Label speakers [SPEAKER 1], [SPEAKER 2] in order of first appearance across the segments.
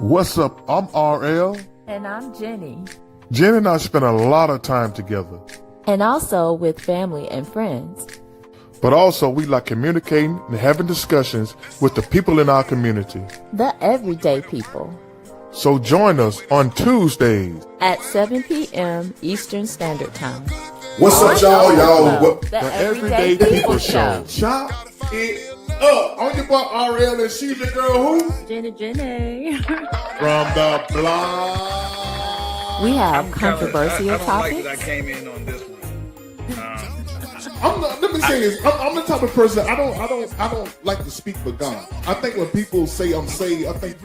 [SPEAKER 1] What's up? I'm RL.
[SPEAKER 2] And I'm Jenny.
[SPEAKER 1] Jen and I spend a lot of time together.
[SPEAKER 2] And also with family and friends.
[SPEAKER 1] But also we like communicating and having discussions with the people in our community.
[SPEAKER 2] The everyday people.
[SPEAKER 1] So join us on Tuesdays
[SPEAKER 2] at 7 p.m. Eastern Standard Time.
[SPEAKER 1] What's up, y'all?
[SPEAKER 2] The Everyday People Show.
[SPEAKER 1] Chop it up. On your boy RL, and she's your girl who?
[SPEAKER 2] Jenny.
[SPEAKER 1] From the block.
[SPEAKER 2] We have controversial topics.
[SPEAKER 3] I came in on this one.
[SPEAKER 1] Let me say this. I'm the type of person. I don't like to speak for God. I think when people say I'm saved, I think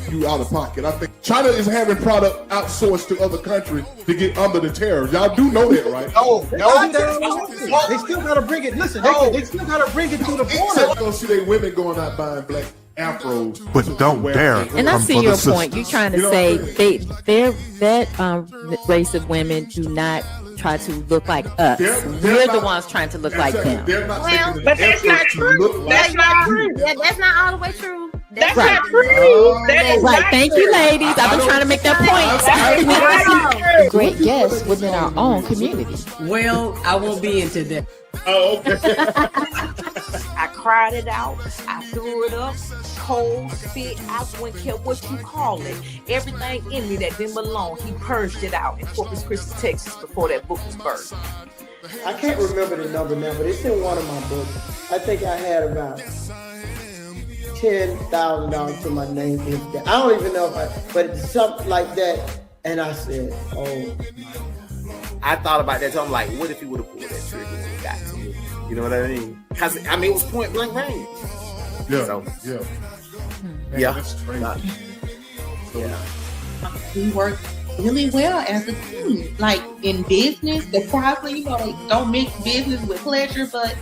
[SPEAKER 1] you out of pocket. I think China is having product outsourced to other countries to get under the tariffs. Y'all do know that, right?
[SPEAKER 4] No, they still gotta bring it. Listen, they still gotta bring it to the border.
[SPEAKER 1] Except gonna see they women going out buying black afros,
[SPEAKER 5] but don't dare.
[SPEAKER 2] And I see your point. You're trying to say that race of women do not try to look like us. We're the ones trying to look like them.
[SPEAKER 6] Well, but that's not true. That's not true. Yeah, that's not all the way true. That's
[SPEAKER 2] right.
[SPEAKER 6] Not true. That is
[SPEAKER 2] right.
[SPEAKER 6] Not
[SPEAKER 2] Thank
[SPEAKER 6] true.
[SPEAKER 2] you, ladies. I've been trying to make that point. Great guests within our own community.
[SPEAKER 7] Well, I won't be into that.
[SPEAKER 1] Oh, okay.
[SPEAKER 8] I cried it out. I threw it up. Cold spit. I wouldn't care what you call it. Everything in me that didn't belong, he purged it out in Corpus Christi, Texas, before that book was birthed.
[SPEAKER 4] I can't remember the number now, but it's in one of my books. I think I had about $10,000 to my name. I don't even know but it's something like that. And I said, oh my God.
[SPEAKER 9] I thought about that. So I'm like, what if he would have pulled that trigger when he got to it? You know what I mean? Because I mean, it was point blank range.
[SPEAKER 1] Yeah,
[SPEAKER 9] so,
[SPEAKER 1] yeah. That's crazy.
[SPEAKER 10] We work really well as a team. Like in business, the Crossley, they don't mix business with pleasure, but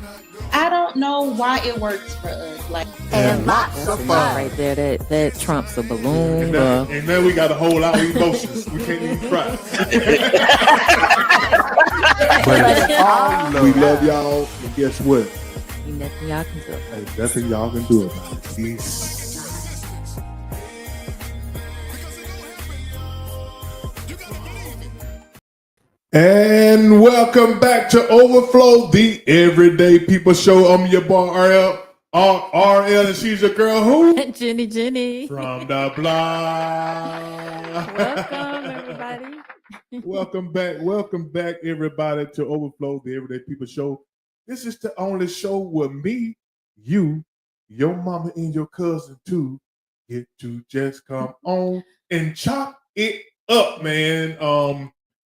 [SPEAKER 10] I don't know why it works for us. Like
[SPEAKER 2] and lots of fun right there. That trumps a balloon.
[SPEAKER 1] And then we got to hold our emotions. We can't even cry. We love y'all, and guess what?
[SPEAKER 2] Ain't nothing y'all can do.
[SPEAKER 1] Ain't nothing y'all can do about it. Peace. And welcome back to Overflow, the Everyday People Show. I'm your boy RL, and she's your girl who?
[SPEAKER 2] Jenny.
[SPEAKER 1] From the block.
[SPEAKER 2] Welcome, everybody.
[SPEAKER 1] Welcome back, everybody, to Overflow, the Everyday People Show. This is the only show where me, you, your mama, and your cousin too get to just come on and chop it up, man.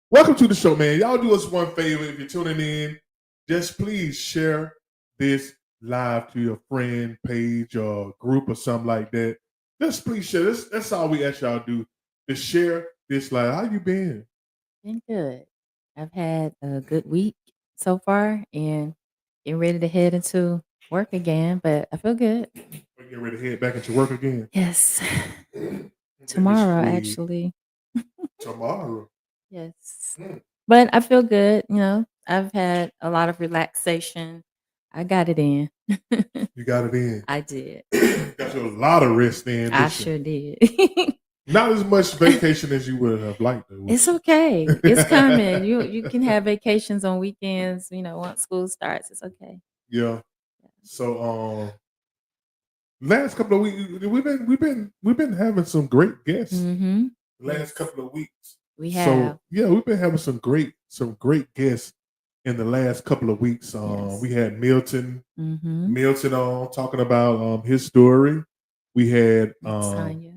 [SPEAKER 1] Welcome to the show, man. Y'all do us one favor if you're tuning in. Just please share this live to your friend page or group or something like that. Just please share this. That's all we ask y'all to do. To share this live. How you been?
[SPEAKER 2] Been good. I've had a good week so far and getting ready to head into work again, but I feel good.
[SPEAKER 1] We're getting ready to head back into work again.
[SPEAKER 2] Yes. Tomorrow, actually.
[SPEAKER 1] Tomorrow.
[SPEAKER 2] Yes. But I feel good. I've had a lot of relaxation. I got it in.
[SPEAKER 1] You got it in.
[SPEAKER 2] I did.
[SPEAKER 1] Got you a lot of rest in.
[SPEAKER 2] I sure did.
[SPEAKER 1] Not as much vacation as you would have liked.
[SPEAKER 2] It's okay. It's coming. You can have vacations on weekends. Once school starts, it's okay.
[SPEAKER 1] Yeah. So, last couple of weeks, we've been having some great guests.
[SPEAKER 2] Mm-hmm.
[SPEAKER 1] Last couple of weeks.
[SPEAKER 2] We have.
[SPEAKER 1] So yeah, we've been having some great guests in the last couple of weeks.
[SPEAKER 2] Yes.
[SPEAKER 1] We had Milton
[SPEAKER 2] Mm-hmm.
[SPEAKER 1] on talking about his story. We had Latanya.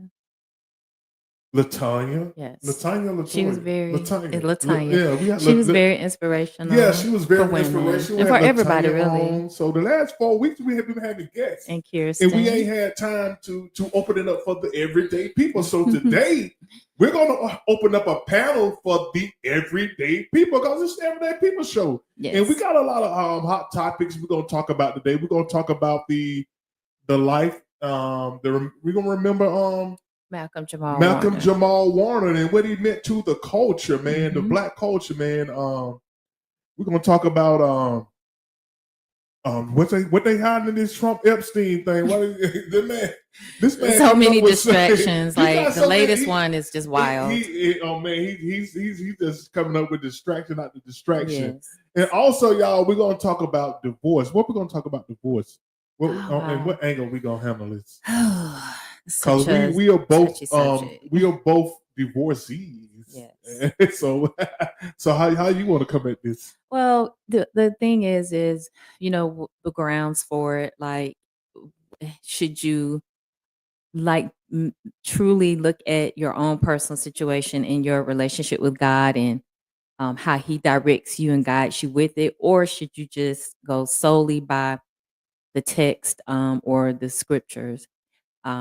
[SPEAKER 2] Yes.
[SPEAKER 1] Latanya.
[SPEAKER 2] She was very
[SPEAKER 1] Latanya. Yeah,
[SPEAKER 2] she was very inspirational.
[SPEAKER 1] Yeah, she was very
[SPEAKER 2] for
[SPEAKER 1] inspirational.
[SPEAKER 2] and for everybody,
[SPEAKER 1] Latanya
[SPEAKER 2] really.
[SPEAKER 1] on. So the last 4 weeks we have been having guests,
[SPEAKER 2] And Kirsten.
[SPEAKER 1] and we ain't had time to open it up for the everyday people. So today we're gonna open up a panel for the everyday people because it's the Everyday People Show.
[SPEAKER 2] Yes.
[SPEAKER 1] And we got a lot of hot topics we're gonna talk about today. We're gonna talk about the life. We're gonna remember
[SPEAKER 2] Malcolm-Jamal
[SPEAKER 1] Warner and what he meant to the culture, man, the black culture, man. We're gonna talk about What they hiding in this Trump Epstein thing? This man
[SPEAKER 2] So
[SPEAKER 1] comes
[SPEAKER 2] many
[SPEAKER 1] up with
[SPEAKER 2] distractions.
[SPEAKER 1] he got
[SPEAKER 2] Like the
[SPEAKER 1] so many-
[SPEAKER 2] latest one is just wild.
[SPEAKER 1] Oh man, he's just coming up with distraction after distraction.
[SPEAKER 2] Yes.
[SPEAKER 1] And also, y'all, we're gonna talk about divorce. What we're gonna talk about divorce? And what angle we gonna handle this? Because we are both we are both divorcees.
[SPEAKER 2] Yes.
[SPEAKER 1] So how you want to come at this?
[SPEAKER 2] Well, the thing is the grounds for it. Like, should you truly look at your own personal situation in your relationship with God and how He directs you and guides you with it, or should you just go solely by the text or the scriptures?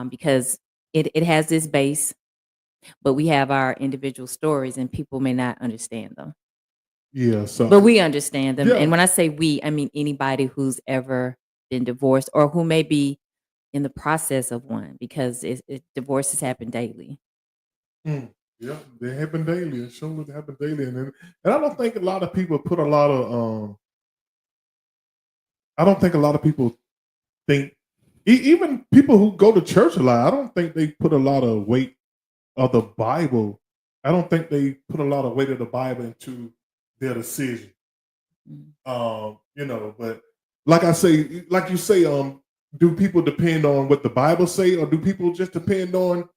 [SPEAKER 2] Because it has this base, but we have our individual stories, and people may not understand them.
[SPEAKER 1] Yeah,
[SPEAKER 2] But we understand them.
[SPEAKER 1] Yeah.
[SPEAKER 2] And when I say we, I mean anybody who's ever been divorced or who may be in the process of one, because divorces happen daily.
[SPEAKER 1] Yeah, they happen daily. It sure would happen daily, and I don't think a lot of people put a lot of. I don't think a lot of people think, even people who go to church a lot. I don't think they put a lot of weight of the Bible. I don't think they put a lot of weight of the Bible into their decision. But like you say, do people depend on what the Bible say, or do people just depend on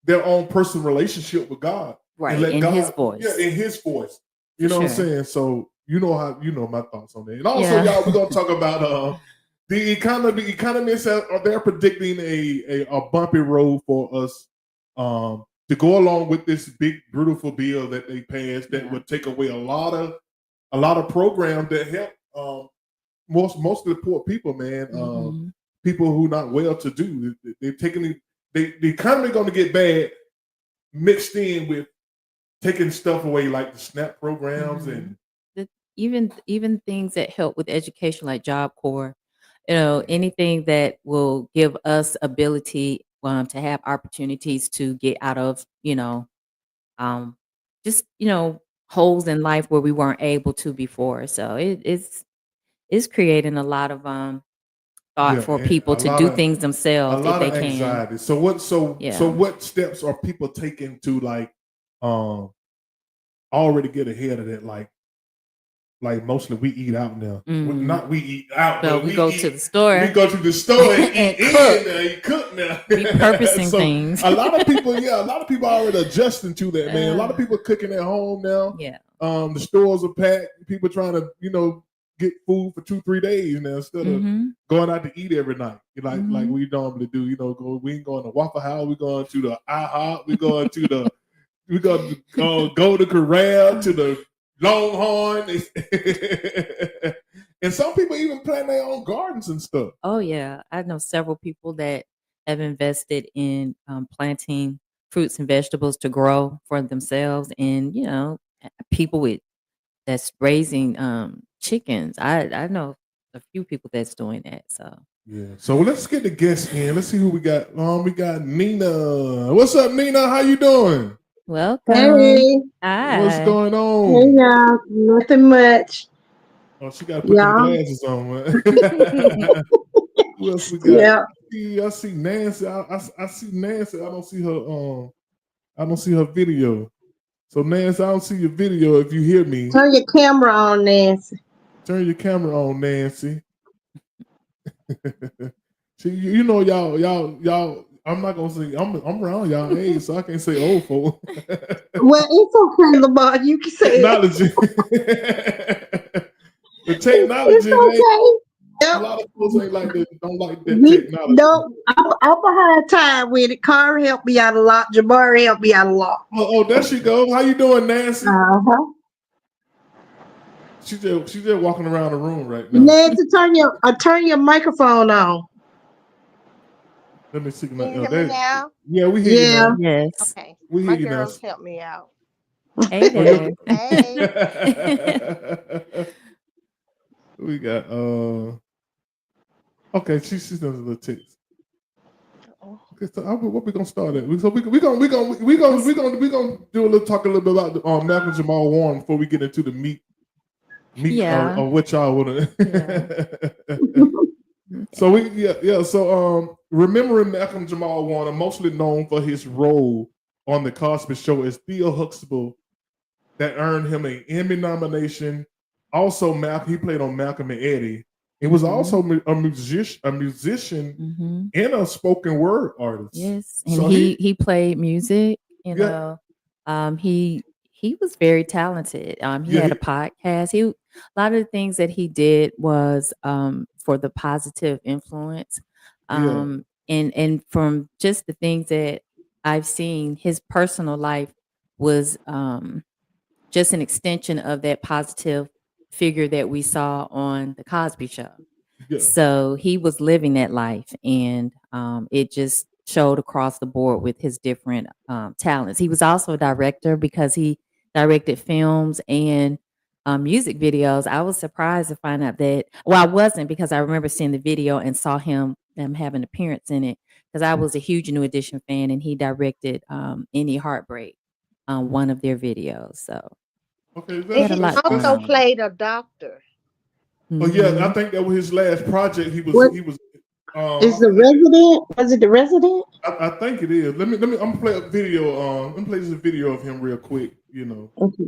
[SPEAKER 1] their own personal relationship with God?
[SPEAKER 2] Right,
[SPEAKER 1] and let
[SPEAKER 2] in
[SPEAKER 1] God,
[SPEAKER 2] His voice.
[SPEAKER 1] Yeah, in His voice. You
[SPEAKER 2] For
[SPEAKER 1] know what I'm
[SPEAKER 2] sure.
[SPEAKER 1] saying? So my thoughts on that. And also, y'all, we're gonna talk about the economy. Economists they're predicting a bumpy road for us to go along with this big beautiful bill that they passed that would take away a lot of programs that help most of the poor people, man. People who not well to do. They're taking the economy going to get bad mixed in with taking stuff away like the SNAP programs and
[SPEAKER 2] even things that help with education, like Job Corps, anything that will give us ability to have opportunities to get out of, just holes in life where we weren't able to before. So it's creating a lot of thought for people to do things themselves
[SPEAKER 1] a lot
[SPEAKER 2] if they
[SPEAKER 1] of
[SPEAKER 2] can.
[SPEAKER 1] anxiety. So what steps are people taking to already get ahead of that? Like mostly we eat out now. Not we eat out,
[SPEAKER 2] So
[SPEAKER 1] but
[SPEAKER 2] we go to the store.
[SPEAKER 1] We go to the store and
[SPEAKER 2] And
[SPEAKER 1] eat
[SPEAKER 2] cook.
[SPEAKER 1] in and cook now.
[SPEAKER 2] Repurposing things.
[SPEAKER 1] A lot of people are already adjusting to that, man. A lot of people cooking at home now.
[SPEAKER 2] Yeah.
[SPEAKER 1] The stores are packed. People trying to, get food for 2-3 days now instead of going out to eat every night. Like we normally do. We ain't going to Waffle House, we going to the IHOP, we going to go to Corral, to the Longhorn. And some people even plant their own gardens and stuff.
[SPEAKER 2] Oh yeah, I know several people that have invested in planting fruits and vegetables to grow for themselves, and people that's raising chickens. I know a few people that's doing that. So
[SPEAKER 1] yeah. So let's get the guests in. Let's see who we got. We got Nina. What's up, Nina? How you doing?
[SPEAKER 2] welcome.
[SPEAKER 6] Hey,
[SPEAKER 2] Hi.
[SPEAKER 1] What's going
[SPEAKER 6] hey
[SPEAKER 1] on?
[SPEAKER 6] y'all, nothing much.
[SPEAKER 1] Oh, she got to put them glasses on. Man. Who else we got?
[SPEAKER 6] Yeah,
[SPEAKER 1] I see Nancy. I see Nancy. I don't see her. I don't see her video. So Nancy, I don't see your video. If you hear me,
[SPEAKER 6] turn your camera on, Nancy.
[SPEAKER 1] turn your camera on, Nancy. See, y'all. I'm not gonna say I'm around y'all age, so I can't say old folk.
[SPEAKER 6] Well, it's okay, Lamar. You can say
[SPEAKER 1] Technology. The technology.
[SPEAKER 6] it's okay.
[SPEAKER 1] A lot of folks ain't like that. Don't like that
[SPEAKER 6] We
[SPEAKER 1] technology.
[SPEAKER 6] don't. I'm behind time with it. Kara helped me out a lot. Jabari helped me out a lot.
[SPEAKER 1] Oh, there she go. How you doing, Nancy? She just walking around the room right now.
[SPEAKER 6] Nancy, turn your microphone on.
[SPEAKER 1] Let me see.
[SPEAKER 3] Can you hear me now?
[SPEAKER 1] Yeah, we hear you now.
[SPEAKER 2] Yes.
[SPEAKER 3] Okay.
[SPEAKER 1] We
[SPEAKER 3] My
[SPEAKER 1] hear you now.
[SPEAKER 3] girls help me out.
[SPEAKER 2] Hey there.
[SPEAKER 3] Hey.
[SPEAKER 1] We got okay, she does a little text. Okay, so what we gonna start at? So we gonna do a little talk a little bit about Malcolm-Jamal Warner before we get into the meat meet
[SPEAKER 2] Yeah.
[SPEAKER 1] on what y'all want to. So So remembering Malcolm-Jamal Warner, mostly known for his role on the Cosby Show as Theo Huxtable, that earned him an Emmy nomination. Also, he played on Malcolm and Eddie. He was also a musician and a spoken word artist.
[SPEAKER 2] Yes, and
[SPEAKER 1] So
[SPEAKER 2] he played music. You
[SPEAKER 1] Yeah.
[SPEAKER 2] know, he was very talented. He had a podcast. A lot of the things that he did was for the positive influence. And from just the things that I've seen, his personal life was just an extension of that positive figure that we saw on the Cosby Show.
[SPEAKER 1] Yeah.
[SPEAKER 2] So he was living that life, and it just showed across the board with his different talents. He was also a director because he directed films and music videos. I was surprised to find out that, well, I wasn't, because I remember seeing the video and saw him have an appearance in it, because I was a huge New Edition fan, and he directed Any Heartbreak, one of their videos. So
[SPEAKER 1] Okay,
[SPEAKER 2] he had a lot going
[SPEAKER 6] Also
[SPEAKER 2] on.
[SPEAKER 6] played a doctor.
[SPEAKER 1] Oh yeah, I think that was his last project. He was.
[SPEAKER 10] Is the Resident? Was it the Resident?
[SPEAKER 1] I think it is. Let me. I'm gonna play a video. Let me play this video of him real quick. You know.
[SPEAKER 10] Okay.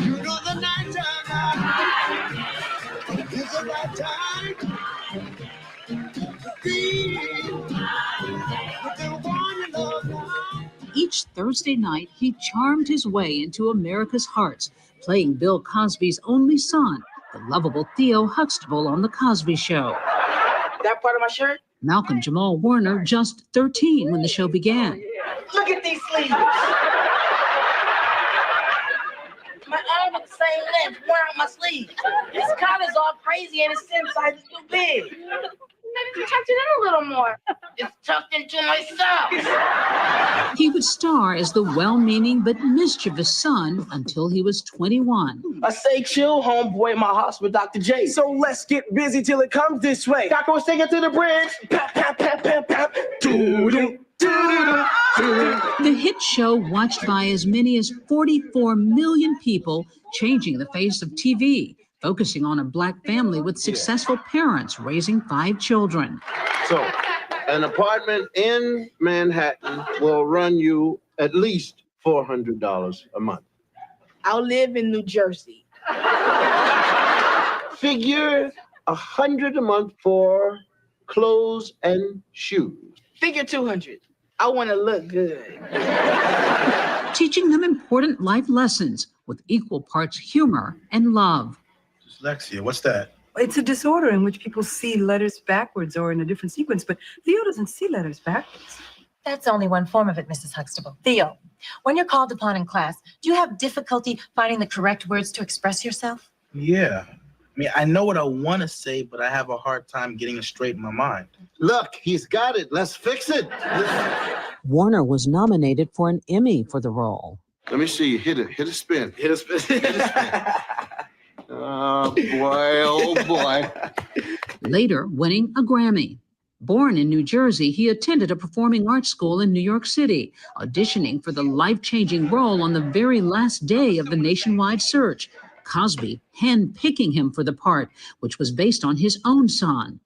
[SPEAKER 3] You know the night time is about time to be with the one you love now.
[SPEAKER 5] Each Thursday night, he charmed his way into America's hearts, playing Bill Cosby's only son, the lovable Theo Huxtable on The Cosby Show.
[SPEAKER 3] That part of my shirt?
[SPEAKER 5] Malcolm-Jamal Warner, just 13 when the show began.
[SPEAKER 3] Look at these sleeves. My arm is the same length. Wear out my sleeves. This collar's all crazy and his sim size is too big. Maybe tuck it in a little more. It's tucked into myself.
[SPEAKER 5] He would star as the well-meaning but mischievous son until he was 21.
[SPEAKER 3] I say chill, homeboy, my hospital, Dr. J. So let's get busy till it comes this way. Doctor was taking to the bridge. Pap, pap, pap, pap, pap. Doo-doo, doo-doo, doo-doo.
[SPEAKER 5] The hit show, watched by as many as 44 million people, changing the face of TV, focusing on a Black family with successful parents raising 5 children.
[SPEAKER 11] So, an apartment in Manhattan will run you at least $400 a month.
[SPEAKER 6] I'll live in New Jersey.
[SPEAKER 11] Figure $100 a month for clothes and shoes.
[SPEAKER 6] Figure 200. I want to look good.
[SPEAKER 5] Teaching them important life lessons with equal parts humor and love.
[SPEAKER 12] Dyslexia, what's that?
[SPEAKER 13] It's a disorder in which people see letters backwards or in a different sequence, but Theo doesn't see letters backwards.
[SPEAKER 14] That's only one form of it, Mrs. Huxtable. Theo, when you're called upon in class, do you have difficulty finding the correct words to express yourself?
[SPEAKER 12] Yeah. I mean, I know what I want to say, but I have a hard time getting it straight in my mind.
[SPEAKER 11] Look, he's got it. Let's fix it.
[SPEAKER 5] Warner was nominated for an Emmy for the role.
[SPEAKER 11] Let me see. Hit a spin. Hit a spin. Oh, boy.
[SPEAKER 5] Later, winning a Grammy. Born in New Jersey, he attended a performing arts school in New York City, auditioning for the life-changing role on the very last day of the nationwide search. Cosby hand-picking him for the part, which was based on his own son.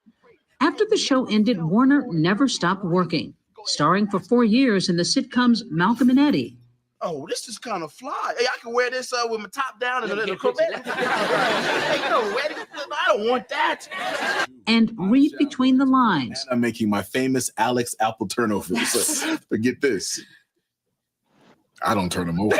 [SPEAKER 5] After the show ended, Warner never stopped working, starring for 4 years in the sitcoms Malcolm and Eddie.
[SPEAKER 12] Oh, this is kind of fly. Hey, I can wear this with my top down and a little Corvette. Hey, no, I don't want that.
[SPEAKER 5] And read between the lines.
[SPEAKER 15] I'm making my famous Alex Apple turnovers. But get this. I don't turn them over.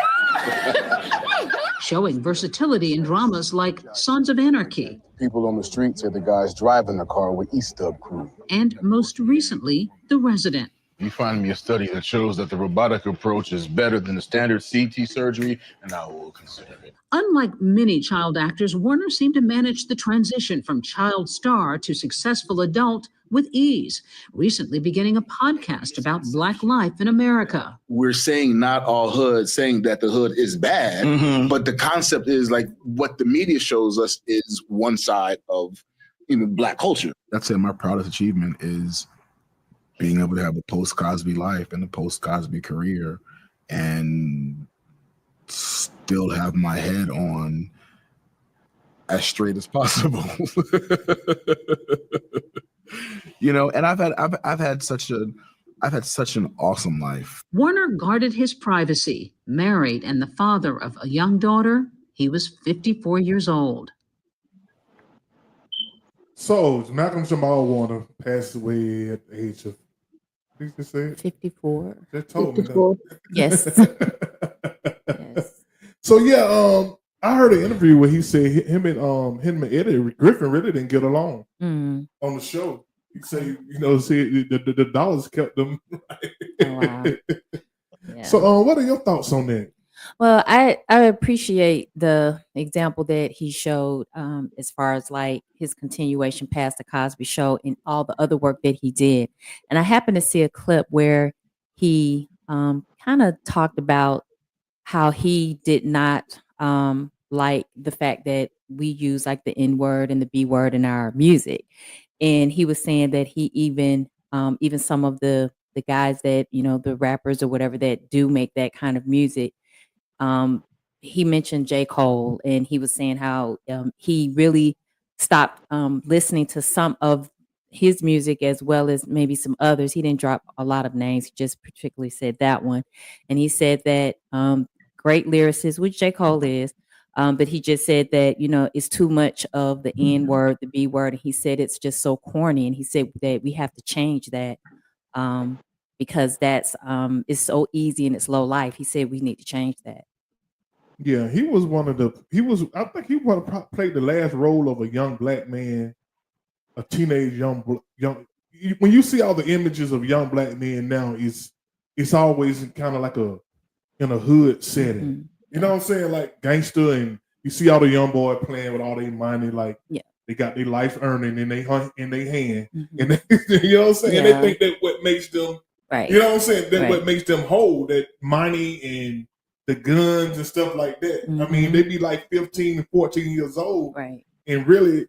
[SPEAKER 5] Showing versatility in dramas like Sons of Anarchy.
[SPEAKER 16] People on the street say the guy's driving the car with East Stub crew.
[SPEAKER 5] And most recently, The Resident.
[SPEAKER 15] You find me a study that shows that the robotic approach is better than the standard CT surgery, and I will consider it.
[SPEAKER 5] Unlike many child actors, Warner seemed to manage the transition from child star to successful adult with ease, recently beginning a podcast about Black life in America.
[SPEAKER 16] We're saying not all hood, saying that the hood is bad, but the concept is like what the media shows us is one side of Black culture.
[SPEAKER 17] I'd say my proudest achievement is being able to have a post-Cosby life and a post-Cosby career and still have my head on as straight as possible. You know, and I've had such an awesome life.
[SPEAKER 5] Warner guarded his privacy, married, and the father of a young daughter. He was 54 years old.
[SPEAKER 1] So Malcolm-Jamal Warner passed away at the age of, what did you say?
[SPEAKER 2] 54.
[SPEAKER 1] That told
[SPEAKER 2] 54.
[SPEAKER 1] me that.
[SPEAKER 2] Yes.
[SPEAKER 1] So yeah, I heard an interview where he said him and Eddie Griffin really didn't get along on the show. He said, you know, the dollars kept them. Right.
[SPEAKER 2] Oh, wow. Yeah.
[SPEAKER 1] So what are your thoughts on that?
[SPEAKER 2] Well, I appreciate the example that he showed as far as like his continuation past the Cosby Show and all the other work that he did. And I happened to see a clip where he kind of talked about how he did not like the fact that we use like the N word and the B word in our music. And he was saying that he even some of the guys that, you know, the rappers or whatever that do make that kind of music, he mentioned J. Cole, and he was saying how he really stopped listening to some of his music as well as maybe some others. He didn't drop a lot of names. He just particularly said that one. And he said that great lyricist, which J. Cole is, but he just said that, you know, it's too much of the N word, the B word. And he said it's just so corny. And he said that we have to change that because that's it's so easy and it's low life. He said we need to change that.
[SPEAKER 1] Yeah, he was I think he played the last role of a young black man, a teenage young. When you see all the images of young black men now, it's always kind of like in a hood setting.
[SPEAKER 2] Mm-hmm.
[SPEAKER 1] You know what I'm saying? Like gangster, and you see all the young boy playing with all their money, like they got their life earning in their hand, and they, you know what I'm saying?
[SPEAKER 2] Yeah.
[SPEAKER 1] They think that what makes them,
[SPEAKER 2] right?
[SPEAKER 1] You know what I'm saying? That
[SPEAKER 2] Right.
[SPEAKER 1] what makes them whole, that money and the guns and stuff like that. I mean, they be like 15 and 14 years old,
[SPEAKER 2] right?
[SPEAKER 1] And really,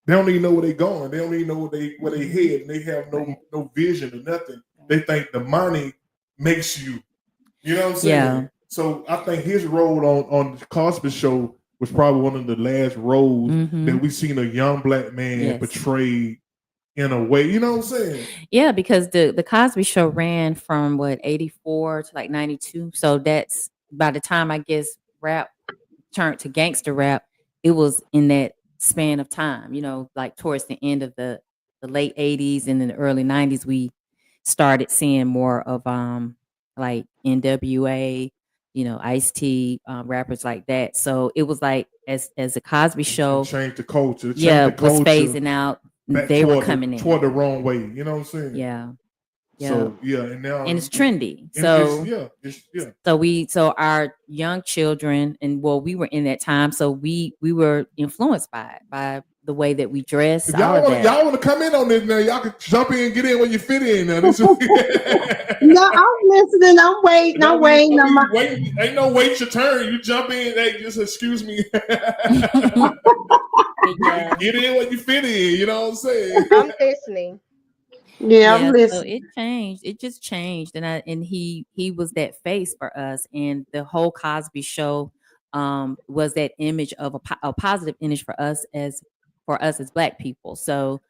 [SPEAKER 1] they don't even know where they're going. They don't even know where they head, and they have no vision or nothing. They think the money makes you. You know what I'm saying?
[SPEAKER 2] Yeah.
[SPEAKER 1] So I think his role on the Cosby Show was probably one of the last roles that we seen a young black man portrayed in a way. You know what I'm saying?
[SPEAKER 2] Yeah, because the Cosby Show ran from 84 to like 92. So that's by the time I guess rap turned to gangster rap, it was in that span of time, you know, like towards the end of the late 80s and in the early 90s, we started seeing more of like NWA, you know, Ice-T, rappers like that. So it was like as the Cosby Show
[SPEAKER 1] changed the culture.
[SPEAKER 2] was phasing out. They were coming in
[SPEAKER 1] toward the wrong way. You know what I'm saying?
[SPEAKER 2] Yeah. Yeah.
[SPEAKER 1] So and now
[SPEAKER 2] it's trendy. So our young children, and we were in that time, so we were influenced by the way that we dress.
[SPEAKER 1] If y'all want to come in on this now, y'all can jump in and get in when you fit in. Now this is
[SPEAKER 6] No, I'm listening. I'm waiting. I'm waiting.
[SPEAKER 1] Ain't no wait your turn. You jump in. Hey, just excuse me. Get in when you fit in. You know what I'm saying?
[SPEAKER 6] I'm listening.
[SPEAKER 2] Yeah, so it changed. It just changed, and he was that face for us, and the whole Cosby Show was that image of a positive image for us as Black people. So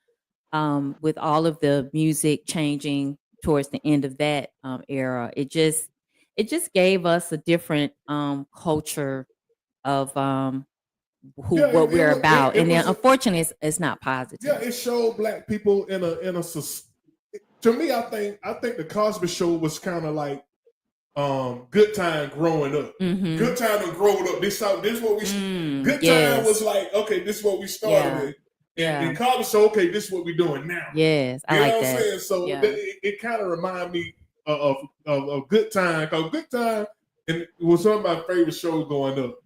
[SPEAKER 2] with all of the music changing towards the end of that era, it just gave us a different culture of what we're about, and then unfortunately, it's not positive.
[SPEAKER 1] Yeah, it showed Black people in a. To me, I think the Cosby Show was kind of like Good Time growing up. Good Time to grow up. This what we. Good Time was like, okay, this is what we started with. And Cosby Show, okay, this is what we're doing now.
[SPEAKER 2] Yes, I like that. You know what I'm saying?
[SPEAKER 1] So it kind of reminded me of Good Time, because Good Time and it was some of my favorite shows growing up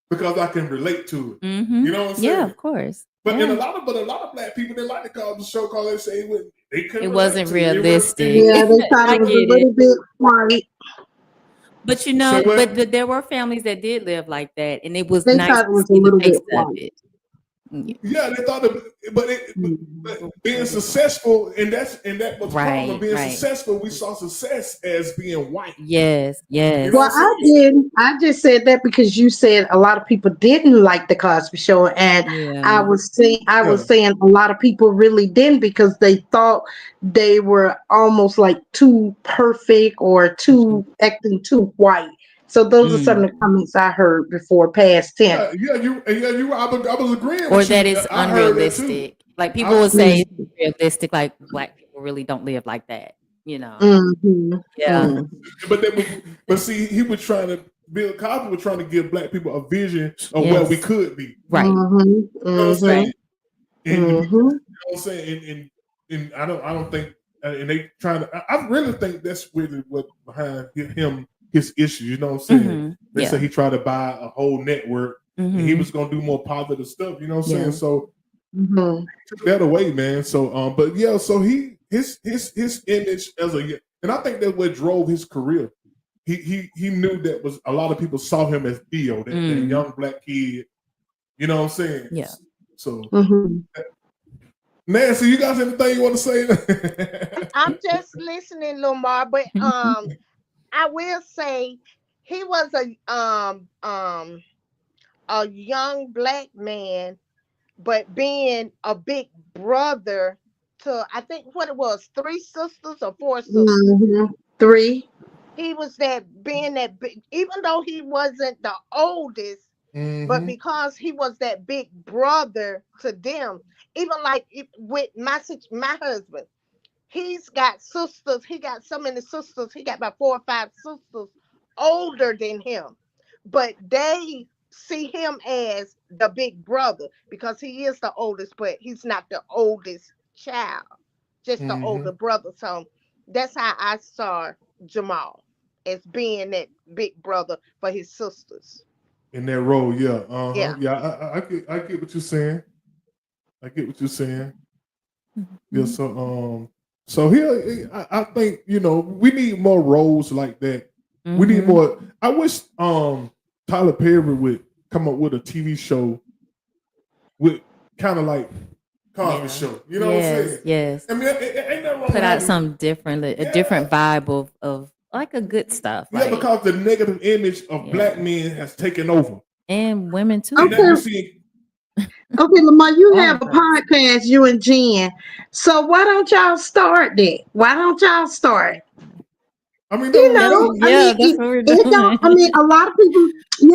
[SPEAKER 1] because I can relate to it. You know what I'm saying?
[SPEAKER 2] Yeah, of course.
[SPEAKER 1] But a lot of Black people didn't like the Cosby Show because they say they couldn't.
[SPEAKER 2] It wasn't realistic.
[SPEAKER 6] Yeah, they thought it was a little bit white.
[SPEAKER 2] But you know, but there were families that did live like that, and it was
[SPEAKER 6] They
[SPEAKER 2] nice
[SPEAKER 6] thought it was
[SPEAKER 2] to see
[SPEAKER 6] a little
[SPEAKER 2] the face
[SPEAKER 6] bit
[SPEAKER 2] of
[SPEAKER 6] white.
[SPEAKER 2] it.
[SPEAKER 1] Yeah, they thought that, but being successful, and that was the problem. Being successful, we saw success as being white.
[SPEAKER 2] Yes, yes.
[SPEAKER 18] Well, I didn't. I just said that because you said a lot of people didn't like the Cosby Show, and I was saying a lot of people really didn't because they thought they were almost like too perfect or too acting too white. So those are some of the comments I heard before past 10.
[SPEAKER 1] I was agreeing
[SPEAKER 2] Or
[SPEAKER 1] with you.
[SPEAKER 2] that it's
[SPEAKER 1] I heard that too.
[SPEAKER 2] unrealistic. Like people would say it's realistic, like Black people really don't live like that, you know. Yeah.
[SPEAKER 1] But see, he was trying to Bill Cosby was trying to give Black people a vision of where we could be.
[SPEAKER 2] Right.
[SPEAKER 1] You know what I'm saying? And, you know what I'm saying? And I don't think and they trying to I really think that's really what behind his issues, you know what I'm saying? They say he tried to buy a whole network and he was gonna do more positive stuff, you know what I'm saying? So took that away, man. So but yeah, so his image as and I think that's what drove his career. He knew that was a lot of people saw him as Theo, that young Black kid, you know what I'm saying?
[SPEAKER 2] Yeah.
[SPEAKER 1] So Nancy, you guys anything you want to say?
[SPEAKER 6] I'm just listening, Lamar, but I will say he was a young Black man, but being a big brother to, I think what it was, 3 sisters or 4 sisters.
[SPEAKER 18] 3.
[SPEAKER 6] He was being that big, even though he wasn't the oldest, but because he was that big brother to them, even like with my husband, he's got sisters. He got so many sisters. He got about 4 or 5 sisters older than him, but they see him as the big brother because he is the oldest, but he's not the oldest child, just the older brother. So that's how I saw Jamal, as being that big brother for his sisters.
[SPEAKER 1] In that role, yeah. I get what you're saying. I get what you're saying. Yeah, so here I think, you know, we need more roles like that. We need more. I wish Tyler Perry would come up with a TV show with kind of like Cosby Show. You know what I'm saying?
[SPEAKER 2] Yes.
[SPEAKER 1] I mean, ain't that wrong?
[SPEAKER 2] Put out something different, a different vibe of like a good stuff.
[SPEAKER 1] Yeah, because the negative image of Black men has taken over.
[SPEAKER 2] And women too.
[SPEAKER 18] Okay, Lamar, you have a podcast, you and Jen. So why don't y'all start that? Why don't y'all start?
[SPEAKER 1] I mean,
[SPEAKER 2] that's what we're doing.
[SPEAKER 18] I mean, a lot of people,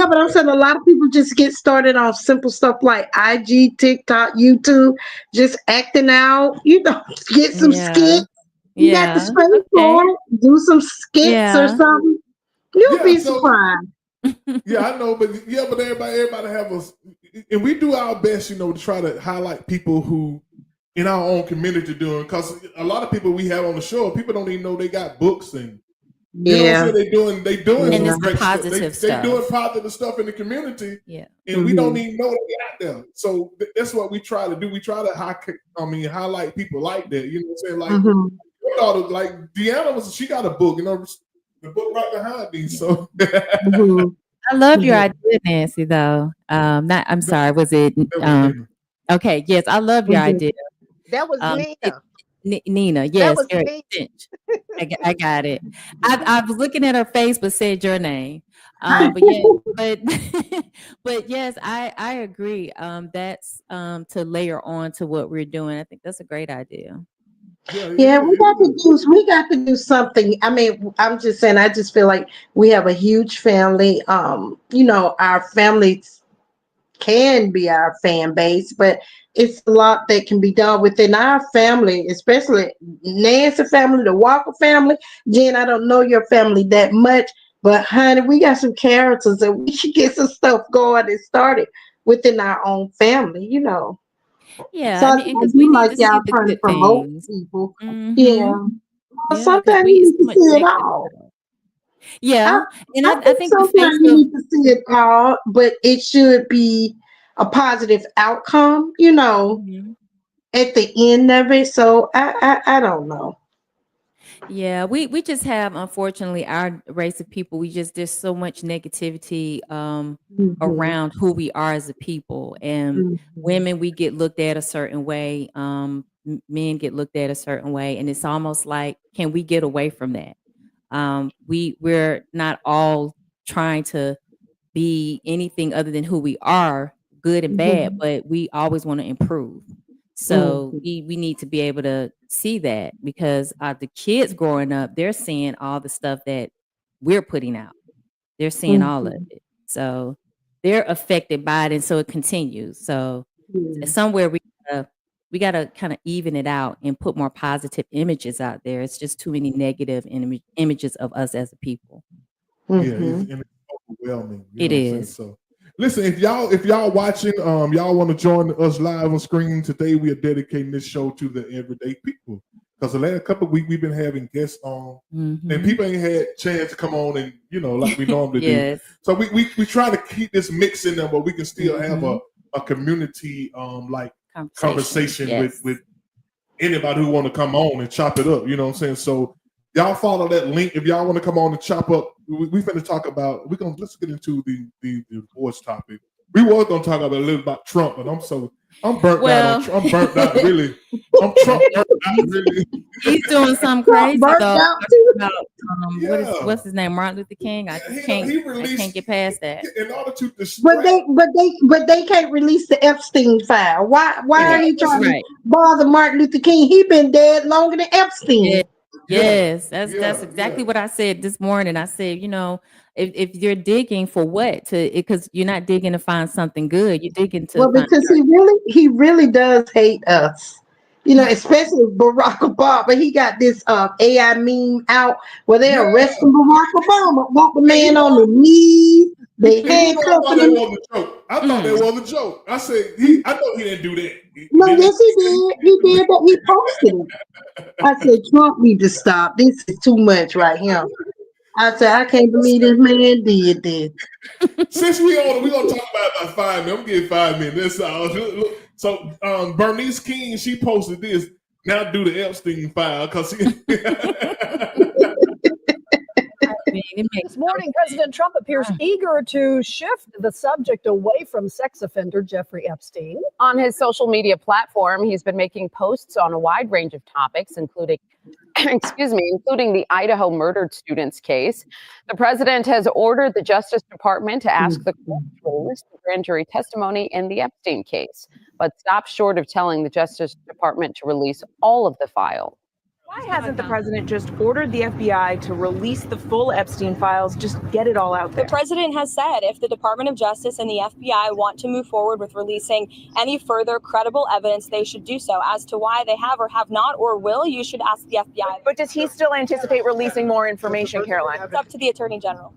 [SPEAKER 18] but I'm saying a lot of people just get started on simple stuff like IG, TikTok, YouTube, just acting out, get some skits. You got the space for it. Do some skits or something. You'll be surprised.
[SPEAKER 1] Yeah, I know, but everybody have us, and we do our best, you know, to try to highlight people who in our own community doing, because a lot of people we have on the show, people don't even know they got books and you know what I'm saying? They doing
[SPEAKER 2] and
[SPEAKER 1] some great
[SPEAKER 2] positive
[SPEAKER 1] stuff. They doing positive stuff in the community.
[SPEAKER 2] Yeah.
[SPEAKER 1] And we don't even know they got there. So that's what we try to do. We try to highlight people like that. You know what I'm saying? Like your daughter, like Deanna she got a book, you know, the book right behind me. So
[SPEAKER 2] I love your idea, Nancy, though. I'm sorry, was it okay, yes, I love your idea.
[SPEAKER 6] That was Nina.
[SPEAKER 2] Nina, yes, I got it. I was looking at her face, but said your name. But yes, I agree. That's to layer on to what we're doing. I think that's a great idea.
[SPEAKER 18] Yeah, we got to do something. I mean, I'm just saying, I just feel like we have a huge family. You know, our families can be our fan base, but it's a lot that can be done within our family, especially Nancy family, the Walker family. Jen, I don't know your family that much, but honey, we got some characters and we should get some stuff going and started within our own family, you know.
[SPEAKER 2] Yeah,
[SPEAKER 18] so
[SPEAKER 2] I mean, because we need to see the
[SPEAKER 18] trying to
[SPEAKER 2] good
[SPEAKER 18] promote
[SPEAKER 2] things.
[SPEAKER 18] people.
[SPEAKER 2] Yeah,
[SPEAKER 18] Sometimes you need to see it all.
[SPEAKER 2] Yeah, and I think
[SPEAKER 18] sometimes you need to see it all, but it should be a positive outcome, you know, at the end of it. So I don't know.
[SPEAKER 2] Yeah, we just have, unfortunately, our race of people, there's so much negativity around who we are as a people. And women, we get looked at a certain way. Men get looked at a certain way. And it's almost like, can we get away from that? We're not all trying to be anything other than who we are, good and bad, but we always want to improve. So we need to be able to see that, because the kids growing up, they're seeing all the stuff that we're putting out. They're seeing all of it. So they're affected by it, and so it continues. So somewhere we gotta kind of even it out and put more positive images out there. It's just too many negative images of us as a people.
[SPEAKER 1] Yeah, it's overwhelming. You
[SPEAKER 2] It
[SPEAKER 1] know what I'm saying?
[SPEAKER 2] is.
[SPEAKER 1] So listen, if y'all watching, y'all want to join us live on screen today, we are dedicating this show to the everyday people. Because the last couple of weeks we've been having guests on, and people ain't had a chance to come on and like we normally do. So we try to keep this mix in there, but we can still have a community like conversation with anybody who want to come on and chop it up. You know what I'm saying? So y'all follow that link if y'all want to come on and chop up. We finna talk about. Let's get into the divorce topic. We were gonna talk about a little about Trump, but I'm burnt out. I'm burnt out. Really, I'm Trump burnt out. Really,
[SPEAKER 2] he's doing something crazy though. About, what's his name? Martin Luther King. I can't get past that.
[SPEAKER 1] In order to
[SPEAKER 18] But they can't release the Epstein file. Why are you trying to bother Martin Luther King? He been dead longer than Epstein.
[SPEAKER 2] Yes, that's exactly what I said this morning. I said, if you're digging for what, because you're not digging to find something good, you're digging to
[SPEAKER 18] because he really does hate us. Especially Barack Obama. He got this AI meme out where they're arresting Barack Obama, want the man on the knees. They handcuffing him.
[SPEAKER 1] I thought that was a joke. I said, I know he didn't do that.
[SPEAKER 18] No, yes, he did. He did that. He posted it. I said, Trump need to stop. This is too much right here. I said, I can't believe this man did this.
[SPEAKER 1] Since we're gonna talk about 5 minutes. I'm getting 5 minutes. That's all. So Bernice King, she posted this. Now do the Epstein file because
[SPEAKER 19] This morning, President Trump appears eager to shift the subject away from sex offender Jeffrey Epstein.
[SPEAKER 20] On his social media platform, he's been making posts on a wide range of topics, including the Idaho murdered students case. The president has ordered the Justice Department to ask the court to release the grand jury testimony in the Epstein case, but stopped short of telling the Justice Department to release all of the file.
[SPEAKER 21] Why hasn't the president just ordered the FBI to release the full Epstein files, just get it all out there?
[SPEAKER 22] The president has said if the Department of Justice and the FBI want to move forward with releasing any further credible evidence, they should do so. As to why they have or have not or will, you should ask the FBI.
[SPEAKER 21] But does he still anticipate releasing more information, Caroline?
[SPEAKER 22] It's up to the Attorney General.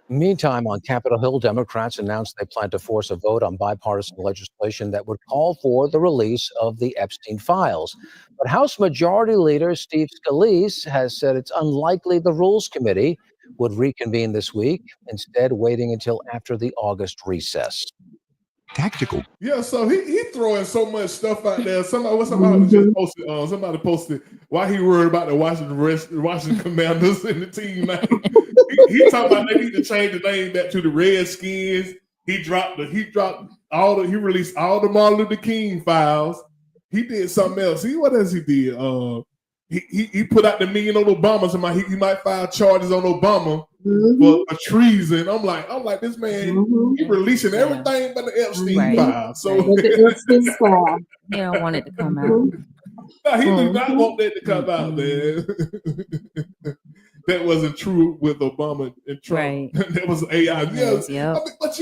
[SPEAKER 23] Meantime, on Capitol Hill, Democrats announced they plan to force a vote on bipartisan legislation that would call for the release of the Epstein files. But House Majority Leader Steve Scalise has said it's unlikely the Rules Committee would reconvene this week, instead waiting until after the August recess.
[SPEAKER 1] Tactical. Yeah, so he throwing so much stuff out there. Somebody just posted. Somebody posted why he worried about the Washington Commanders and the team. Man. he talking about they need to change the name back to the Redskins. He released all the Martin Luther King files. He did something else. See what else he did? He put out the million on Obama. Somebody he might file charges on Obama for treason. I'm like this man. He releasing everything but the Epstein file. So
[SPEAKER 2] the Epstein file. He don't want it to come out.
[SPEAKER 1] No, he do not want that to come out, man. That wasn't true with Obama and Trump. Right. That was AI. Yes. Yep. But but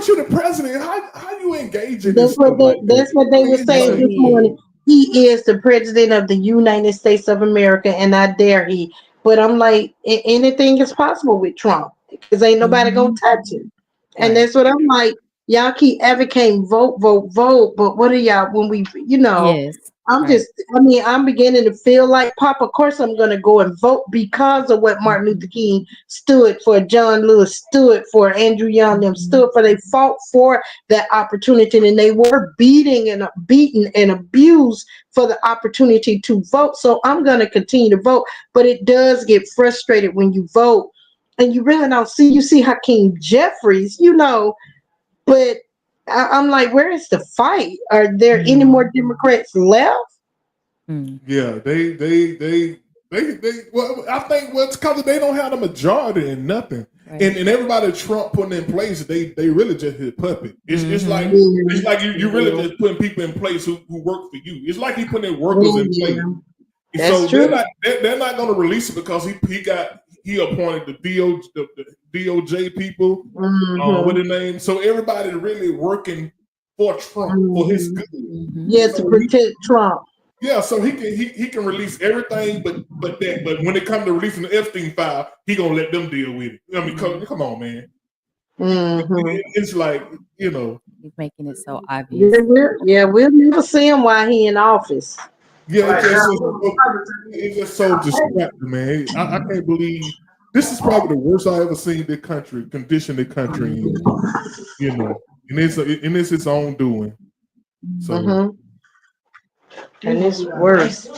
[SPEAKER 1] you're the president. How you engage in this?
[SPEAKER 18] That's what they were saying this morning. He is the president of the United States of America, and I dare he. But I'm like, anything is possible with Trump because ain't nobody gonna touch him. And that's what I'm like. Y'all keep advocating vote, but what are y'all when we,
[SPEAKER 2] Yes.
[SPEAKER 18] I'm beginning to feel like Papa. Of course, I'm going to go and vote because of what Martin Luther King stood for, John Lewis stood for, Andrew Young them stood for. They fought for that opportunity, and they were beaten and abused for the opportunity to vote. So I'm going to continue to vote, but it does get frustrated when you vote and you really don't see. You see Hakeem Jeffries, but I'm like, where is the fight? Are there any more Democrats left?
[SPEAKER 1] Yeah, they. Well, I think what's because they don't have the majority in nothing, and everybody Trump putting in place, they really just his puppet. It's like you really just putting people in place who work for you. It's like he putting workers in place.
[SPEAKER 18] That's
[SPEAKER 1] So
[SPEAKER 18] true.
[SPEAKER 1] they're not going to release it because he appointed the DOJ people with the name. So everybody really working for Trump for his good.
[SPEAKER 18] Yeah, to protect Trump.
[SPEAKER 1] Yeah, so he can release everything, but when it comes to releasing the Epstein file, he gonna let them deal with it. I mean, come on, man. It's like
[SPEAKER 2] He's making it so obvious.
[SPEAKER 18] We'll never see him while he in office.
[SPEAKER 1] Yeah, it's just so distracting, man. I can't believe this is probably the worst I ever seen the country condition the country in. And it's its own doing. So.
[SPEAKER 18] And it's worse.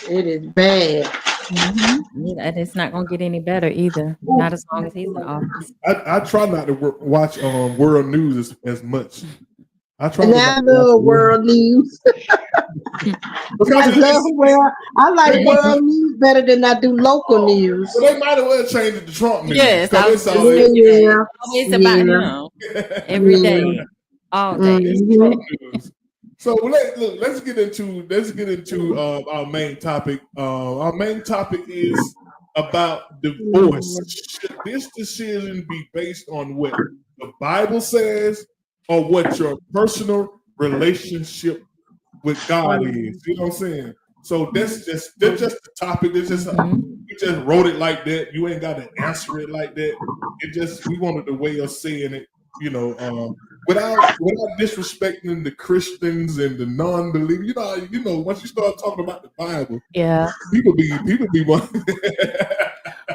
[SPEAKER 18] It is bad.
[SPEAKER 2] And it's not going to get any better either. Not as long as he's in office.
[SPEAKER 1] I try not to watch world news as much. I try.
[SPEAKER 18] And I love world news. I like world news better than I do local news.
[SPEAKER 1] Well, they might as well change it to Trump news.
[SPEAKER 2] Yes,
[SPEAKER 1] it's
[SPEAKER 2] always about him every day, all day.
[SPEAKER 1] It's Trump news. So let's get into our main topic. Our main topic is about divorce. Should this decision be based on what the Bible says or what your personal relationship with God is? You know what I'm saying? So that's just the topic. It's just we just wrote it like that. You ain't got to answer it like that. We wanted the way of saying it. Without disrespecting the Christians and the non-believers, once you start talking about the Bible, people be one.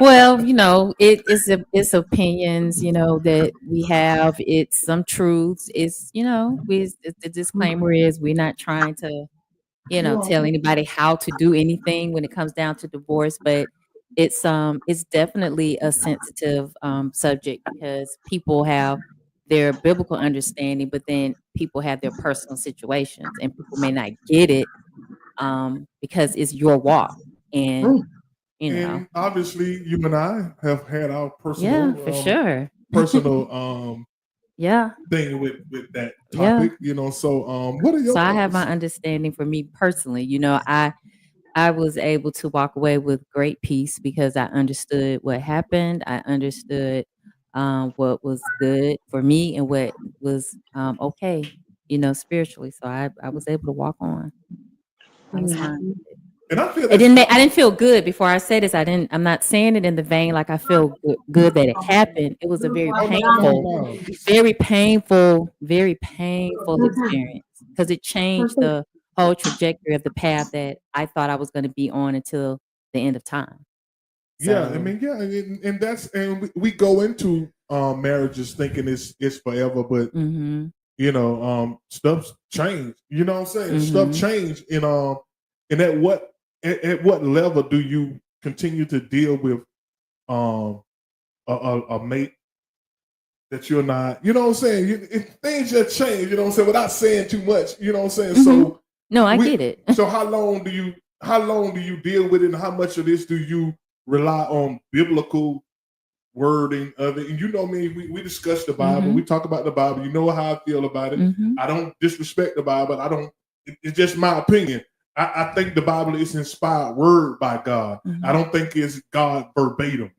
[SPEAKER 2] Well, it's opinions, that we have. It's some truths. It's the disclaimer is we're not trying to, tell anybody how to do anything when it comes down to divorce, but it's definitely a sensitive subject because people have their biblical understanding, but then people have their personal situations and people may not get it because it's your walk. And,
[SPEAKER 1] and obviously you and I have had our personal,
[SPEAKER 2] for sure.
[SPEAKER 1] personal, thing with that topic, so, what are your
[SPEAKER 2] So I have
[SPEAKER 1] thoughts?
[SPEAKER 2] my understanding for me personally, I was able to walk away with great peace because I understood what happened. I understood what was good for me and what was okay, spiritually. So I was able to walk on. I was fine.
[SPEAKER 1] And I feel
[SPEAKER 2] I didn't feel good before I say this. I'm not saying it in the vein like I feel good that it happened. It was a very painful experience because it changed the whole trajectory of the path that I thought I was going to be on until the end of time.
[SPEAKER 1] Yeah, I mean, and we go into marriages thinking it's forever, but stuff's changed. You know what I'm saying? Stuff changed, and at what level do you continue to deal with a mate that you're not? You know what I'm saying? Things just change. You know what I'm saying? Without saying too much. You know what I'm saying? So
[SPEAKER 2] no, I get it.
[SPEAKER 1] So how long do you deal with it, and how much of this do you rely on biblical wording of it? And you know me, we discuss the Bible, we talk about the Bible. You know how I feel about it. I don't disrespect the Bible. It's just my opinion. I think the Bible is inspired word by God. I don't think it's God verbatim.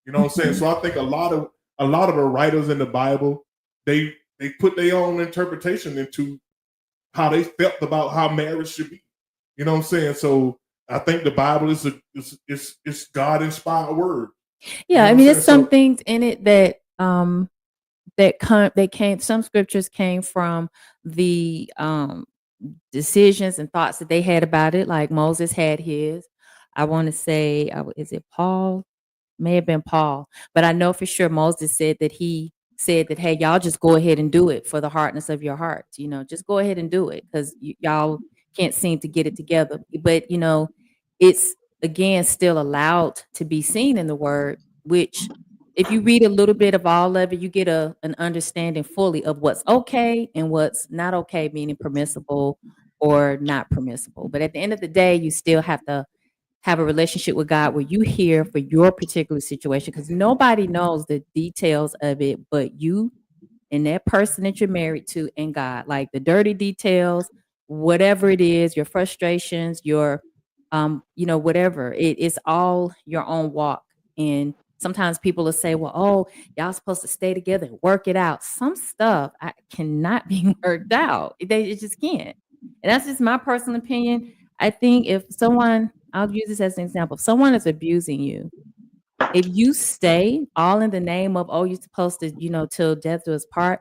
[SPEAKER 1] You know what I'm saying? So I think a lot of the writers in the Bible, they put their own interpretation into how they felt about how marriage should be. You know what I'm saying? So I think the Bible is God inspired word.
[SPEAKER 2] Yeah, I mean, there's some things in it that some scriptures came from the decisions and thoughts that they had about it, like Moses had his. I want to say, is it Paul? May have been Paul, but I know for sure Moses said that he said that, hey, y'all just go ahead and do it for the hardness of your hearts. Just go ahead and do it because y'all can't seem to get it together. But, it's again still allowed to be seen in the word, which if you read a little bit of all of it, you get an understanding fully of what's okay and what's not okay, meaning permissible or not permissible. But at the end of the day, you still have to have a relationship with God where you hear for your particular situation, because nobody knows the details of it but you and that person that you're married to and God. Like the dirty details, whatever it is, your frustrations, your whatever. It's all your own walk. And sometimes people will say, well, oh, y'all supposed to stay together and work it out. Some stuff cannot be worked out. It just can't. And that's just my personal opinion. I think if someone, I'll use this as an example, if someone is abusing you, if you stay all in the name of, oh, you're supposed to, till death do us part,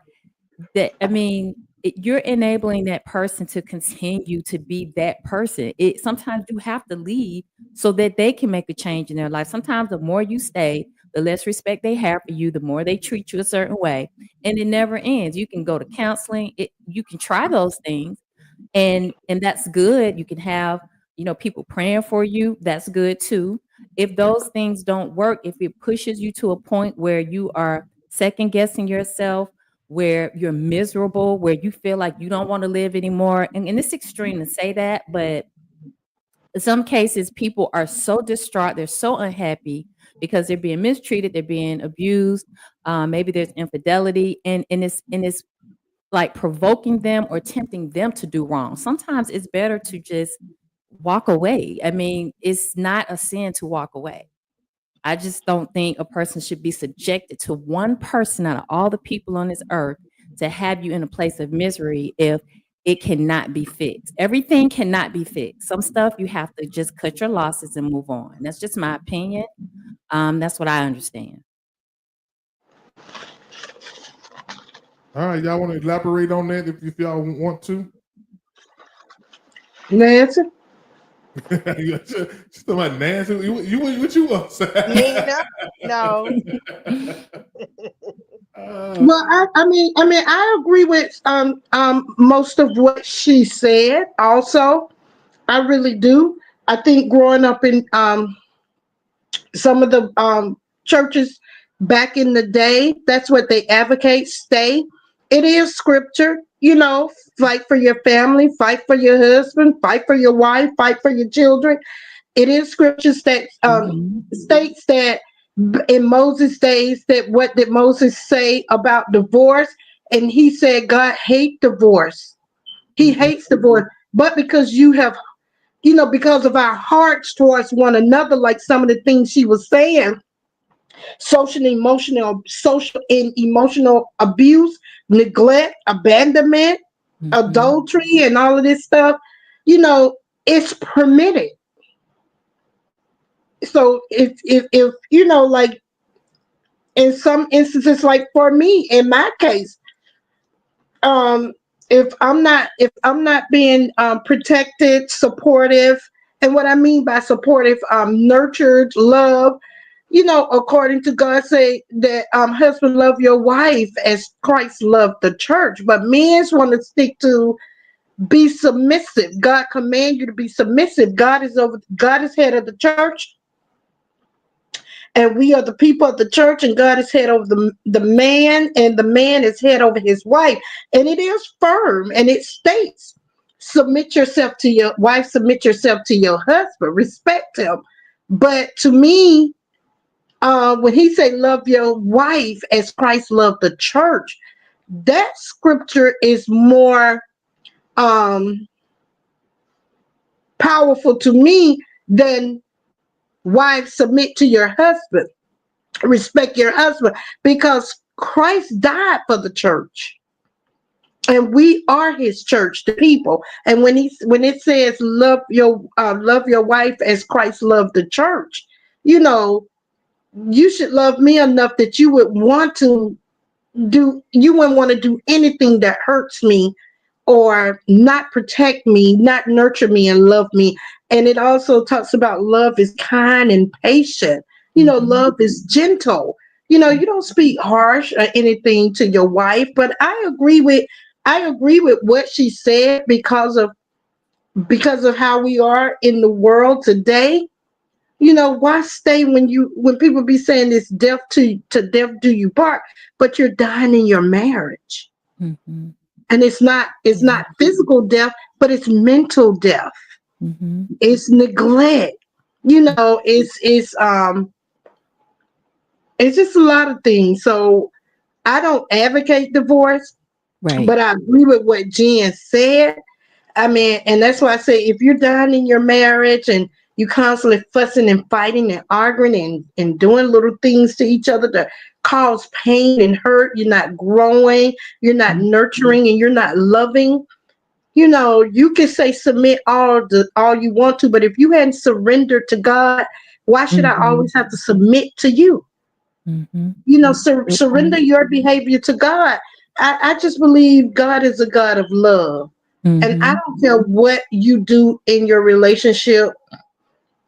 [SPEAKER 2] you're enabling that person to continue to be that person. Sometimes you have to leave so that they can make a change in their life. Sometimes the more you stay, the less respect they have for you, the more they treat you a certain way, and it never ends. You can go to counseling. You can try those things, and that's good. You can have, people praying for you. That's good too. If those things don't work, if it pushes you to a point where you are second guessing yourself, where you're miserable, where you feel like you don't want to live anymore. And it's extreme to say that, but in some cases, people are so distraught, they're so unhappy because they're being mistreated, they're being abused. Maybe there's infidelity, and it's like provoking them or tempting them to do wrong. Sometimes it's better to just walk away. It's not a sin to walk away. I just don't think a person should be subjected to one person out of all the people on this earth to have you in a place of misery if it cannot be fixed. Everything cannot be fixed. Some stuff you have to just cut your losses and move on. That's just my opinion. That's what I understand.
[SPEAKER 1] All right, y'all want to elaborate on that if y'all want to?
[SPEAKER 18] Nancy?
[SPEAKER 1] She's talking about Nancy. What you want to say?
[SPEAKER 6] Nina? No.
[SPEAKER 18] Well, I agree with most of what she said. Also, I really do. I think growing up in some of the churches back in the day, that's what they advocate. Stay. It is scripture, fight for your family, fight for your husband, fight for your wife, fight for your children. It is scriptures that states that in Moses' days, that what did Moses say about divorce? And he said God hates divorce. He hates divorce. But because you have, because of our hearts towards one another, like some of the things she was saying, social and emotional abuse, neglect, abandonment, adultery, and all of this stuff, it's permitted. So if like in some instances, like for me, in my case, if I'm not being protected, supportive, and what I mean by supportive, nurtured, love, according to God, say that husband, love your wife as Christ loved the church. But men want to stick to be submissive. God command you to be submissive. God is head of the church, and we are the people of the church, and God is head over the man, and the man is head over his wife. And it is firm, and it states, submit yourself to your wife, submit yourself to your husband, respect him. But to me, when he said love your wife as Christ loved the church, that scripture is more powerful to me than wives, submit to your husband, respect your husband, because Christ died for the church, and we are his church, the people. And when it says love your wife as Christ loved the church, you should love me enough that you wouldn't want to do anything that hurts me or not protect me, not nurture me and love me. And it also talks about love is kind and patient. Love is gentle. You don't speak harsh or anything to your wife, but I agree with what she said because of how we are in the world today. Why stay when people be saying it's death to death do you part, but you're dying in your marriage.
[SPEAKER 2] Mm-hmm.
[SPEAKER 18] And it's not physical death, but it's mental death.
[SPEAKER 2] Mm-hmm.
[SPEAKER 18] It's neglect. It's just a lot of things. So I don't advocate divorce,
[SPEAKER 2] Right.
[SPEAKER 18] but I agree with what Jen said. I mean, and that's why I say if you're dying in your marriage and you constantly fussing and fighting and arguing and doing little things to each other to cause pain and hurt, you're not growing, you're not nurturing, and you're not loving. You can say submit all you want to, but if you hadn't surrendered to God, why should I always have to submit to you? Surrender your behavior to God. I just believe God is a God of love. And I don't care what you do in your relationship,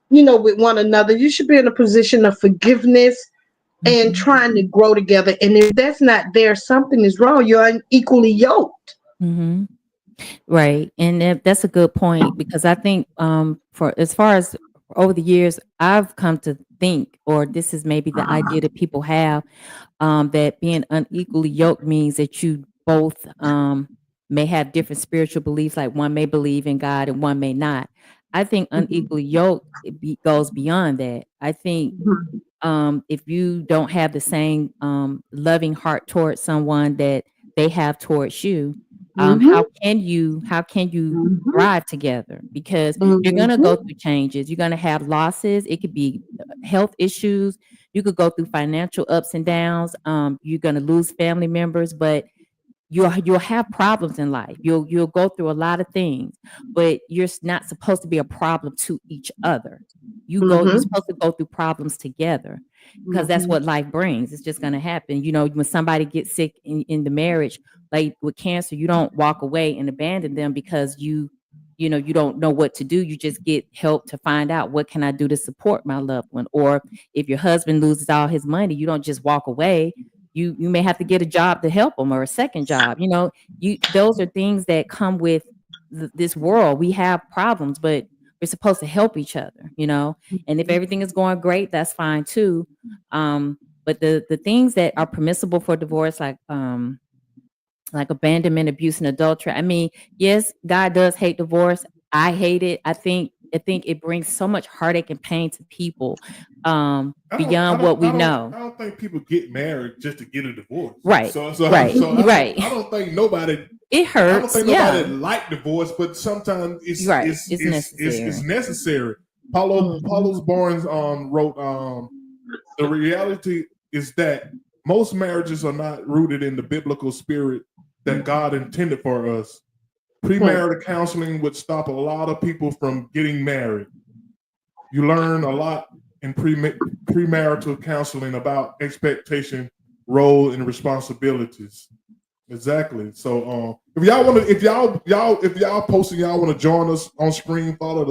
[SPEAKER 18] with one another. You should be in a position of forgiveness and trying to grow together. And if that's not there, something is wrong. You're unequally yoked.
[SPEAKER 2] Mm-hmm. Right. And that's a good point, because I think for as far as over the years, I've come to think, or this is maybe the idea that people have, that being unequally yoked means that you both may have different spiritual beliefs, like one may believe in God and one may not. I think unequally yoked goes beyond that. I think if you don't have the same loving heart towards someone that they have towards you, how can you thrive together? Because you're going to go through changes, you're going to have losses. It could be health issues, you could go through financial ups and downs, you're going to lose family members, but you'll have problems in life. You'll go through a lot of things, but you're not supposed to be a problem to each other. You're supposed to go through problems together, because that's what life brings. It's just going to happen. When somebody gets sick in the marriage, like with cancer, you don't walk away and abandon them because you don't know what to do. You just get help to find out, what can I do to support my loved one? Or if your husband loses all his money, you don't just walk away. You may have to get a job to help them, or a second job. Those are things that come with this world. We have problems, but we're supposed to help each other, and if everything is going great, that's fine too. But the things that are permissible for divorce, like abandonment, abuse, and adultery. I mean, yes, God does hate divorce. I hate it. I think it brings so much heartache and pain to people beyond what we know.
[SPEAKER 1] I don't think people get married just to get a divorce.
[SPEAKER 2] Right.
[SPEAKER 1] Right.
[SPEAKER 2] Right.
[SPEAKER 1] I don't think nobody.
[SPEAKER 2] It hurts.
[SPEAKER 1] I don't think nobody like divorce, but sometimes it's necessary. Paulo Barnes wrote, the reality is that most marriages are not rooted in the biblical spirit that God intended for us. Premarital counseling would stop a lot of people from getting married. You learn a lot in premarital counseling about expectation, role, and responsibilities. Exactly. So if y'all posting, y'all want to join us on screen, follow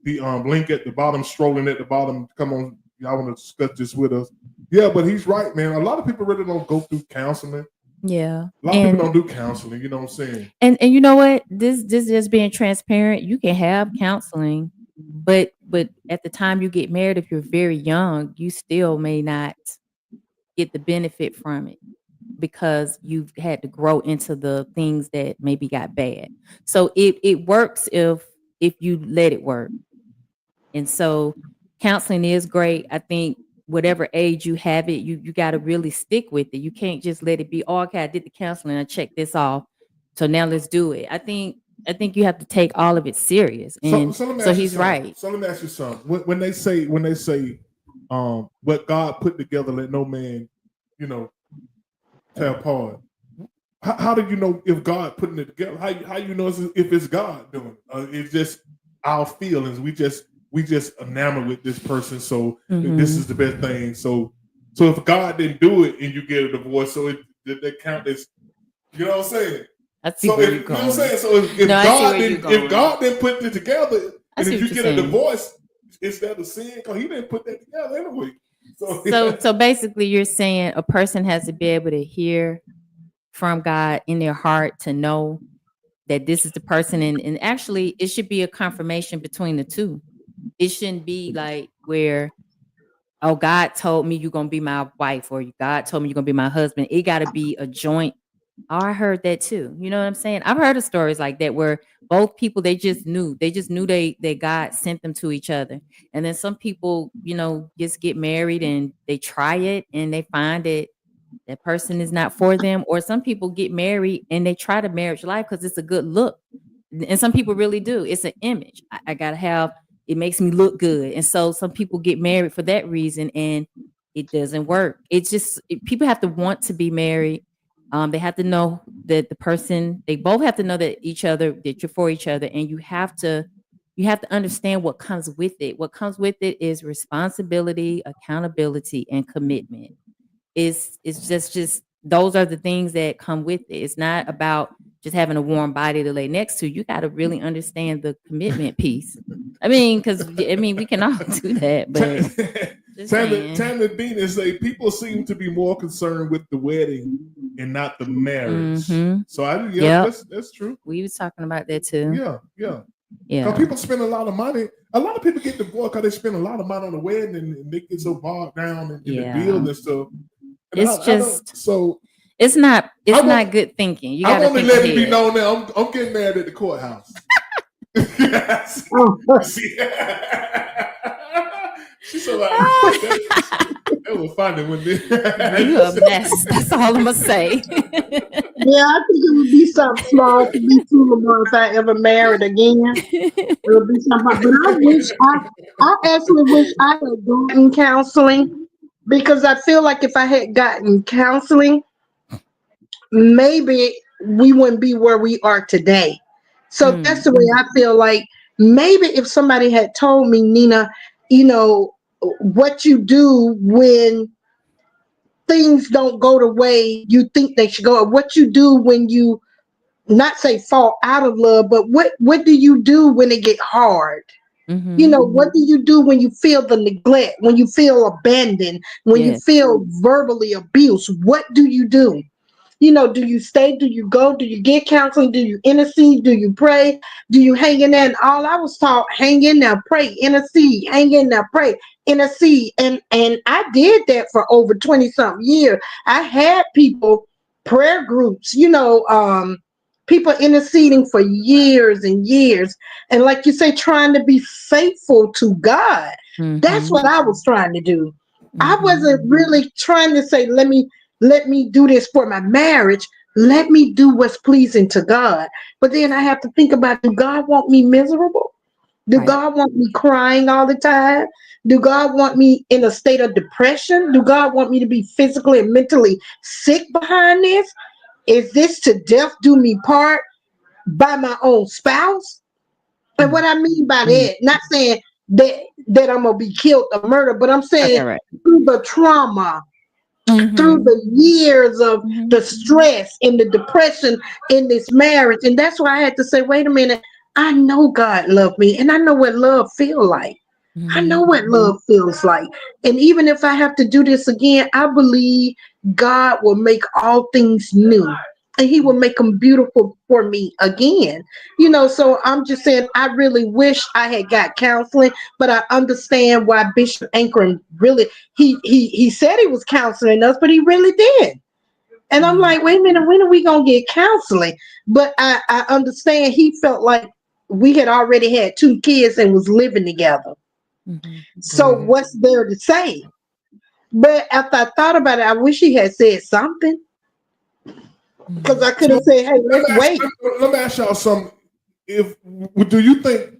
[SPEAKER 1] the link at the bottom, scrolling at the bottom. Come on, y'all want to discuss this with us. Yeah, but he's right, man. A lot of people really don't go through counseling.
[SPEAKER 2] Yeah.
[SPEAKER 1] A lot of people don't do counseling, you know what I'm saying?
[SPEAKER 2] And you know what? This just being transparent, you can have counseling, but at the time you get married, if you're very young, you still may not get the benefit from it, because you've had to grow into the things that maybe got bad. So it works if you let it work. And so counseling is great. I think whatever age you have it, you got to really stick with it. You can't just let it be, oh, okay, I did the counseling, I checked this off, so now let's do it. I think you have to take all of it serious. And so he's right.
[SPEAKER 1] So let me ask you something. When they say what God put together, let no man, tear apart. How do you know if God putting it together? How you know if it's God doing it? It's just our feelings. We just enamored with this person, so this is the best thing. So if God didn't do it and you get a divorce, so they count as, you know what I'm saying?
[SPEAKER 2] I see
[SPEAKER 1] So
[SPEAKER 2] where
[SPEAKER 1] if,
[SPEAKER 2] you're
[SPEAKER 1] you know what I'm
[SPEAKER 2] going.
[SPEAKER 1] saying? So if
[SPEAKER 2] No, I see
[SPEAKER 1] God
[SPEAKER 2] where you're
[SPEAKER 1] didn't
[SPEAKER 2] going.
[SPEAKER 1] if God didn't put it together,
[SPEAKER 2] I
[SPEAKER 1] and
[SPEAKER 2] see
[SPEAKER 1] if
[SPEAKER 2] what
[SPEAKER 1] you
[SPEAKER 2] you're
[SPEAKER 1] get a
[SPEAKER 2] saying.
[SPEAKER 1] divorce, is that a sin? Because he didn't put that together anyway.
[SPEAKER 2] So basically you're saying a person has to be able to hear from God in their heart to know that this is the person, and actually it should be a confirmation between the two. It shouldn't be like where, oh, God told me you're gonna be my wife, or God told me you're gonna be my husband. It gotta be a joint. Oh, I heard that too. You know what I'm saying? I've heard of stories like that where both people they just knew that God sent them to each other. And then some people, just get married and they try it and they find it that person is not for them. Or some people get married and they try the marriage life because it's a good look. And some people really do. It's an image. I gotta have, it makes me look good. And so some people get married for that reason and it doesn't work. It's just people have to want to be married. They have to know that the person, they both have to know that that you're for each other, and you have to understand what comes with it. What comes with it is responsibility, accountability, and commitment. It's just those are the things that come with it. It's not about just having a warm body to lay next to. You got to really understand the commitment piece. I mean, because we can all do that, but
[SPEAKER 1] Tammy Bean say people seem to be more concerned with the wedding and not the marriage.
[SPEAKER 2] Mhm.
[SPEAKER 1] So
[SPEAKER 2] Yep.
[SPEAKER 1] that's true.
[SPEAKER 2] We was talking about that too.
[SPEAKER 1] Yeah.
[SPEAKER 2] Yeah.
[SPEAKER 1] Because people spend a lot of money. A lot of people get divorced because they spend a lot of money on the wedding and they get so bogged down in the bill and stuff. And
[SPEAKER 2] It's not good thinking. You got
[SPEAKER 1] I
[SPEAKER 2] to
[SPEAKER 1] want to
[SPEAKER 2] think
[SPEAKER 1] let it be
[SPEAKER 2] ahead.
[SPEAKER 1] known that I'm getting married at the courthouse. She's so like, that was funny when they.
[SPEAKER 2] You a mess. That's all I'm gonna say.
[SPEAKER 18] Yeah, I think it would be something small to be Lamar if I ever married again. It would be something, but I actually wish I had gotten counseling, because I feel like if I had gotten counseling, maybe we wouldn't be where we are today. So that's the way I feel like maybe if somebody had told me, Nina, what you do when things don't go the way you think they should go, or what you do when you not say fall out of love, but what do you do when it get hard? What do you do when you feel the neglect, when you feel abandoned, when you feel verbally abused? What do you do? Do you stay? Do you go? Do you get counseling? Do you intercede? Do you pray? Do you hang in there? And all I was taught, hang in there, pray, intercede, hang in there, pray, intercede. And I did that for over 20 something years. I had people, prayer groups, people interceding for years and years. And like you say, trying to be faithful to God. That's what I was trying to do. I wasn't really trying to say, let me do this for my marriage. Let me do what's pleasing to God. But then I have to think about, do God want me miserable? Do God want me crying all the time? Do God want me in a state of depression? Do God want me to be physically and mentally sick behind this? Is this to death do me part by my own spouse? And what I mean by that, not saying that I'm gonna be killed or murdered, but I'm saying through the trauma, through the years of the stress and the depression in this marriage. And that's why I had to say, wait a minute, I know God loved me, and I know what love feels like. I know what love feels like. And even if I have to do this again, I believe God will make all things new. And he will make them beautiful for me again. So I'm just saying, I really wish I had got counseling, but I understand why Bishop Ankrum really, he said he was counseling us, but he really did. And I'm like, wait a minute, when are we going to get counseling? But I understand he felt like we had already had 2 kids and was living together. So what's there to say? But after I thought about it, I wish he had said something. Because I could have said, "Hey, let's wait."
[SPEAKER 1] Let me ask y'all something. Do you think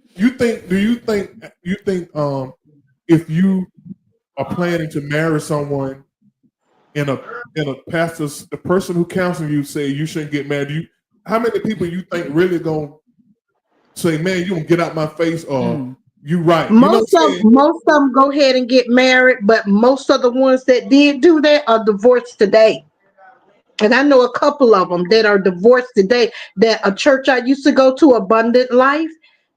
[SPEAKER 1] if you are planning to marry someone in a pastor's, the person who counsels you say you shouldn't get married, how many people you think really gonna say, "Man, you gonna get out my face," or you right?
[SPEAKER 18] Most of them go ahead and get married, but most of the ones that did do that are divorced today. And I know a couple of them that are divorced today. That a church I used to go to, Abundant Life,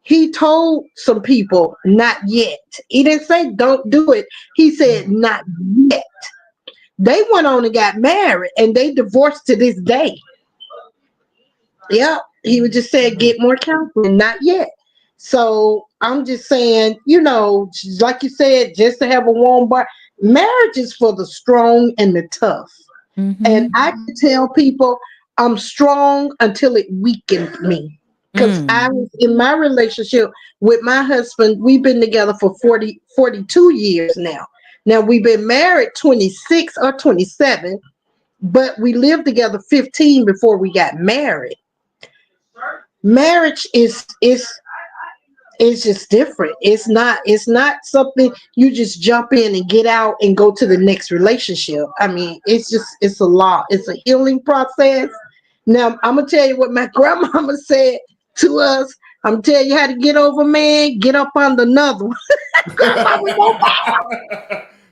[SPEAKER 18] he told some people, not yet. He didn't say don't do it. He said not yet. They went on and got married, and they divorced to this day. Yep. He would just say, get more counseling, not yet. So I'm just saying, like you said, just to have a warm bar. Marriage is for the strong and the tough. And I can tell people I'm strong until it weakened me. Because I was in my relationship with my husband, we've been together for 42 years now. Now we've been married 26 or 27, but we lived together 15 before we got married. Marriage is just different. It's not something you just jump in and get out and go to the next relationship. I mean, it's a lot. It's a healing process. Now, I'm gonna tell you what my grandmama said to us. I'm gonna tell you how to get over, man. Get up on another one.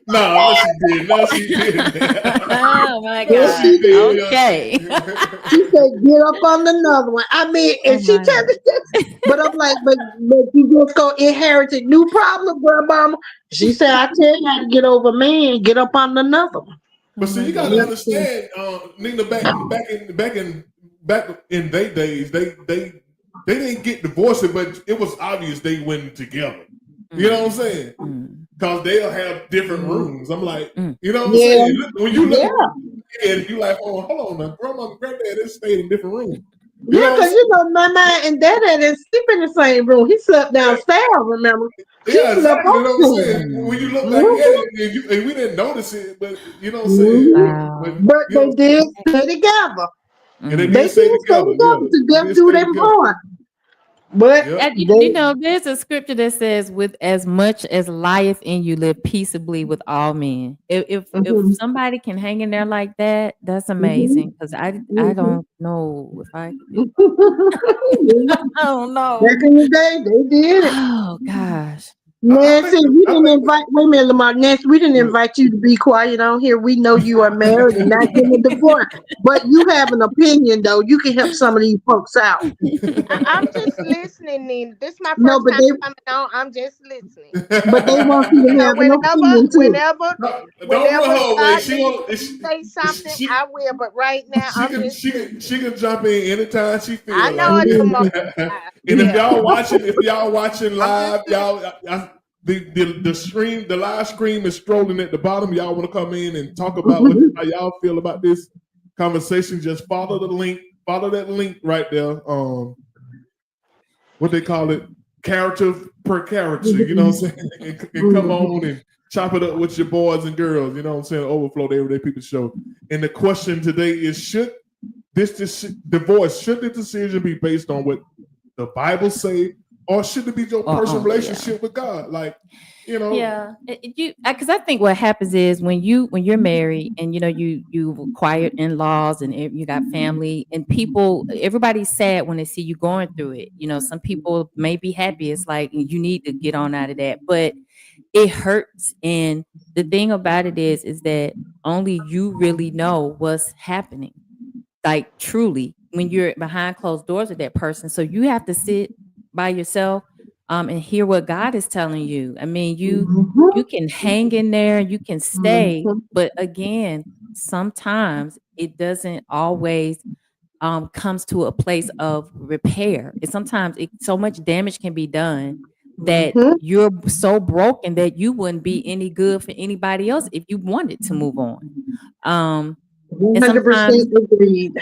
[SPEAKER 1] No, she did. No, she didn't.
[SPEAKER 2] Oh my
[SPEAKER 18] Yes,
[SPEAKER 2] God.
[SPEAKER 18] she did.
[SPEAKER 2] Okay.
[SPEAKER 18] She said, get up on another one. I mean, and she told me that, but I'm like, but you just gonna inherit a new problem, grandmama. She said, I tell you how to get over, man. Get up on another one.
[SPEAKER 1] But see, you gotta understand, Nina, back in their days, they didn't get divorced, but it was obvious they went together. You know what I'm saying? Because they'll have different rooms. I'm like, you know what I'm saying? When you look and you like, oh, hold on, now, grandma and granddad, they stayed in different rooms.
[SPEAKER 18] Yeah, because mama and daddy didn't sleep in the same room. He slept downstairs, remember? She
[SPEAKER 1] Yeah,
[SPEAKER 18] slept
[SPEAKER 1] exactly. You know what I'm
[SPEAKER 18] upstairs.
[SPEAKER 1] saying? When you look back at it, and we didn't notice it, but you know what I'm saying?
[SPEAKER 18] But they did stay together.
[SPEAKER 1] And they
[SPEAKER 18] They
[SPEAKER 1] did
[SPEAKER 18] did
[SPEAKER 1] stay
[SPEAKER 18] stay
[SPEAKER 1] together.
[SPEAKER 18] together to
[SPEAKER 1] They
[SPEAKER 18] death
[SPEAKER 1] did
[SPEAKER 18] do
[SPEAKER 1] stay
[SPEAKER 18] them
[SPEAKER 1] together.
[SPEAKER 18] part. But
[SPEAKER 2] There's a scripture that says, "With as much as life in you, live peaceably with all men." If somebody can hang in there like that, that's amazing. Because I don't know if I could do it. I don't know.
[SPEAKER 18] Back in the day, they did it.
[SPEAKER 2] Oh gosh.
[SPEAKER 18] Nancy, we didn't invite. Wait a minute, Lamar. Nancy, we didn't invite you to be quiet on here. We know you are married and not getting a divorce, but you have an opinion, though. You can help some of these folks out.
[SPEAKER 6] I'm just listening, Nina. This is my first
[SPEAKER 18] No, but
[SPEAKER 6] time coming on. I'm just listening.
[SPEAKER 18] But they want you to have an opinion too.
[SPEAKER 6] Whenever
[SPEAKER 1] run her way.
[SPEAKER 6] God
[SPEAKER 1] She
[SPEAKER 6] leads
[SPEAKER 1] won't-
[SPEAKER 6] me to say something, I will. But right now, I'm just listening.
[SPEAKER 1] She can jump in anytime she feels
[SPEAKER 6] I know
[SPEAKER 1] like
[SPEAKER 6] it's
[SPEAKER 1] it.
[SPEAKER 6] a moment.
[SPEAKER 1] And if y'all watching live, the live stream is scrolling at the bottom. Y'all want to come in and talk about how y'all feel about this conversation? Just follow the link. Follow that link right there. What they call it, character per character. You know what I'm saying? And come on and chop it up with your boys and girls. You know what I'm saying? Overflow, the Everyday People Show. And the question today is: should this divorce? Should the decision be based on what the Bible say, or should it be your personal relationship with God? Like, you know,
[SPEAKER 2] Yeah, because I think what happens is when you're married and you acquired in-laws and you got family and everybody's sad when they see you going through it. Some people may be happy. It's like you need to get on out of that, but it hurts. And the thing about it is that only you really know what's happening. Like truly, when you're behind closed doors with that person, so you have to sit by yourself and hear what God is telling you. I mean, you can hang in there, you can stay, but again, sometimes it doesn't always comes to a place of repair. And sometimes so much damage can be done that you're so broken that you wouldn't be any good for anybody else if you wanted to move on. And
[SPEAKER 18] 100% agreed.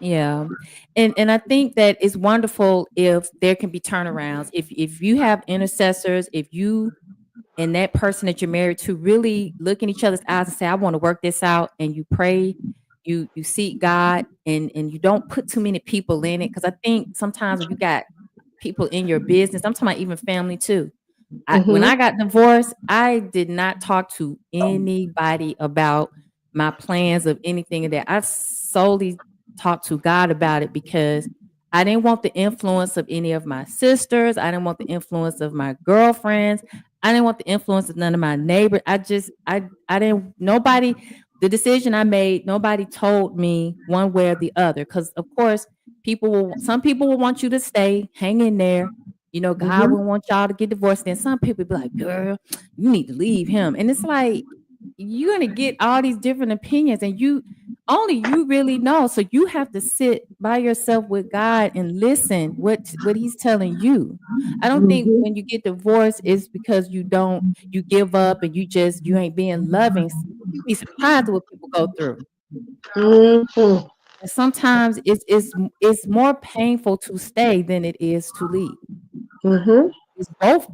[SPEAKER 2] Yeah. And I think that it's wonderful if there can be turnarounds. If you have intercessors, if you and that person that you're married to really look in each other's eyes and say, I want to work this out, and you pray, you seek God, and you don't put too many people in it. Because I think sometimes when you got people in your business, I'm talking about even family too. When I got divorced, I did not talk to anybody about my plans of anything of that. I solely talked to God about it because I didn't want the influence of any of my sisters. I didn't want the influence of my girlfriends. I didn't want the influence of none of my neighbors. I didn't, nobody, the decision I made, nobody told me one way or the other. Because of course, some people will want you to stay, hang in there. You know, God will want y'all to get divorced. Then some people be like, girl, you need to leave him. And it's like, you're gonna get all these different opinions, and only you really know. So you have to sit by yourself with God and listen what he's telling you. I don't think when you get divorced it's because you give up and you ain't being loving. You'd be surprised what people go through. And sometimes it's more painful to stay than it is to leave. It's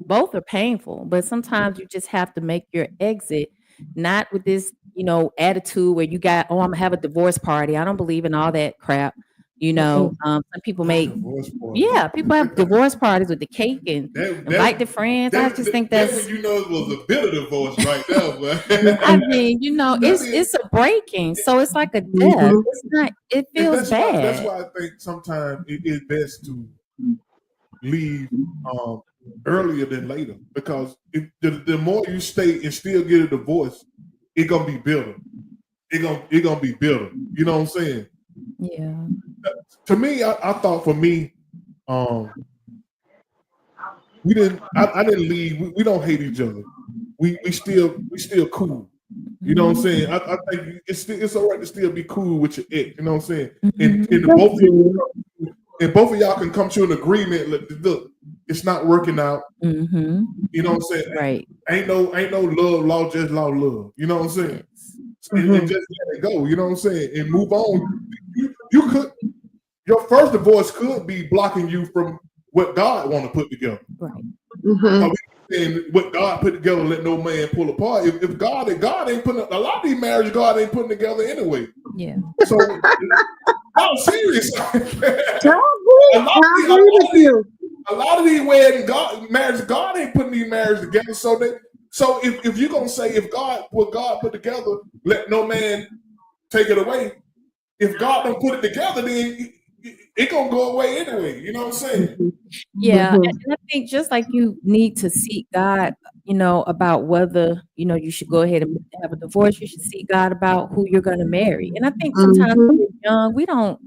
[SPEAKER 2] both are painful, but sometimes you just have to make your exit, not with this, attitude where you got, oh, I'm gonna have a divorce party. I don't believe in all that crap. Some people people have divorce parties with the cake and invite the friends. I just think that's
[SPEAKER 1] when it was a bitter divorce right there. But
[SPEAKER 2] I mean, it's a breaking, so it's like a death. It's not. It feels bad.
[SPEAKER 1] That's why I think sometimes it is best to leave earlier than later, because the more you stay and still get a divorce, it's gonna be bitter. It gonna be bitter. You know what I'm saying?
[SPEAKER 2] Yeah.
[SPEAKER 1] To me, I thought for me, we didn't. I didn't leave. We don't hate each other. We still cool. You know what I'm saying? I think it's all right to still be cool with your ex. You know what I'm saying? And both of y'all can come to an agreement. Look, it's not working out. You know what I'm saying?
[SPEAKER 2] Right.
[SPEAKER 1] Ain't no love, law, just love. You know what I'm saying? And just let it go. You know what I'm saying? And move on. You could. Your first divorce could be blocking you from what God want to put together.
[SPEAKER 2] Right.
[SPEAKER 1] And what God put together, let no man pull apart. If God ain't putting a lot of these marriages, God ain't putting together anyway.
[SPEAKER 2] Yeah.
[SPEAKER 1] So I'm serious. A lot of these wedding marriages, God ain't putting these marriages together. So if you're gonna say what God put together, let no man take it away. If God don't put it together, then it gonna go away anyway. You know what I'm saying?
[SPEAKER 2] Yeah, and I think just like you need to seek God, about whether you should go ahead and have a divorce, you should seek God about who you're going to marry. And I think sometimes when we're young, we don't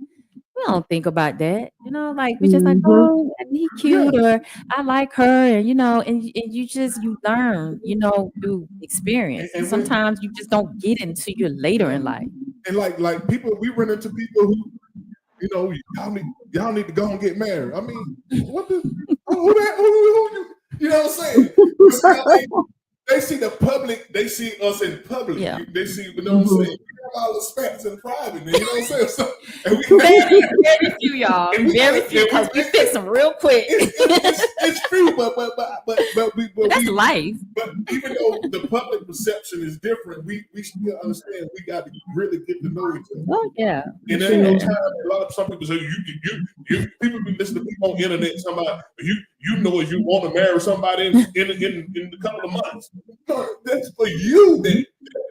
[SPEAKER 2] think about that. Like we just like, oh, he cute, or I like her, and you learn, through experience. And sometimes you just don't get into your later in life.
[SPEAKER 1] And like people, we run into people who, y'all need to go and get married. I mean, what the who you know what I'm saying? They see the public, they see us in public.
[SPEAKER 2] Yeah.
[SPEAKER 1] They see, you know what I'm saying? We have all the spats in private, you know what I'm saying? So, and
[SPEAKER 2] very few, y'all. Very few, because we fix them real quick.
[SPEAKER 1] It's true, but
[SPEAKER 2] that's life.
[SPEAKER 1] But even though the public perception is different, we still understand we got to really get to know each other.
[SPEAKER 2] Oh yeah.
[SPEAKER 1] And then no time, some people say you people be listening to people on the internet. Somebody you know if you want to marry somebody in a couple of months. No, that's for you.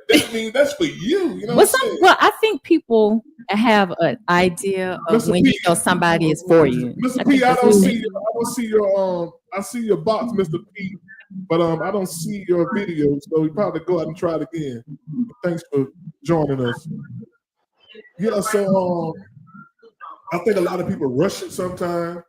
[SPEAKER 1] That means that's for you. You know what I'm saying?
[SPEAKER 2] Well, I think people have an idea of
[SPEAKER 1] Mr.
[SPEAKER 2] when
[SPEAKER 1] P,
[SPEAKER 2] somebody is for you.
[SPEAKER 1] Mr. P, I see your box, Mr. P, but I don't see your video, so we probably go out and try it again. Thanks for joining us. Yeah, so I think a lot of people rush it sometimes.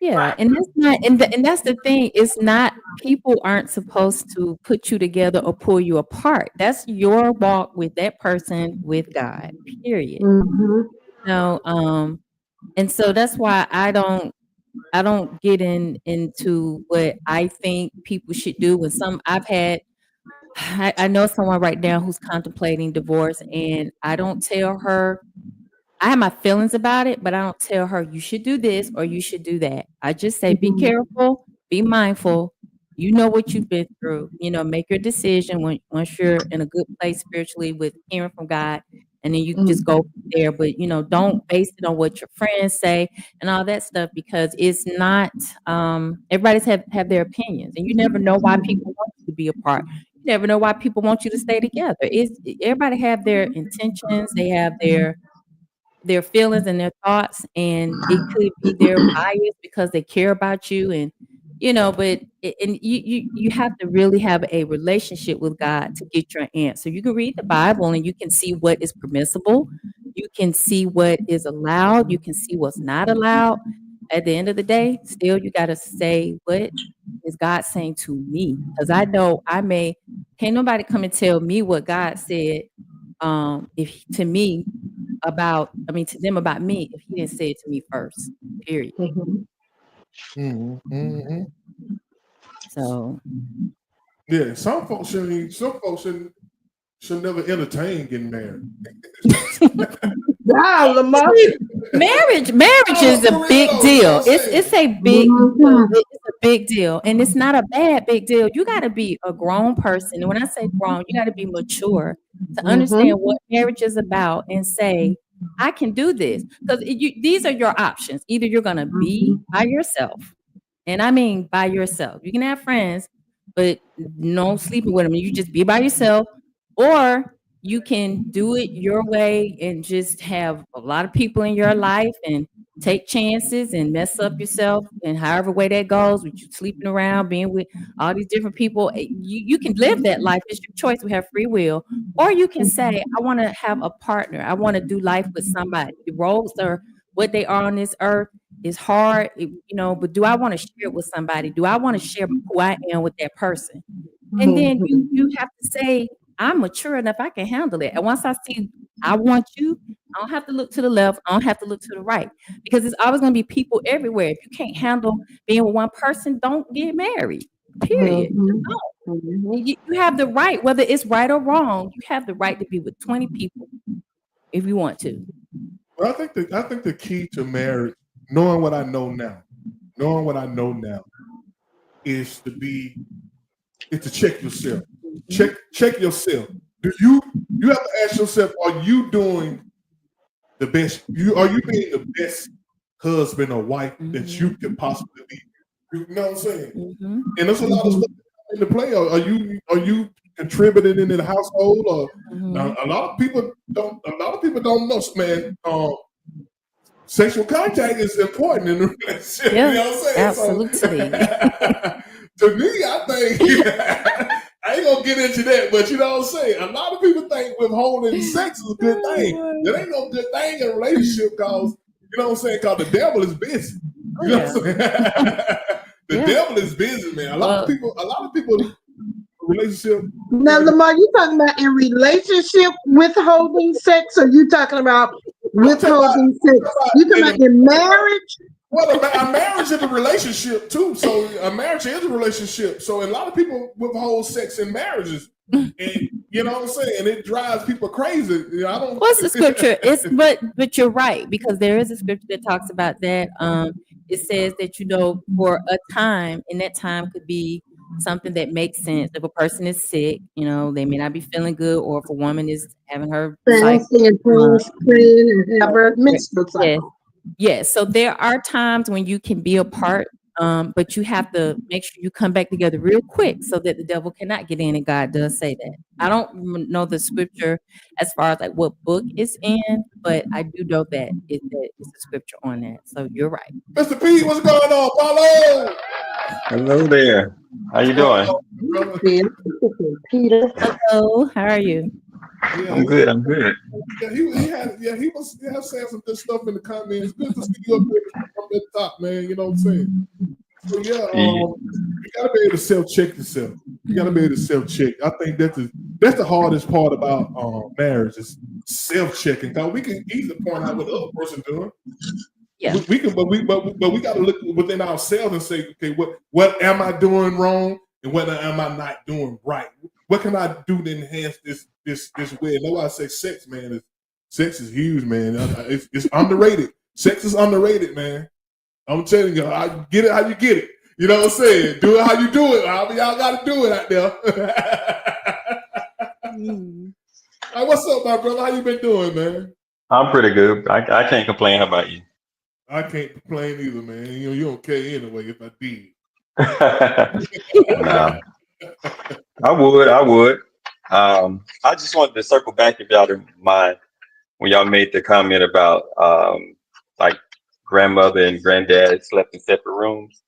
[SPEAKER 2] Yeah, and that's not, and that's the thing. It's not, people aren't supposed to put you together or pull you apart. That's your walk with that person, with God. Period. And so that's why I don't get into what I think people should do. When I know someone right now who's contemplating divorce, and I don't tell her. I have my feelings about it, but I don't tell her you should do this or you should do that. I just say, be careful, be mindful. You know what you've been through. Make your decision once you're in a good place spiritually with hearing from God, and then you can just go from there. But don't base it on what your friends say and all that stuff, because it's not. Everybody's have their opinions, and you never know why people want you to be apart. You never know why people want you to stay together. Everybody have their intentions. They have their feelings and their thoughts, and it could be their bias because they care about you, and you know, but and you have to really have a relationship with God to get your answer. You can read the Bible and you can see what is permissible. You can see what is allowed. You can see what's not allowed. At the end of the day, still you got to say, what is God saying to me? Because I know can't nobody come and tell me what God said if to me to them about me if he didn't say it to me first, period. So
[SPEAKER 1] yeah, some folks should never entertain getting married.
[SPEAKER 18] Wow, Lamar.
[SPEAKER 2] Marriage is a big deal. It's a big deal. It's a big deal. And it's not a big deal. You gotta be a grown person. And when I say grown, you gotta be mature to understand what marriage is about and say, I can do this. Because these are your options. Either you're gonna be by yourself, and I mean by yourself. You can have friends, but no sleeping with them. You just be by yourself, or you can do it your way and just have a lot of people in your life and take chances and mess up yourself. And however way that goes, with you sleeping around, being with all these different people, you can live that life. It's your choice. We have free will. Or you can say, I want to have a partner. I want to do life with somebody. The roads are what they are on this earth. Is hard, but do I want to share it with somebody? Do I want to share who I am with that person? And then you have to say, I'm mature enough, I can handle it. And once I see I want you, I don't have to look to the left, I don't have to look to the right. Because there's always going to be people everywhere. If you can't handle being with one person, don't get married. Period. You have the right, whether it's right or wrong, you have the right to be with 20 people if you want to.
[SPEAKER 1] Well, I think the key to marriage, knowing what I know now, is to check yourself. Check yourself. Do you have to ask yourself, are you doing the best? Are you being the best husband or wife that you can possibly be? You know what I'm saying? And there's a lot of stuff in the play. Are you contributing in the household? Or a lot of people don't know, man. Sexual contact is important in a relationship.
[SPEAKER 2] Yeah,
[SPEAKER 1] you know what I'm saying?
[SPEAKER 2] absolutely.
[SPEAKER 1] To me, I think I ain't gonna get into that, but you know what I'm saying? A lot of people think withholding sex is a good thing. There ain't no good thing in a relationship because, you know what I'm saying, because the devil is busy. You know what I'm saying? The devil is busy, man. A lot of people relationship.
[SPEAKER 18] Now, Lamar, you talking about in relationship withholding sex, or you talking about withholding sex? You talking about in marriage?
[SPEAKER 1] Well, a marriage is a relationship too. So a marriage is a relationship. So a lot of people withhold sex in marriages, and you know what I'm saying. And it drives people crazy. You know, I don't.
[SPEAKER 2] What's the scripture? But you're right, because there is a scripture that talks about that. It says that for a time, and that time could be something that makes sense. If a person is sick, they may not be feeling good, or if a woman is having her
[SPEAKER 18] fasting and praying and have her menstrual cycle.
[SPEAKER 2] Yes. So there are times when you can be apart, but you have to make sure you come back together real quick so that the devil cannot get in. And God does say that. I don't know the scripture as far as like what book it's in, but I do know that it's a scripture on that. So you're right.
[SPEAKER 1] Mr. P, what's going on, Paulo?
[SPEAKER 4] Hello there. How you doing?
[SPEAKER 18] Peter.
[SPEAKER 2] Hello. How are you?
[SPEAKER 1] Yeah,
[SPEAKER 4] I'm good. I'm good.
[SPEAKER 1] Yeah, he was saying some good stuff in the comments. Good to see you up there from the top, man. You know what I'm saying? So you gotta be able to self-check yourself. You gotta be able to self-check. I think that's the hardest part about marriage is self-checking. Because we can easily point out what the other person doing.
[SPEAKER 2] Yeah,
[SPEAKER 1] we can, but we got to look within ourselves and say, okay, what am I doing wrong, and what am I not doing right? What can I do to enhance this way? And that's why I say sex, man. Sex is huge, man. It's underrated. Sex is underrated, man. I'm telling you, I get it how you get it. You know what I'm saying? Do it how you do it. However y'all got to do it out there. Hey, what's up, my brother? How you been doing, man?
[SPEAKER 4] I'm pretty good. I can't complain. How about you?
[SPEAKER 1] I can't complain either, man. You don't care anyway if I did.
[SPEAKER 4] Nah. I would. I just wanted to circle back, if y'all don't mind, when y'all made the comment about like grandmother and granddad slept in separate rooms.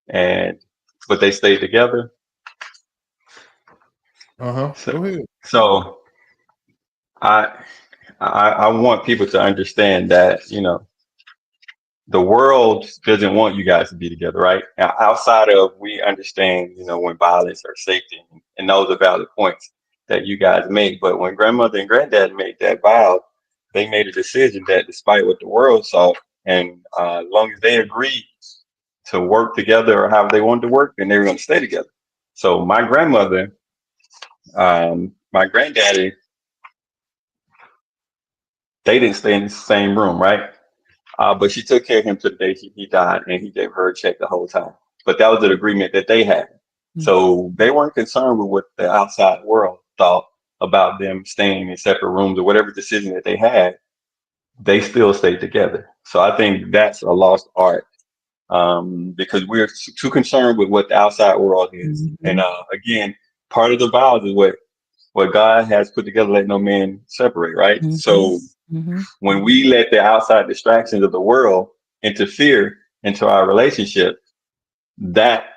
[SPEAKER 4] but they stayed together.
[SPEAKER 1] Go ahead.
[SPEAKER 4] So I want people to understand that, you know, the world doesn't want you guys to be together, right? Now, outside of, we understand, you know, when violence or safety, and those are valid points that you guys make. But when grandmother and granddad made that vow, they made a decision that despite what the world saw, and as long as they agreed to work together or however they wanted to work, then they were going to stay together. So my grandmother, my granddaddy, they didn't stay in the same room, right? But she took care of him to the day he died, and he gave her a check the whole time. But that was an agreement that they had. So they weren't concerned with what the outside world thought about them staying in separate rooms or whatever decision that they had. They still stayed together. So I think that's a lost art, because we're too concerned with what the outside world is. And again, part of the vows is what God has put together, let no man separate, right? So when we let the outside distractions of the world interfere into our relationship, that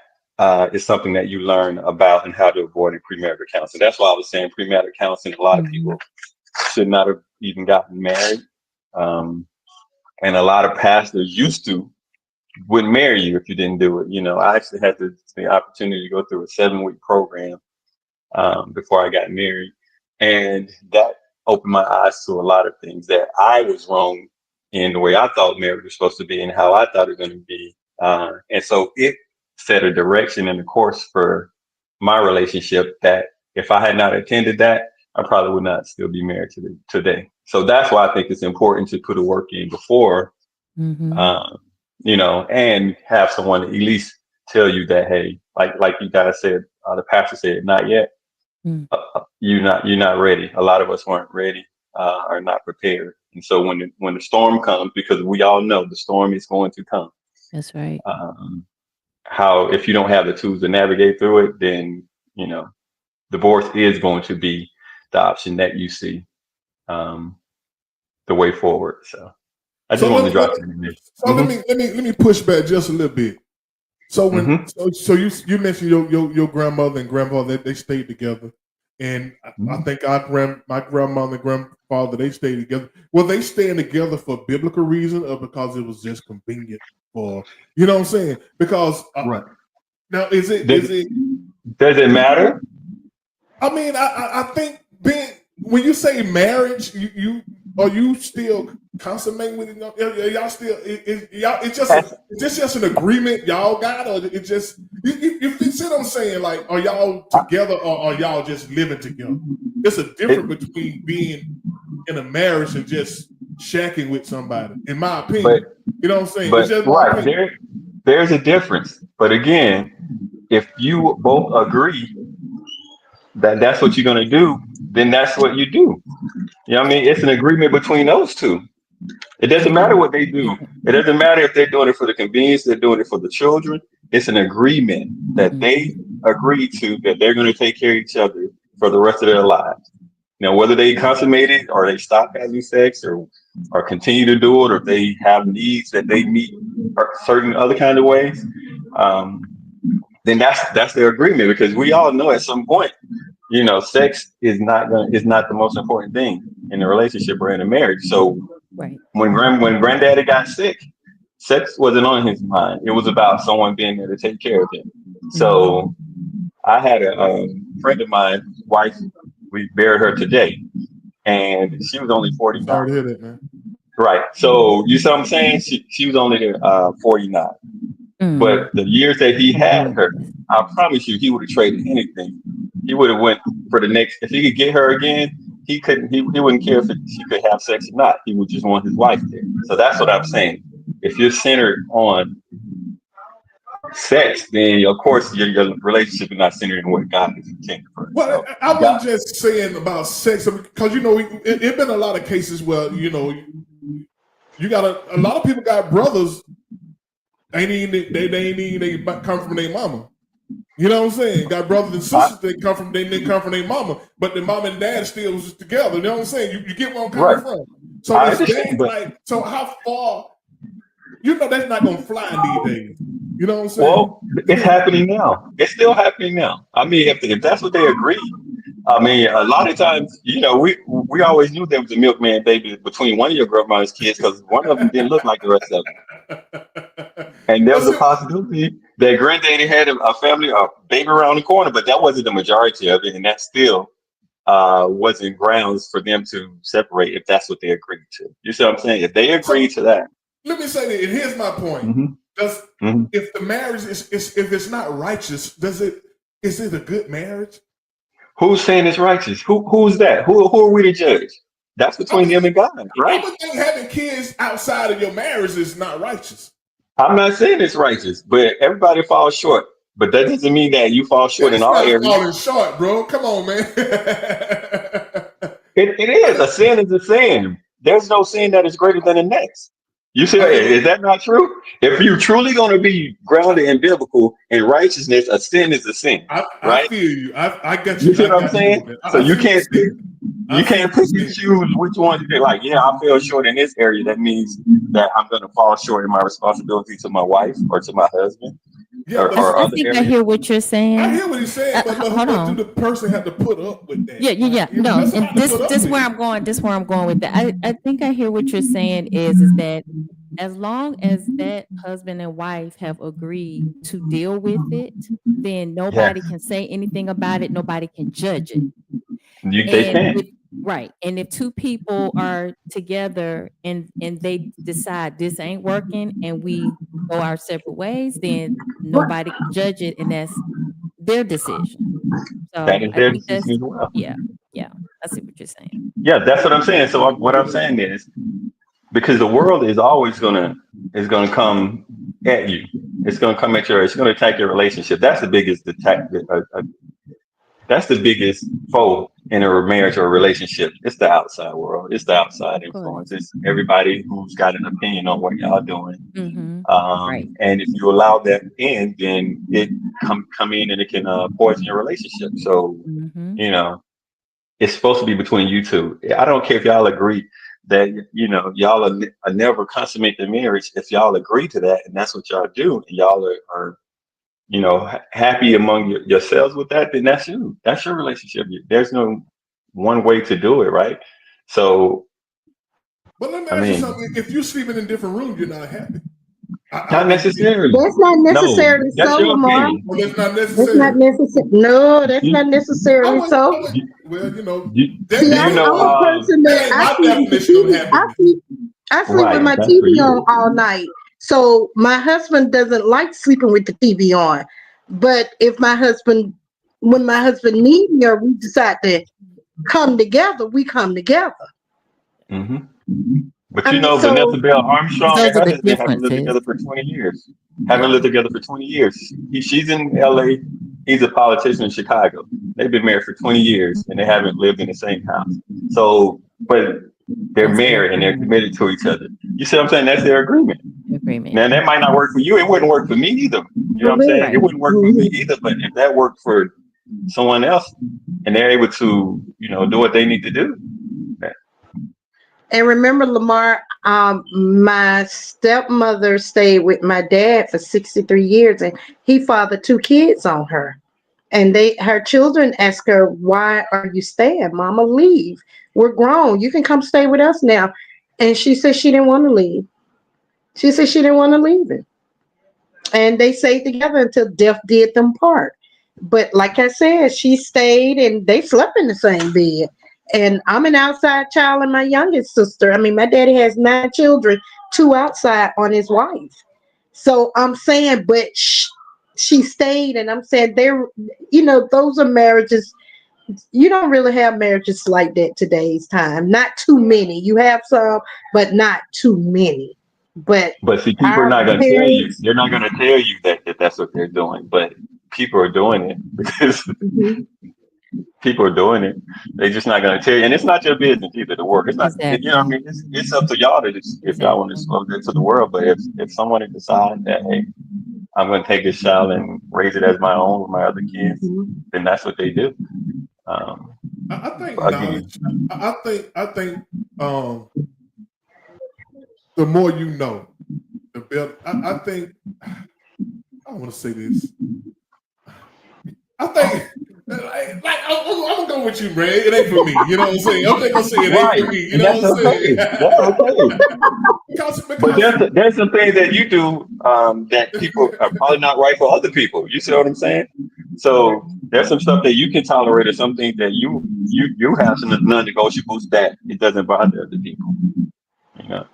[SPEAKER 4] is something that you learn about and how to avoid in premarital counseling. That's why I was saying premarital counseling, a lot of people should not have even gotten married. And a lot of pastors wouldn't marry you if you didn't do it. You know, I actually had the opportunity to go through a 7-week program before I got married. And that opened my eyes to a lot of things that I was wrong in the way I thought marriage was supposed to be and how I thought it was going to be. And so it set a direction and a course for my relationship that if I had not attended that, I probably would not still be married today. So that's why I think it's important to put a work in before, you know, and have someone at least tell you that, hey, like you guys said, the pastor said, not yet. You're not ready. A lot of us weren't ready, are not prepared. And so when the storm comes, because we all know the storm is going to come.
[SPEAKER 2] That's right.
[SPEAKER 4] How, if you don't have the tools to navigate through it, then, you know, divorce is going to be the option that you see, the way forward. So I just wanted to drop it in there.
[SPEAKER 1] So let me push back just a little bit. So when so you mentioned your grandmother and grandfather, they stayed together, and I think my grandmother and grandfather, they stayed together. Were they staying together for biblical reason or because it was just convenient for, you know what I'm saying? Because now does
[SPEAKER 4] it matter?
[SPEAKER 1] I mean, I think when you say marriage, you are you still consummating with it? Y'all still it's just an agreement y'all got, or it just you see what I'm saying? Like, are y'all together or are y'all just living together? It's a difference between being in a marriage and just shacking with somebody, in my opinion. You know what I'm saying?
[SPEAKER 4] But
[SPEAKER 1] it's just my opinion.
[SPEAKER 4] there's a difference. But again, if you both agree that that's what you're going to do, then that's what you do. You know what I mean? It's an agreement between those two. It doesn't matter what they do. It doesn't matter if they're doing it for the convenience, they're doing it for the children. It's an agreement that they agree to, that they're going to take care of each other for the rest of their lives. Now, whether they consummate it or they stop having sex or continue to do it, or if they have needs that they meet certain other kind of ways, then that's their agreement. Because we all know at some point, you know, sex is not the most important thing in a relationship or in a marriage. So when granddaddy got sick, sex wasn't on his mind. It was about someone being there to take care of him. So I had a friend of mine, wife, we buried her today, and she was only 49.
[SPEAKER 1] Sorry to hear that, man.
[SPEAKER 4] Right. So you see what I'm saying? She was only 49. But the years that he had her, I promise you, he would have traded anything. He would have went for the next. If he could get her again, he couldn't. He wouldn't care if she could have sex or not. He would just want his wife there. So that's what I'm saying. If you're centered on sex, then of course your relationship is not centered in what God is intended for.
[SPEAKER 1] Well, I wasn't just saying about sex, because you know it's been a lot of cases where, you know, you got a lot of people got brothers. They come from their mama. You know what I'm saying? Got brothers and sisters that didn't come from their mama, but the mom and dad still was together. You know what I'm saying? You get where I'm coming from. So so how far? You know that's not gonna fly these days. You know what I'm saying?
[SPEAKER 4] Well, it's happening now. It's still happening now. I mean, if that's what they agree, I mean, a lot of times, we always knew there was a milkman baby between one of your grandma's kids because one of them didn't look like the rest of them. And there was a possibility that granddaddy had a family, a baby around the corner, but that wasn't the majority of it, and that still wasn't grounds for them to separate if that's what they agreed to. You see what I'm saying? If they agreed to that.
[SPEAKER 1] Let me say that, and here's my point. If the marriage is if it's not righteous, is it a good marriage?
[SPEAKER 4] Who's saying it's righteous? Who's that? Who are we to judge? That's between them and God, right?
[SPEAKER 1] I would think having kids outside of your marriage is not righteous.
[SPEAKER 4] I'm not saying it's righteous, but everybody falls short. But that doesn't mean that you fall short in all areas.
[SPEAKER 1] Falling short, bro. Come on, man.
[SPEAKER 4] It is. A sin is a sin. There's no sin that is greater than the next. You say, is that not true? If you're truly going to be grounded in biblical and righteousness, a sin is a sin.
[SPEAKER 1] I feel you. I got you.
[SPEAKER 4] You see what I'm saying? So you can't pick and choose which one you're like, yeah, I fell short in this area. That means that I'm going to fall short in my responsibility to my wife or to my husband.
[SPEAKER 1] Yeah,
[SPEAKER 2] I think I hear what you're saying.
[SPEAKER 1] I hear what he's saying, but
[SPEAKER 2] hold on.
[SPEAKER 1] do the person have to put up with that?
[SPEAKER 2] Yeah. No, and this where I'm going. This where I'm going with that. I think I hear what you're saying is that as long as that husband and wife have agreed to deal with it, then nobody can say anything about it. Nobody can judge it.
[SPEAKER 4] They can't.
[SPEAKER 2] Right. And if two people are together and they decide this ain't working and we go our separate ways, then nobody can judge it, and that's their decision. So
[SPEAKER 4] that is their decision as well.
[SPEAKER 2] Yeah. I see what you're saying.
[SPEAKER 4] Yeah, that's what I'm saying. So what I'm saying is, because the world is always gonna come at you. It's gonna come at it's gonna attack your relationship. That's the biggest attack. That's the biggest foe in a marriage or a relationship. It's the outside world. It's the outside influence. It's everybody who's got an opinion on what y'all doing.
[SPEAKER 2] Right.
[SPEAKER 4] And if you allow that in, then it come in and it can poison your relationship. So it's supposed to be between you two. I don't care if y'all agree that y'all are never consummate the marriage. If y'all agree to that and that's what y'all do, and y'all are happy among yourselves with that, then that's you. That's your relationship. There's no one way to do it, right? So,
[SPEAKER 1] but let me ask you something. If you're sleeping in different rooms, you're not happy.
[SPEAKER 4] Not necessarily.
[SPEAKER 18] That's not necessarily so, Lamar.
[SPEAKER 1] That's not necessary.
[SPEAKER 18] That's not necessary. No, that's not necessarily so.
[SPEAKER 1] Well,
[SPEAKER 18] See, I'm a person that I sleep with my TV on all night. So my husband doesn't like sleeping with the TV on. But when my husband needs me or we decide to come together, we come together.
[SPEAKER 4] But Vanessa Bell Armstrong and her husband haven't lived together for 20 years. She's in LA. He's a politician in Chicago. They've been married for 20 years and they haven't lived in the same house. So, but they're married and they're committed to each other. You see what I'm saying? That's their agreement. Now that might not work for you. It wouldn't work for me either. You know what I'm saying? It wouldn't work for me either. But if that worked for someone else and they're able to, do what they need to do.
[SPEAKER 18] And remember, Lamar, my stepmother stayed with my dad for 63 years and he fathered 2 kids on her. And her children asked her, "Why are you staying? Mama, leave. We're grown. You can come stay with us now." And she said she didn't want to leave. She said she didn't want to leave it. And they stayed together until death did them part. But like I said, she stayed and they slept in the same bed. And I'm an outside child and my youngest sister. I mean, my daddy has 9 children, 2 outside on his wife. So I'm saying, but she stayed, and I'm saying those are marriages. You don't really have marriages like that today's time. Not too many. You have some, but not too many. But
[SPEAKER 4] see, people are not going to tell you. They're not going to tell you that that's what they're doing. But people are doing it because people are doing it. They're just not going to tell you, and it's not your business either to work. It's not. It's up to y'all to if y'all want to expose it to the world. But if someone decides that, hey, I'm going to take this child and raise it as my own with my other kids, then that's what they do.
[SPEAKER 1] I think knowledge. I think the more you know, the better. I think I want to say this. I think, like I'm gonna go with you, Ray. It ain't for me. You know what I'm saying? I'm just gonna say it ain't for me. You
[SPEAKER 4] And
[SPEAKER 1] know
[SPEAKER 4] that's
[SPEAKER 1] what I'm saying?
[SPEAKER 4] okay. That's okay. But there's some things that you do that people are probably not right for other people. You see what I'm saying? So there's some stuff that you can tolerate, or some things that you have some non-negotiables that it doesn't bother other people. You know.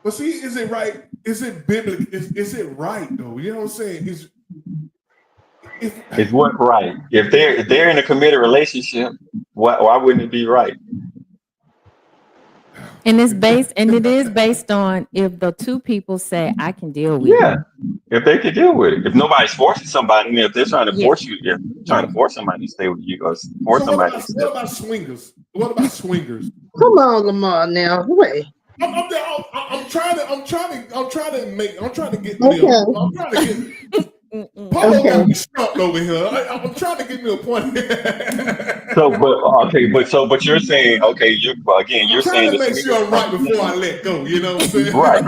[SPEAKER 1] But see, is it right? Is it biblical? Is it right though? You know what I'm saying?
[SPEAKER 4] It's what right. If they're in a committed relationship, why wouldn't it be right?
[SPEAKER 2] And it is based on if the two people say, I can deal with
[SPEAKER 4] Yeah.
[SPEAKER 2] it.
[SPEAKER 4] If they could deal with it. If nobody's forcing somebody, and if they're trying to
[SPEAKER 2] Yeah.
[SPEAKER 4] force you, if trying to force somebody to stay with you, or force
[SPEAKER 1] So
[SPEAKER 4] somebody to stay.
[SPEAKER 1] what about swingers? What about swingers?
[SPEAKER 18] Come on, Lamar. Now, wait.
[SPEAKER 1] I'm trying to get Paulo
[SPEAKER 18] Okay.
[SPEAKER 1] got me stumped over here. I'm trying to get me a point.
[SPEAKER 4] But you're saying, okay, you're
[SPEAKER 1] I'm trying
[SPEAKER 4] saying
[SPEAKER 1] to
[SPEAKER 4] the
[SPEAKER 1] make
[SPEAKER 4] swingers
[SPEAKER 1] sure I'm right before I let go. You know what I'm saying?
[SPEAKER 4] right.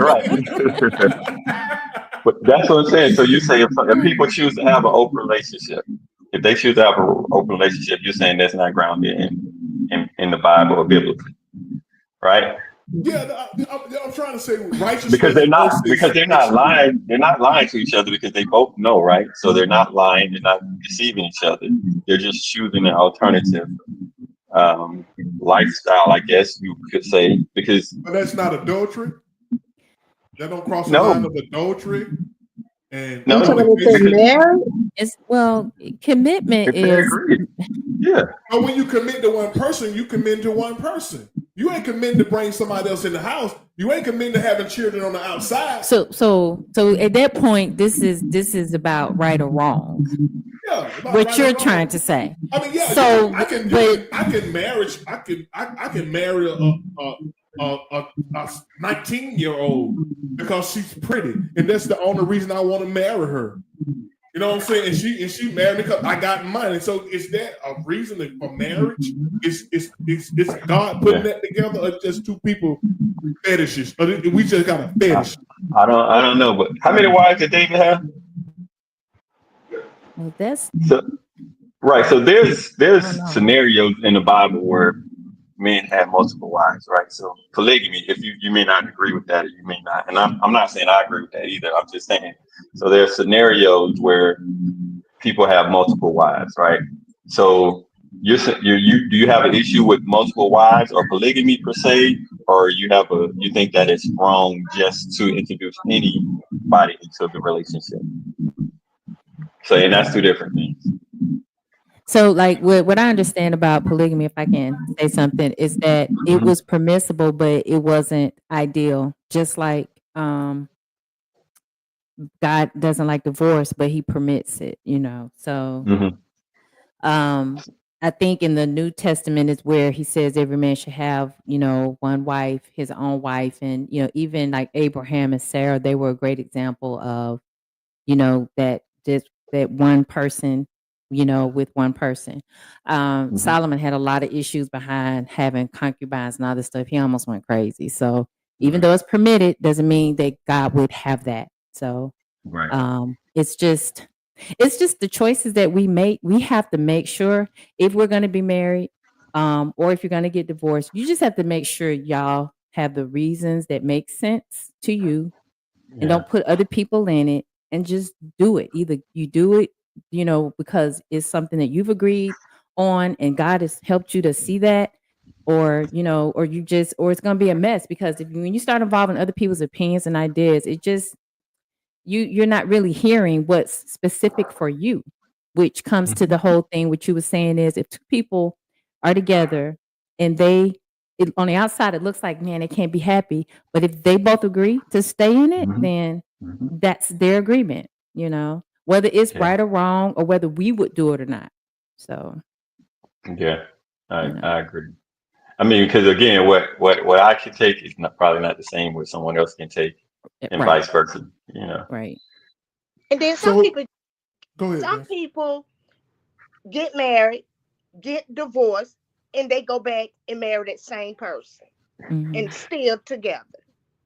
[SPEAKER 4] But that's what I'm saying. So you say if people choose to have an open relationship, if they choose to have an open relationship, you're saying that's not grounded in the Bible or biblically, right?
[SPEAKER 1] Yeah, I'm trying to say righteousness
[SPEAKER 4] Because
[SPEAKER 1] versus
[SPEAKER 4] they're not lying. They're not lying to each other because they both know, right? So they're not lying. They're not deceiving each other. They're just choosing an alternative lifestyle, I guess you could say. Because
[SPEAKER 1] But that's not adultery. That don't cross the
[SPEAKER 4] No.
[SPEAKER 1] line of adultery. And
[SPEAKER 4] No,
[SPEAKER 2] It's commitment
[SPEAKER 4] if they
[SPEAKER 2] is
[SPEAKER 4] agree. Yeah.
[SPEAKER 1] But when you commit to one person, you commit to one person. You ain't committing to bring somebody else in the house. You ain't committing to having children on the outside.
[SPEAKER 2] so at that point, this is about right or wrong.
[SPEAKER 1] Yeah, about
[SPEAKER 2] What
[SPEAKER 1] right
[SPEAKER 2] you're
[SPEAKER 1] or wrong.
[SPEAKER 2] trying to say.
[SPEAKER 1] I mean, yeah.
[SPEAKER 2] So,
[SPEAKER 1] I can marry a 19-year-old because she's pretty, and that's the only reason I want to marry her. You know what I'm saying? And she married me because I got money. So is that a reason for marriage? Is God putting that together, or just two people fetishes? Or we just got a fetish?
[SPEAKER 4] I don't know, but how many wives did David have?
[SPEAKER 2] Well, that's
[SPEAKER 4] Right. So there's scenarios in the Bible where men have multiple wives, right? So polygamy, if you may not agree with that, or you may not, and I'm not saying I agree with that either. I'm just saying. So there are scenarios where people have multiple wives, right? So do you have an issue with multiple wives or polygamy per se, or you think that it's wrong just to introduce anybody into the relationship? So, and that's two different things.
[SPEAKER 2] So, like, what I understand about polygamy, if I can say something, is that it was permissible, but it wasn't ideal. Just like God doesn't like divorce, but He permits it. So I think in the New Testament is where He says every man should have one wife, his own wife, and even like Abraham and Sarah, they were a great example of that one person with one person. Solomon had a lot of issues behind having concubines and all this stuff. He almost went crazy. So even though it's permitted, doesn't mean that God would have that. So it's just the choices that we make. We have to make sure if we're going to be married, or if you're going to get divorced, you just have to make sure y'all have the reasons that make sense to you, and don't put other people in it, and just do it. Either you do it, because it's something that you've agreed on and God has helped you to see that, or or it's going to be a mess, because when you start involving other people's opinions and ideas, it just you're not really hearing what's specific for you, which comes to the whole thing. What you were saying is, if two people are together and on the outside it looks like, man, they can't be happy, but if they both agree to stay in it, then that's their agreement, whether it's right or wrong, or whether we would do it or not. So
[SPEAKER 4] I agree. I mean, because again, what I can take is probably not the same what someone else can take, and vice versa.
[SPEAKER 2] Right.
[SPEAKER 6] And then some people get married, get divorced, and they go back and marry that same person and still together.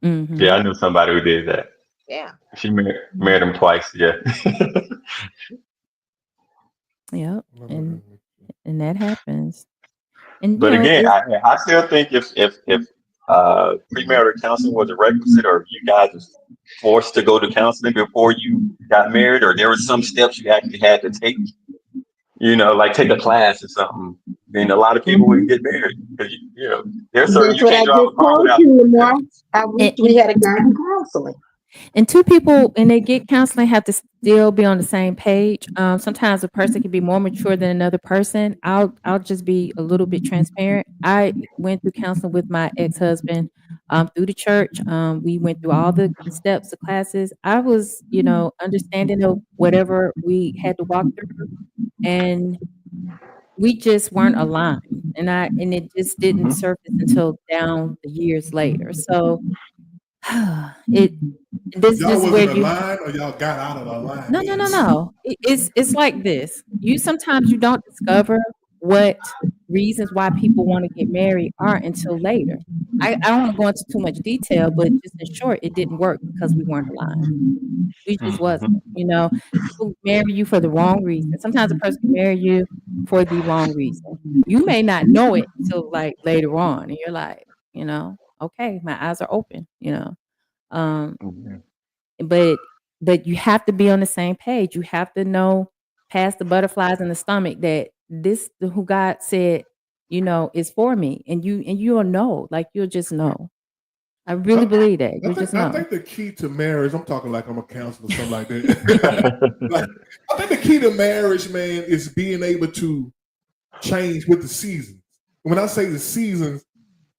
[SPEAKER 4] Yeah, I knew somebody who did that.
[SPEAKER 6] Yeah.
[SPEAKER 4] She married him twice. Yeah.
[SPEAKER 2] Yep. And that happens. And
[SPEAKER 4] But
[SPEAKER 2] you know,
[SPEAKER 4] again,
[SPEAKER 2] it's
[SPEAKER 4] I still think if premarital counseling was a requisite, or if you guys was forced to go to counseling before you got married, or there were some steps you actually had to take, like take a class or something, then a lot of people would get married because there's certain
[SPEAKER 18] That's
[SPEAKER 4] you
[SPEAKER 18] what I
[SPEAKER 4] can't drive a
[SPEAKER 18] just
[SPEAKER 4] car
[SPEAKER 18] told
[SPEAKER 4] without.
[SPEAKER 18] you, Lamar. I wish
[SPEAKER 2] and,
[SPEAKER 18] we had a garden counseling.
[SPEAKER 2] and two people when they get counseling have to still be on the same page. Sometimes a person can be more mature than another person. I'll just be a little bit transparent. I went through counseling with my ex-husband through the church. We went through all the steps, the classes. I was, understanding of whatever we had to walk through, and we just weren't aligned. And it just didn't surface until down the years later. So it this
[SPEAKER 1] Y'all
[SPEAKER 2] is where
[SPEAKER 1] wasn't
[SPEAKER 2] you
[SPEAKER 1] aligned, or y'all got out of alignment.
[SPEAKER 2] no. It's like this. You sometimes you don't discover what reasons why people want to get married are until later. I don't want to go into too much detail, but just in short, it didn't work because we weren't aligned. We just wasn't. People marry you for the wrong reason. Sometimes a person can marry you for the wrong reason. You may not know it until like later on, and you're like, okay, my eyes are open. Um, but you have to be on the same page. You have to know past the butterflies in the stomach that this who God said, is for me. And you'll know, like you'll just know. I really believe that. You just
[SPEAKER 1] I
[SPEAKER 2] know.
[SPEAKER 1] think the key to marriage, I'm talking like I'm a counselor or something like that. Like, I think the key to marriage, man, is being able to change with the seasons. When I say the seasons,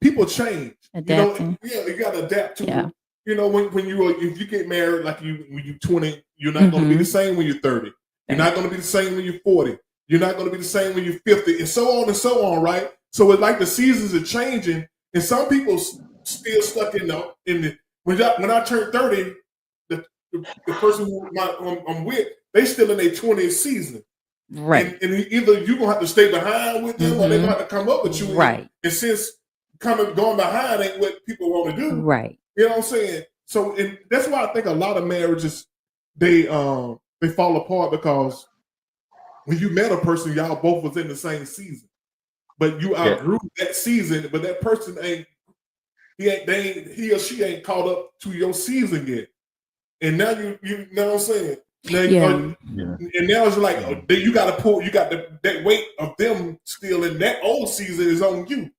[SPEAKER 1] people change.
[SPEAKER 2] Adapting.
[SPEAKER 1] You got to adapt to
[SPEAKER 2] Yeah.
[SPEAKER 1] if you get married, like when you're 20, you're not going to be the same when you're 30. You're not going to be the same when you're 40. You're not going to be the same when you're 50, and so on, right? So it's like the seasons are changing, and some people still stuck in the when I turned 30, the person who I'm with, they still in their 20th season.
[SPEAKER 2] Right.
[SPEAKER 1] And either you're gonna have to stay behind with them, or they're gonna have to come up with you.
[SPEAKER 2] Right.
[SPEAKER 1] And since going behind ain't what people want to do,
[SPEAKER 2] Right.
[SPEAKER 1] You know what I'm saying? So, and that's why I think a lot of marriages they fall apart, because when you met a person, y'all both was in the same season, but you outgrew that season, but that person he or she ain't caught up to your season yet. And now you know what I'm saying? Now, and now it's like you got that weight of them still in that old season is on you.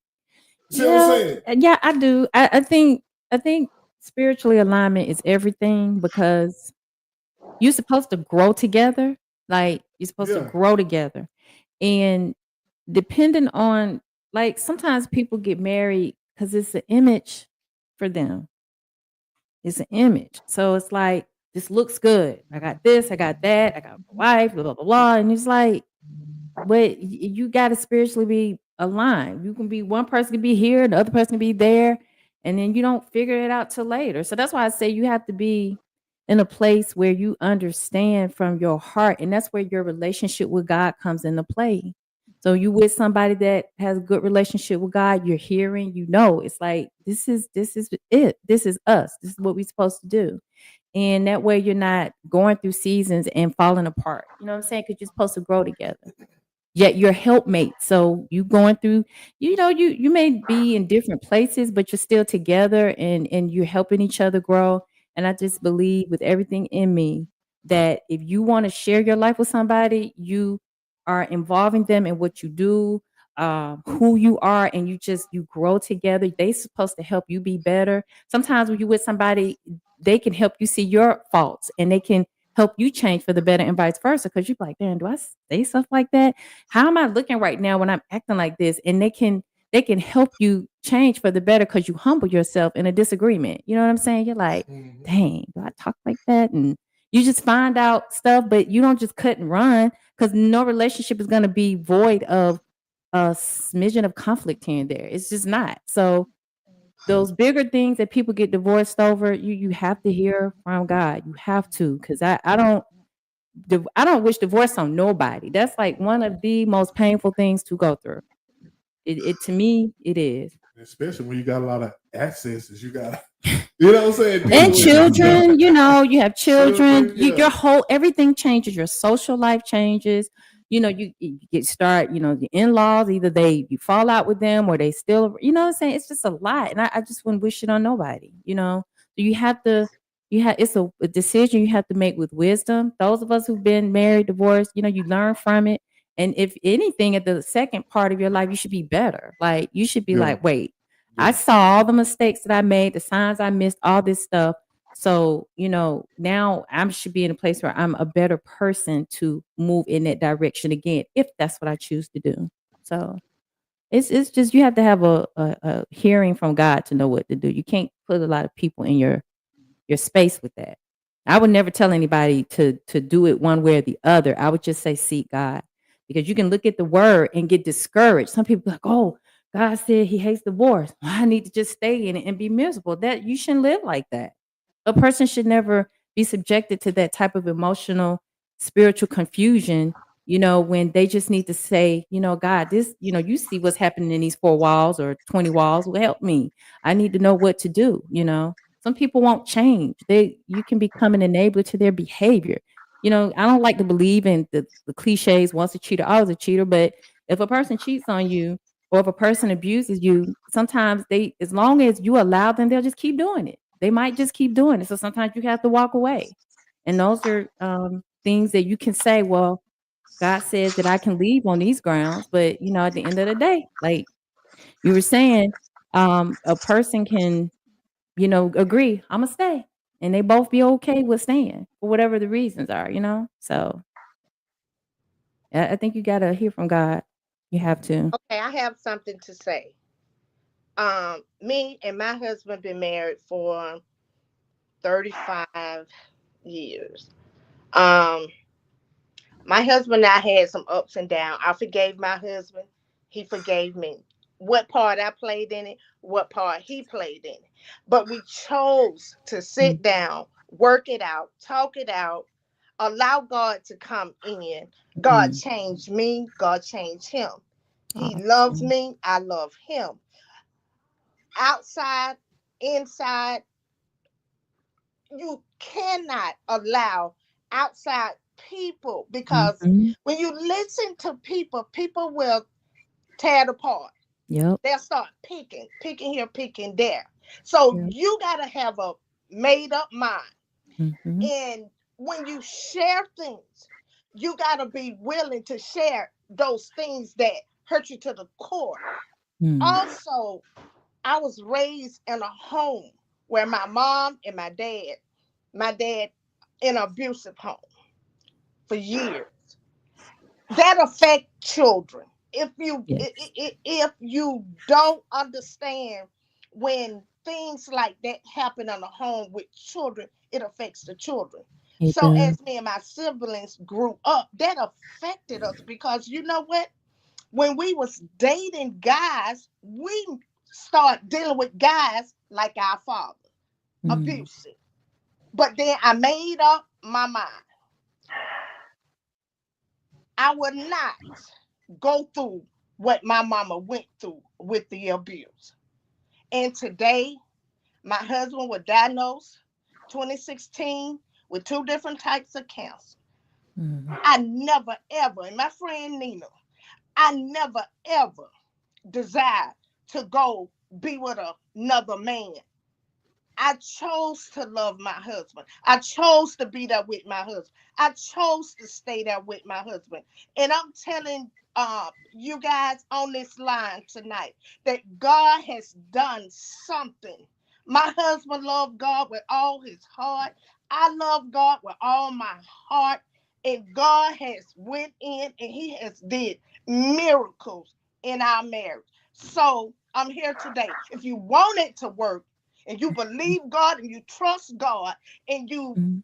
[SPEAKER 1] See what I'm saying?
[SPEAKER 2] Yeah, I do. I think spiritually alignment is everything, because you're supposed to grow together. Like you're supposed to grow together. And depending on, like, sometimes people get married because it's an image for them. It's an image. So it's like, this looks good. I got this, I got that, I got my wife, blah, blah, blah, blah. And it's like, but you got to spiritually be aligned. You can be, one person can be here, the other person can be there, and then you don't figure it out till later. So that's why I say you have to be in a place where you understand from your heart, and that's where your relationship with God comes into play. So you with somebody that has a good relationship with God, you're hearing, it's like, this is it. This is us. This is what we're supposed to do. And that way you're not going through seasons and falling apart. You know what I'm saying? Because you're supposed to grow together. Yet you're helpmates. So you going through, you may be in different places, but you're still together, and you're helping each other grow. And I just believe with everything in me that if you want to share your life with somebody, you are involving them in what you do, who you are, and you grow together. They supposed to help you be better. Sometimes when you're with somebody, they can help you see your faults, and they can help you change for the better, and vice versa. Because you're like, damn, do I say stuff like that? How am I looking right now when I'm acting like this? And they can help you change for the better, because you humble yourself in a disagreement. You know what I'm saying? You're like, dang, do I talk like that? And you just find out stuff, but you don't just cut and run, because no relationship is going to be void of a smidgen of conflict here and there. It's just not. So those bigger things that people get divorced over, you have to hear from God. You have to, because I don't wish divorce on nobody. That's like one of the most painful things to go through. It to me, it is.
[SPEAKER 1] Especially when you got a lot of accesses, you got, you know what I'm saying?
[SPEAKER 2] And children, you know, you have children,
[SPEAKER 1] yeah.
[SPEAKER 2] your whole, everything changes, your social life changes. You know, you get start, you know, the in-laws, either you fall out with them or they still, you know what I'm saying? It's just a lot. And I just wouldn't wish it on nobody, you know? So it's a decision you have to make with wisdom. Those of us who've been married, divorced, you know, you learn from it. And if anything, at the second part of your life, you should be better. Like, you should be like, wait, I saw all the mistakes that I made, the signs I missed, all this stuff. So, you know, now I should be in a place where I'm a better person to move in that direction again, if that's what I choose to do. So it's just, you have to have a hearing from God to know what to do. You can't put a lot of people in your space with that. I would never tell anybody to do it one way or the other. I would just say seek God, because you can look at the word and get discouraged. Some people are like, oh, God said he hates divorce. I need to just stay in it and be miserable. That you shouldn't live like that. A person should never be subjected to that type of emotional, spiritual confusion, you know, when they just need to say, you know, God, this, you know, you see what's happening in these 4 walls or 20 walls. Well, help me. I need to know what to do, you know. Some people won't change. You can become an enabler to their behavior. You know, I don't like to believe in the cliches, once a cheater, always a cheater. But if a person cheats on you or if a person abuses you, sometimes as long as you allow them, they'll just keep doing it. They might just keep doing it. So sometimes you have to walk away. And those are things that you can say, well, God says that I can leave on these grounds. But, you know, at the end of the day, like you were saying, a person can, you know, agree, I'm gonna stay. And they both be okay with staying for whatever the reasons are, you know? So I think you gotta hear from God. You have to.
[SPEAKER 6] Okay, I have something to say. Me and my husband been married for 35 years. My husband and I had some ups and downs. I forgave my husband. He forgave me. What part I played in it, what part he played in it. But we chose to sit down, work it out, talk it out, allow God to come in. God changed me. God changed him. He loves me. I love him. Outside, inside, you cannot allow outside people, because when you listen to people, people will tear it apart.
[SPEAKER 2] Yep.
[SPEAKER 6] They'll start picking here, picking there. So you got to have a made up mind. And when you share things, you got to be willing to share those things that hurt you to the core. Also, I was raised in a home where my mom and my dad in an abusive home for years. That affects children. If you don't understand, when things like that happen in a home with children, it affects the children. So as me and my siblings grew up, that affected us, because you know what? When we was dating guys, we start dealing with guys like our father, abusive. But then I made up my mind. I would not go through what my mama went through with the abuse. And today, my husband was diagnosed 2016 with 2 different types of cancer. I never ever, and my friend Nina, I never ever desired to go be with another man. I chose to love my husband. I chose to be there with my husband. I chose to stay there with my husband. And I'm telling you guys on this line tonight that God has done something. My husband loved God with all his heart. I love God with all my heart. And God has went in and he has did miracles in our marriage. So I'm here today. If you want it to work, and you believe God and you trust God and you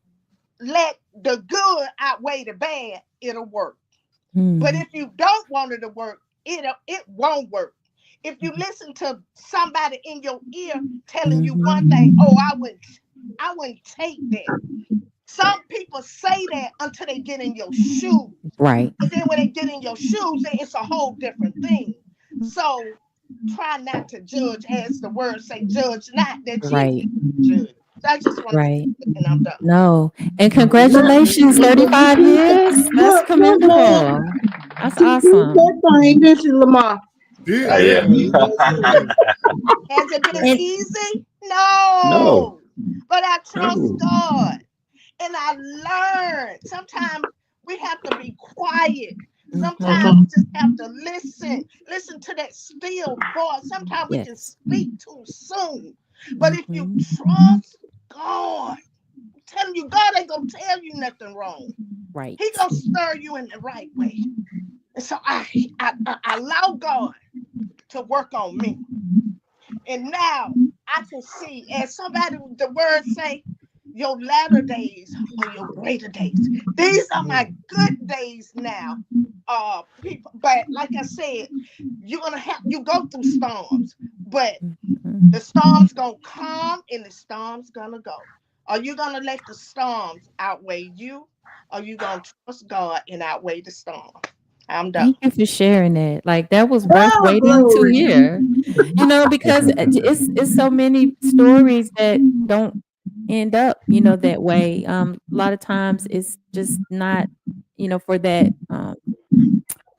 [SPEAKER 6] let the good outweigh the bad, it'll work. But if you don't want it to work, it won't work. If you listen to somebody in your ear telling you one thing, oh, I wouldn't take that. Some people say that until they get in your shoes.
[SPEAKER 2] Right.
[SPEAKER 6] And then when they get in your shoes, then it's a whole different thing. So try not to judge, as the word say, judge not, that Jesus
[SPEAKER 2] Right.
[SPEAKER 6] judge. So I just want
[SPEAKER 2] Right.
[SPEAKER 6] to, and I'm done.
[SPEAKER 2] No. And congratulations, 35 years. That's commendable. That's awesome.
[SPEAKER 18] That thing, this is Lamar.
[SPEAKER 4] Oh, yeah.
[SPEAKER 6] Has it been
[SPEAKER 2] And-
[SPEAKER 6] easy?
[SPEAKER 4] No.
[SPEAKER 6] No. But I trust
[SPEAKER 4] No.
[SPEAKER 6] God. And I learned. Sometimes we have to be quiet. Sometimes we just have to listen. Listen to that still voice. Sometimes we can speak too soon. But if you trust God, I'm telling you, God ain't gonna tell you nothing wrong.
[SPEAKER 2] Right.
[SPEAKER 6] He gonna stir you in the right way. And so I allow God to work on me. And now I can see, as somebody, the word say, your latter days are your greater days. These are my good days now, people. But like I said, you go through storms, but the storms gonna come and the storms gonna go. Are you gonna let the storms outweigh you? Or are you gonna trust God and outweigh the storm? I'm done.
[SPEAKER 2] Thank you for sharing that. Like that was worth waiting to hear. You know, because it's so many stories that don't end up, that way. A lot of times it's just not, for that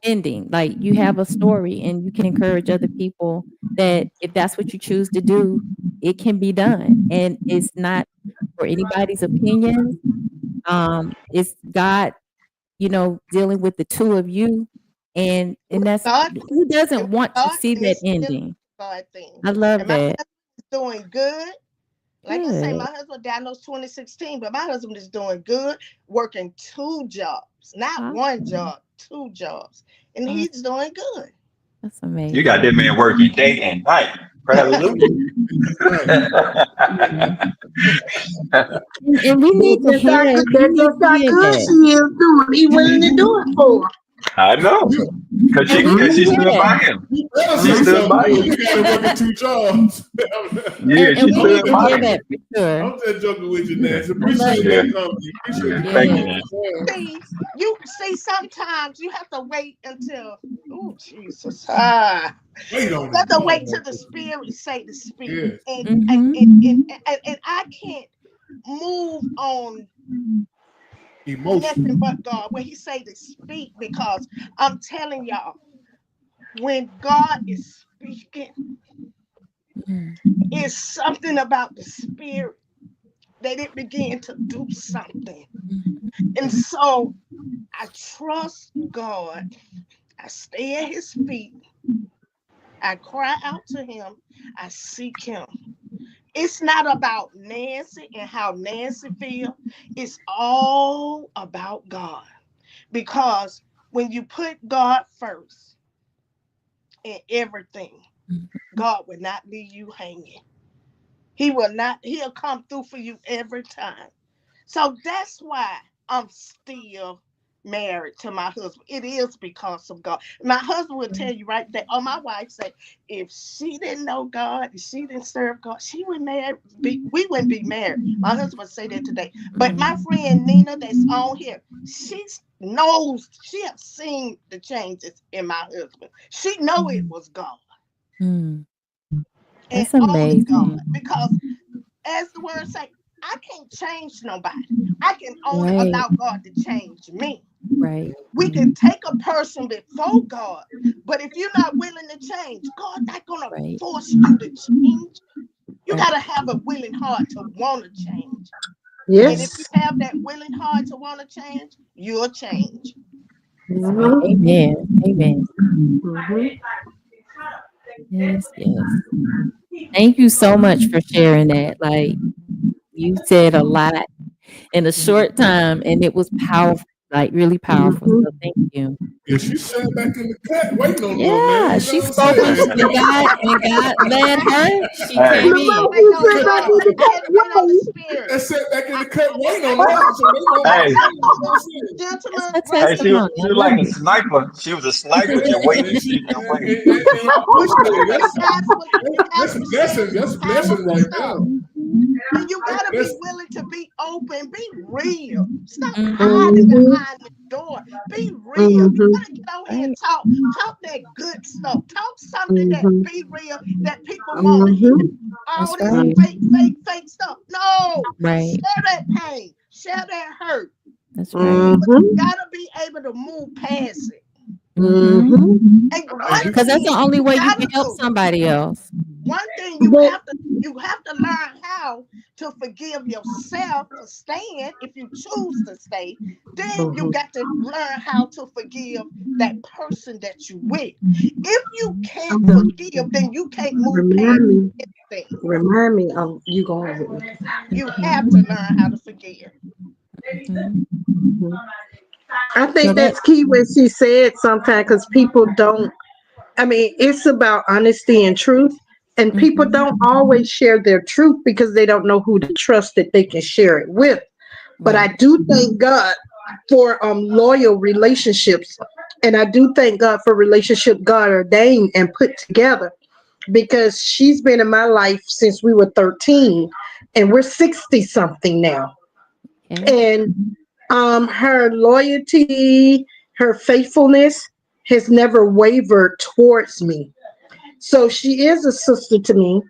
[SPEAKER 2] ending. Like you have a story and you can encourage other people that if that's what you choose to do, it can be done. And it's not for anybody's opinions. It's God, dealing with the two of you. And that's
[SPEAKER 6] God,
[SPEAKER 2] who doesn't want to
[SPEAKER 6] God
[SPEAKER 2] see that
[SPEAKER 6] is still
[SPEAKER 2] ending.
[SPEAKER 6] God thing.
[SPEAKER 2] I love
[SPEAKER 6] And my
[SPEAKER 2] that.
[SPEAKER 6] husband's doing good. Like I say,
[SPEAKER 2] Good.
[SPEAKER 6] my husband diagnosed 2016, but my husband is doing good, working 2 jobs, not one job, 2 jobs. And he's doing good.
[SPEAKER 2] That's amazing.
[SPEAKER 4] You got that man working day and night. Hallelujah.
[SPEAKER 2] And we need to hear it. We need
[SPEAKER 18] That's
[SPEAKER 2] to
[SPEAKER 18] how
[SPEAKER 2] hear
[SPEAKER 18] good
[SPEAKER 2] that.
[SPEAKER 18] she is doing. He willing to do it for her.
[SPEAKER 4] I know. Because
[SPEAKER 2] And we need
[SPEAKER 4] she
[SPEAKER 2] to hear
[SPEAKER 4] stood by
[SPEAKER 2] that.
[SPEAKER 4] him.
[SPEAKER 1] That'll
[SPEAKER 4] She
[SPEAKER 1] say
[SPEAKER 4] stood
[SPEAKER 1] something
[SPEAKER 4] by
[SPEAKER 1] good.
[SPEAKER 4] him.
[SPEAKER 1] You got to work at 2 jobs.
[SPEAKER 4] Yeah,
[SPEAKER 2] And
[SPEAKER 4] she
[SPEAKER 2] we need
[SPEAKER 4] stood
[SPEAKER 2] to
[SPEAKER 4] by
[SPEAKER 2] hear
[SPEAKER 4] him.
[SPEAKER 2] that for sure.
[SPEAKER 1] I'm just joking with you, Nancy.
[SPEAKER 2] I love
[SPEAKER 1] Appreciate
[SPEAKER 4] Yeah.
[SPEAKER 1] that comment. Appreciate the
[SPEAKER 4] Thank you,
[SPEAKER 1] comment.
[SPEAKER 4] Nancy.
[SPEAKER 6] See, sometimes you have to wait until, oh, Jesus.
[SPEAKER 1] Wait on
[SPEAKER 6] You have to
[SPEAKER 1] it.
[SPEAKER 6] wait till the spirit say to speak.
[SPEAKER 1] Yes.
[SPEAKER 6] And I can't move on
[SPEAKER 1] Emotion.
[SPEAKER 6] nothing but God when he say to speak, because I'm telling y'all, when God is speaking, it's something about the spirit that it began to do something. And so I trust God. I stay at his feet. I cry out to him. I seek him. It's not about Nancy and how Nancy feels. It's all about God. Because when you put God first in everything, God will not leave you hanging. He will not, he'll come through for you every time. So that's why I'm still married to my husband. It is because of God. My husband will tell you right there, or my wife say, if she didn't know God, if she didn't serve God, we wouldn't be married. My husband would say that today. But my friend Nina that's on here, she knows, she has seen the changes in my husband. She know it was God. And
[SPEAKER 2] That's
[SPEAKER 6] only God.
[SPEAKER 2] amazing.
[SPEAKER 6] Because as the word say, I can't change nobody. I can only
[SPEAKER 2] Right.
[SPEAKER 6] allow God to change me.
[SPEAKER 2] Right.
[SPEAKER 6] We can take a person before God, but if you're not willing to change, God's not gonna force you to change. You gotta have a willing heart to want to change.
[SPEAKER 18] Yes.
[SPEAKER 6] And if you have that willing heart to want to change, you'll change.
[SPEAKER 2] Amen. Amen. Yes, yes. Thank you so much for sharing that. Like you said a lot in a short time, and it was powerful, like really powerful. So thank you.
[SPEAKER 1] Yeah, she sat back in the cut waiting on them,
[SPEAKER 2] Yeah,
[SPEAKER 1] man.
[SPEAKER 2] she spoke when God led her. She
[SPEAKER 4] Hey.
[SPEAKER 2] came in.
[SPEAKER 1] That sat back in the cut waiting on them. So they
[SPEAKER 4] Hey.
[SPEAKER 2] That's
[SPEAKER 6] Gentlemen,
[SPEAKER 2] her
[SPEAKER 4] Hey, she was
[SPEAKER 2] testimony. I
[SPEAKER 4] like
[SPEAKER 2] love
[SPEAKER 4] a
[SPEAKER 2] it.
[SPEAKER 4] sniper. She was a sniper just waiting. She just waiting.
[SPEAKER 1] That's a blessing right now.
[SPEAKER 6] And you gotta be willing to be open, be real. Stop
[SPEAKER 2] Mm-hmm.
[SPEAKER 6] hiding behind the door. Be real. You gotta get on here and talk that good stuff. Talk something that be real that people want to hear. All
[SPEAKER 2] That's
[SPEAKER 6] this
[SPEAKER 2] right.
[SPEAKER 6] fake stuff. No,
[SPEAKER 2] Right.
[SPEAKER 6] share that pain, share that hurt.
[SPEAKER 2] That's right.
[SPEAKER 6] But you gotta be able to move past it.
[SPEAKER 2] Because that's the only way you can help somebody else.
[SPEAKER 6] One thing you have to learn how to forgive yourself for staying if you choose to stay. Then you got to learn how to forgive that person that you with. If you can't forgive, then you can't move past anything.
[SPEAKER 18] Remind me of you going with me.
[SPEAKER 6] You have to learn how to forgive.
[SPEAKER 18] I think that's key when she said sometimes, because people don't, I mean, it's about honesty and truth. And people don't always share their truth because they don't know who to trust that they can share it with. But I do thank God for loyal relationships. And I do thank God for relationship God ordained and put together, because she's been in my life since we were 13 and we're 60 something now. And her loyalty, her faithfulness has never wavered towards me. So she is a sister to me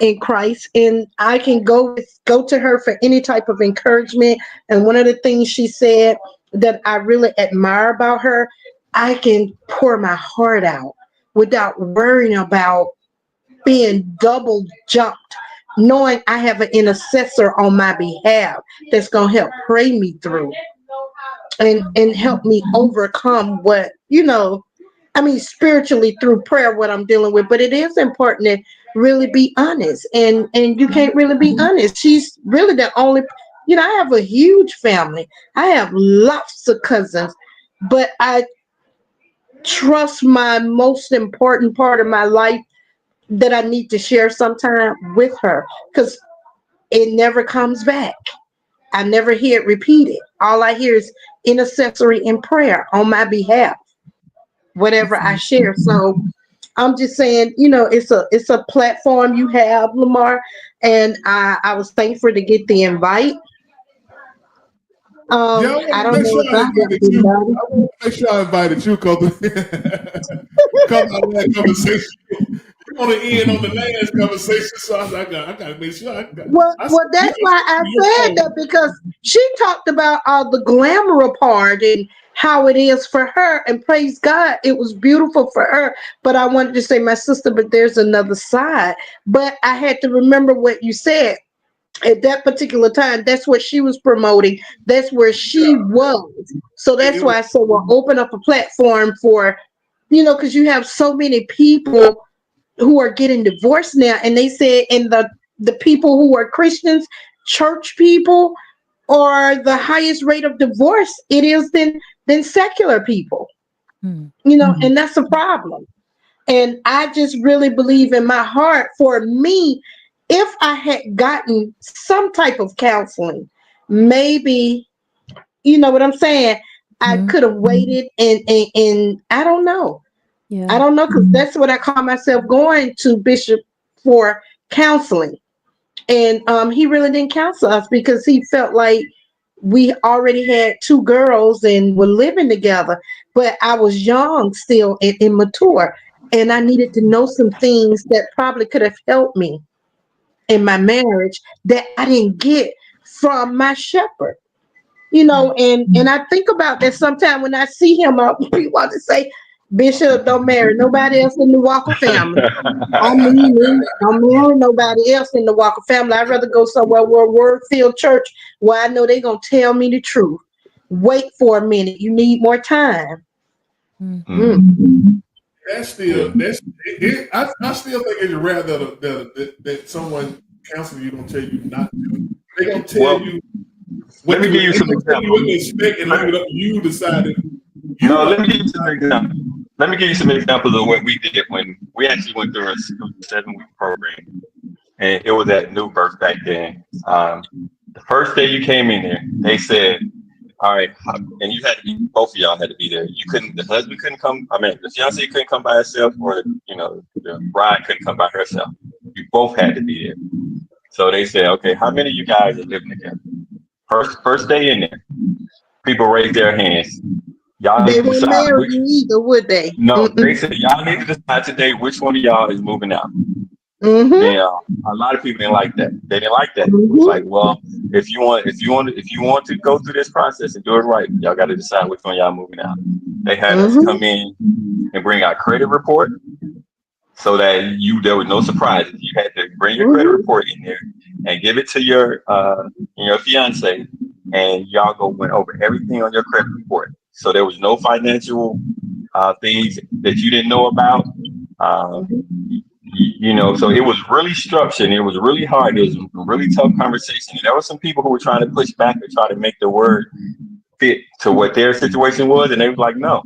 [SPEAKER 18] in Christ, and I can go to her for any type of encouragement. And one of the things she said that I really admire about her, I can pour my heart out without worrying about being double jumped, knowing I have an intercessor on my behalf that's going to help pray me through and help me overcome what, spiritually through prayer, what I'm dealing with. But it is important to really be honest, and you can't really be honest. She's really the only, I have a huge family. I have lots of cousins, but I trust my most important part of my life that I need to share sometime with her, because it never comes back. I never hear it repeated. All I hear is intercessory in prayer on my behalf, whatever I share. So I'm just saying, it's a platform you have, Lamar, and I was thankful to get the invite. I don't know if I got
[SPEAKER 1] I want to make sure I invited you, because come out of that conversation. You want to end on the last conversation, so I got to make sure I got.
[SPEAKER 18] Well, that's why I said that, because she talked about all the glamour part and how it is for her, and praise God, it was beautiful for her. But I wanted to say, my sister, but there's another side. But I had to remember what you said. At that particular time, that's what she was promoting. That's where she was. So that's why I said, well, open up a platform for, because you have so many people who are getting divorced now. And they said, and the people who are Christians, church people, are the highest rate of divorce it is than secular people. And that's a problem. And I just really believe in my heart, for me, if I had gotten some type of counseling, maybe, you know what I'm saying, I could have waited and I don't know. I don't know, because that's what I call myself, going to Bishop for counseling. And he really didn't counsel us, because he felt like we already had 2 girls and were living together. But I was young still and immature, and I needed to know some things that probably could have helped me in my marriage that I didn't get from my shepherd. And I think about that sometimes when I see him. People want to say, Bishop, don't marry nobody else in the Walker family. I mean, don't marry nobody else in the Walker family. I'd rather go somewhere where word-filled church, where I know they're going to tell me the truth. Wait for a minute. You need more time.
[SPEAKER 1] That's still I still think it's rare that someone counseling you don't tell you not to. They don't tell you.
[SPEAKER 4] Let me give you some examples.
[SPEAKER 1] What they expect, and leave it up to you decided.
[SPEAKER 4] Let me give you some examples. Let me give you some examples of what we did when we actually went through a 7-week program, and it was at New Birth back then. The first day you came in there, they said, "All right," and you had to be, both of y'all had to be there. You couldn't, the husband couldn't come. I mean, the fiance couldn't come by herself, or the bride couldn't come by herself. You both had to be there. So they said, "Okay, how many of you guys are living together?" First day in there, people raised their hands. Y'all need
[SPEAKER 18] They
[SPEAKER 4] to
[SPEAKER 18] weren't
[SPEAKER 4] decide
[SPEAKER 18] married
[SPEAKER 4] which.
[SPEAKER 18] either, would they?
[SPEAKER 4] No, they said y'all need to decide today which one of y'all is moving out.
[SPEAKER 18] Mm-hmm.
[SPEAKER 4] Now, a lot of people didn't like that. They didn't like that. It was like, well, if you want to go through this process and do it right, y'all got to decide which one y'all moving out. They had us come in and bring our credit report, so that there was no surprises. You had to bring your credit report in there and give it to your fiance, and y'all went over everything on your credit report. So there was no financial things that you didn't know about. So it was really structured. And it was really hard. It was a really tough conversation. And there were some people who were trying to push back and try to make the word fit to what their situation was, and they were like, no.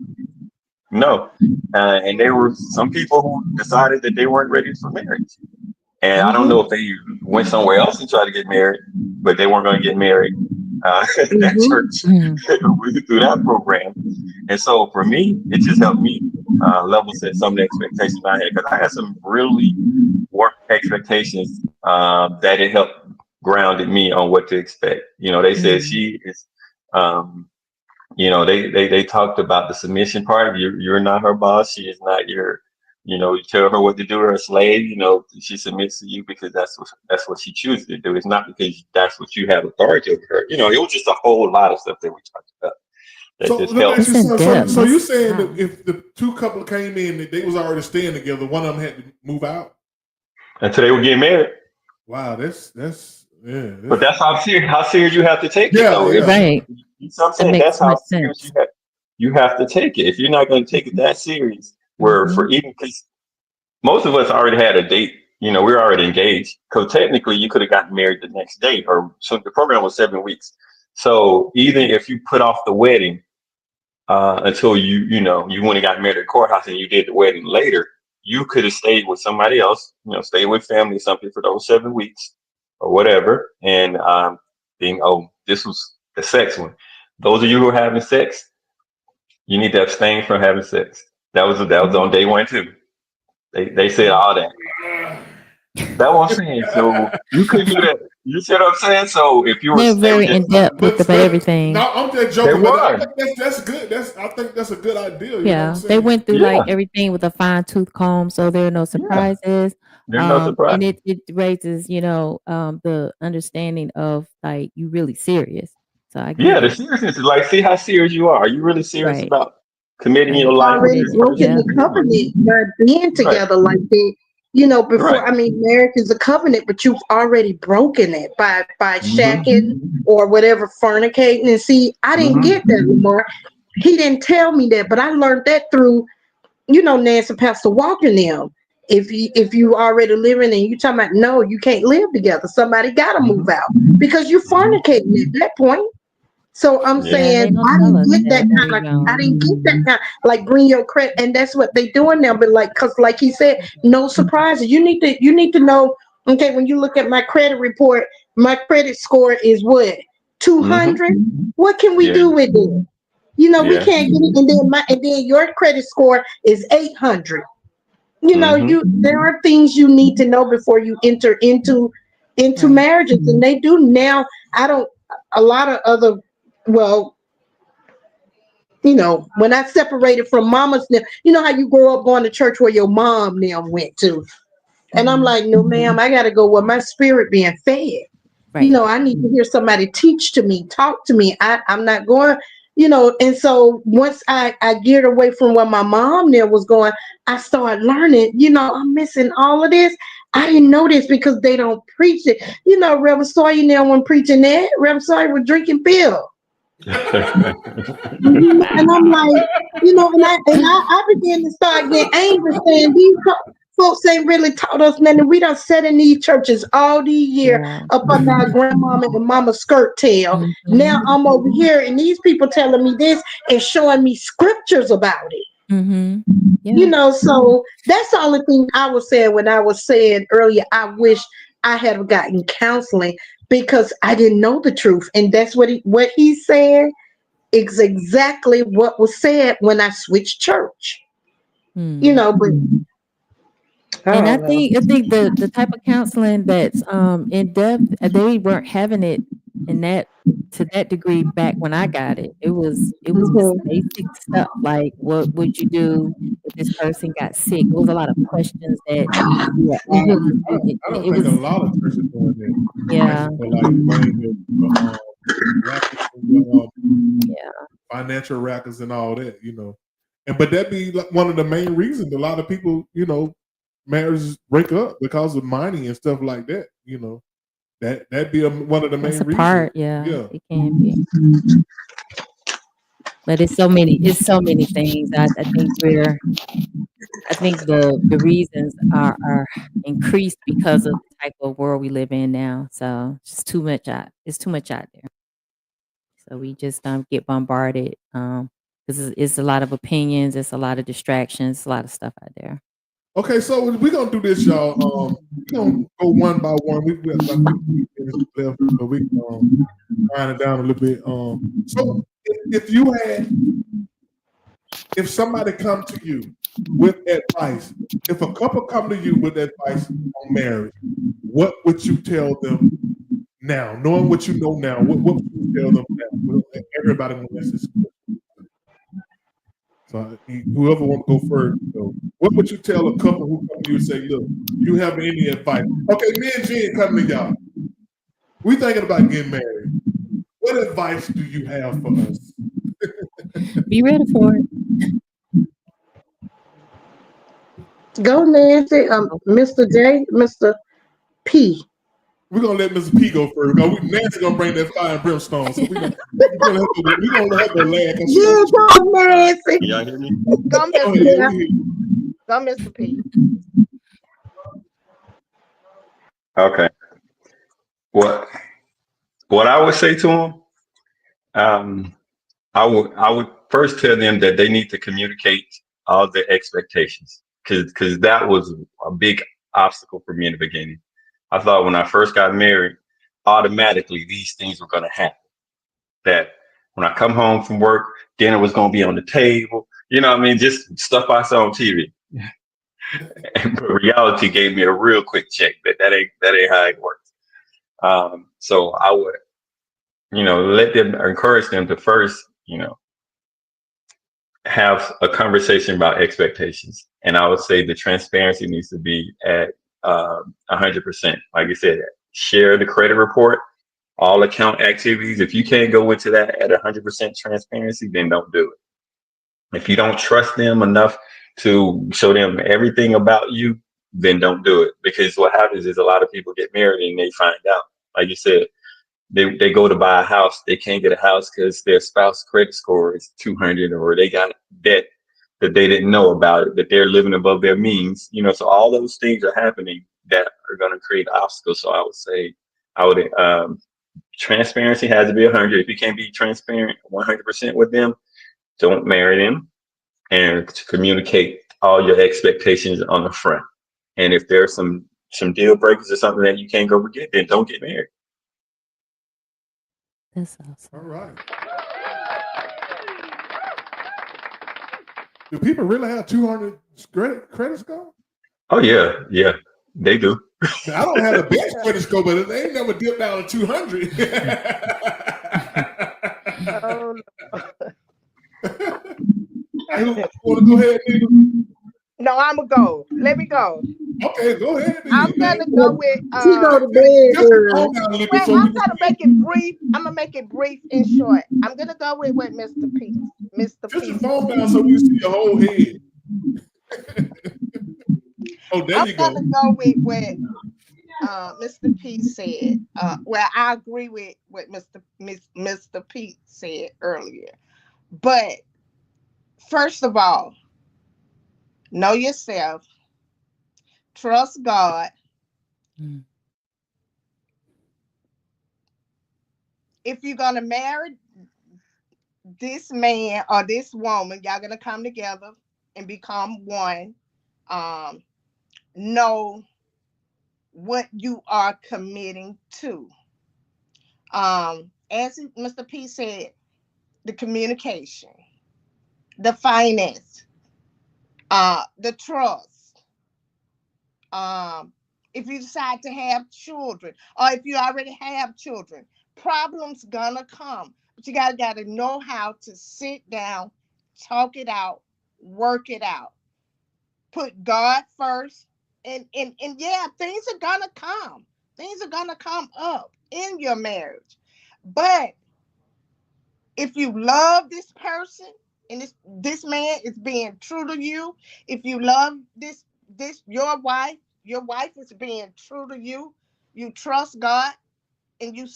[SPEAKER 4] And there were some people who decided that they weren't ready for marriage. And I don't know if they went somewhere else and tried to get married, but they weren't going to get married at that church through that program. And so for me, it just helped me level set some of the expectations I had, because I had some really warped expectations that it helped grounded me on what to expect. They said she is they talked about the submission part. You're not her boss. She is not your, you tell her what to do, her slave. She submits to you because that's what she chooses to do. It's not because that's what you have authority over her. It was just a whole lot of stuff that we talked about.
[SPEAKER 1] So you saying that if the two couple came in, that they was already staying together, one of them had to move out
[SPEAKER 4] until they would get married?
[SPEAKER 1] Wow, that's
[SPEAKER 4] But that's how serious you have to take it. Though.
[SPEAKER 2] Right.
[SPEAKER 4] You know what I'm saying? That's how serious you have to take it. If you're not going to take it that serious, for even because most of us already had a date. We're already engaged. Because technically, you could have gotten married the next day, so the program was 7 weeks. So even if you put off the wedding until you went and got married at the courthouse and you did the wedding later, you could have stayed with somebody else. Stay with family or something for those 7 weeks or whatever, and this was the sex one. Those of you who are having sex, you need to abstain from having sex. That was on day 1 too. They said all that. That's what I'm saying. So you couldn't do that. You see what I'm saying? So if you were,
[SPEAKER 2] they're very in depth with everything.
[SPEAKER 1] No, I'm just joking. But I think that's good. I think that's a good idea. You know what I'm saying?
[SPEAKER 2] They went through like everything with a fine tooth comb, so there are no surprises.
[SPEAKER 4] There's no surprise,
[SPEAKER 2] and it raises the understanding of like you really serious. So I get
[SPEAKER 4] the seriousness is like, see how serious you are. Are you really serious about committing your life?
[SPEAKER 18] Already broken the covenant by being together like that. Before marriage is a covenant, but you've already broken it by shacking or whatever, fornicating. And see, I didn't get that anymore. He didn't tell me that, but I learned that through, Nancy Pastor Walker and them. If you already living and you talking about no, you can't live together. Somebody got to move out because you're fornicating at that point. So I'm saying I didn't get that kind of. I didn't get that kind like bring your credit, and that's what they doing now. But because like he said, no surprises. You need to know. Okay, when you look at my credit report, my credit score is what 200. What can we do with it? We can't get it, and then your credit score is 800. There are things you need to know before you enter into marriages, and they do now. A lot of other. Well, when I separated from mama's, how you grow up going to church where your mom now went to. And I'm like, no, ma'am, I got to go where my spirit being fed. Right. I need to hear somebody teach to me, talk to me. I'm not going, and so once I geared away from where my mom there was going, I started learning, I'm missing all of this. I didn't know this because they don't preach it. Reverend Sawyer now wasn't preaching that. Reverend Sawyer was drinking pills. And I'm like, I began to start getting angry saying these folks ain't really taught us nothing. We done sat in these churches all these years up under our grandmama and mama skirt tail. Now I'm over here and these people telling me this and showing me scriptures about it. So that's the only thing I was saying when I was saying earlier, I wish I had gotten counseling because I didn't know the truth. And that's what he said is exactly what was said when I switched church. But
[SPEAKER 2] and I think the type of counseling that's in depth, they weren't having it in that to that degree back when I got it. It was just basic stuff like what would you do if this person got sick? It was a lot of questions that you were asked.
[SPEAKER 1] I don't
[SPEAKER 2] It
[SPEAKER 1] think a
[SPEAKER 2] was
[SPEAKER 1] lot of churches doing that.
[SPEAKER 2] yeah.
[SPEAKER 1] For like rackets and financial rackets and all that, And but that be like one of the main reasons a lot of people, marriages break up because of money and stuff like that. That be one of the main
[SPEAKER 2] That's a
[SPEAKER 1] reasons.
[SPEAKER 2] part, yeah. It can be. But it's so many things. I think the reasons are increased because of the type of world we live in now. So it's too much out there. So we just get bombarded because it's a lot of opinions, it's a lot of distractions, a lot of stuff out there.
[SPEAKER 1] Okay, so we're gonna do this, y'all. We're gonna go one by one. We've got about 15 minutes left, but we can grind it down a little bit. So if somebody come to you with advice, if a couple come to you with advice on marriage, what would you tell them now? Knowing what you know now, what would you tell them now? Everybody will answer this question. So whoever want to go first, what would you tell a couple who come to you and say, look, you have any advice? Okay, me and Jen coming to y'all. We thinking about getting married. What advice do you have for us?
[SPEAKER 2] Be ready for it.
[SPEAKER 18] Go, Nancy. Mr. J, Mr. P.
[SPEAKER 1] We're gonna let Mr. P go first. Nancy's gonna bring that fire and brimstone. So we're gonna let her laugh.
[SPEAKER 18] Yeah, go, Nancy.
[SPEAKER 4] Can y'all hear me?
[SPEAKER 6] Go, Mr. P. Go, Mr. P.
[SPEAKER 4] Okay. What I would say to them, I would first tell them that they need to communicate all their expectations, because that was a big obstacle for me in the beginning. I thought when I first got married, automatically these things were going to happen. That when I come home from work, dinner was going to be on the table. You know what I mean? Just stuff I saw on TV. But reality gave me a real quick check that ain't how it works. So I would, let them, encourage them to first, have a conversation about expectations. And I would say the transparency needs to be at 100%. Like you said, share the credit report, all account activities. If you can't go into that at 100% transparency, then don't do it. If you don't trust them enough to show them everything about you, then don't do it. Because what happens is a lot of people get married and they find out, like you said, they go to buy a house, they can't get a house because their spouse credit score is 200, or they got debt that they didn't know about, that they're living above their means. So all those things are happening that are going to create obstacles. So I would say, transparency has to be 100. If you can't be transparent 100% with them, don't marry them, and to communicate all your expectations on the front. And if there's some deal breakers or something that you can't go forget, then don't get married.
[SPEAKER 2] That's awesome.
[SPEAKER 1] All right. Do people really have 200 credit score?
[SPEAKER 4] Oh yeah, they do.
[SPEAKER 1] I don't have the best credit score, but they ain't never dipped down to 200.
[SPEAKER 6] Oh,
[SPEAKER 1] no. Want to go ahead, nigga?
[SPEAKER 6] No, I'm gonna go. Let me go.
[SPEAKER 1] Okay, go ahead.
[SPEAKER 6] I'm gonna go with.
[SPEAKER 18] She go to bed early.
[SPEAKER 6] Well, I'm gonna make it brief. I'm gonna make it brief and short. I'm gonna go with what Mr. P. Mr.
[SPEAKER 1] Just
[SPEAKER 6] P.
[SPEAKER 1] your phone down so we see your whole head. Oh, there you go.
[SPEAKER 6] I'm gonna go with what Mr. P said. Well, I agree with what Mr. P said earlier. But first of all, know yourself. Trust God. If you're gonna marry this man or this woman, y'all gonna come together and become one. Know what you are committing to. As Mr. P said, the communication, the finance, the trust. If you decide to have children, or if you already have children, Problems gonna come, but you gotta know how to sit down, talk it out, work it out, put God first, and yeah, things are gonna come. Things are gonna come up in your marriage, but if you love this person and this man is being true to you, if you love this your wife is being true to you, you trust God, and you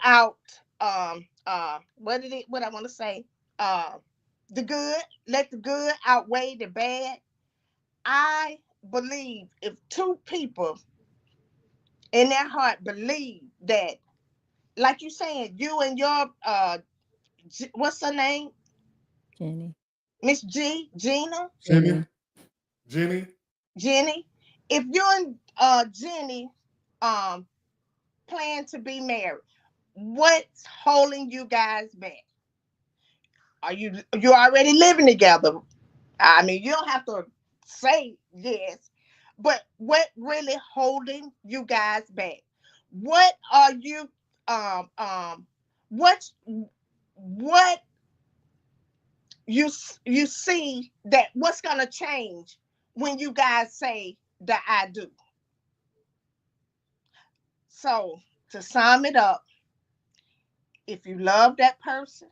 [SPEAKER 6] out what I want to say, the good, let the good outweigh the bad. I believe if two people in their heart believe that, like you saying, you and your what's her name?
[SPEAKER 2] Jenny.
[SPEAKER 6] Miss Gina?
[SPEAKER 1] Jenny.
[SPEAKER 6] If you and Jenny plan to be married, what's holding you guys back? Are you already living together? I mean, you don't have to say yes, but what really holding you guys back? What are you what you see that what's going to change when you guys say that I do? So to sum it up, if you love that person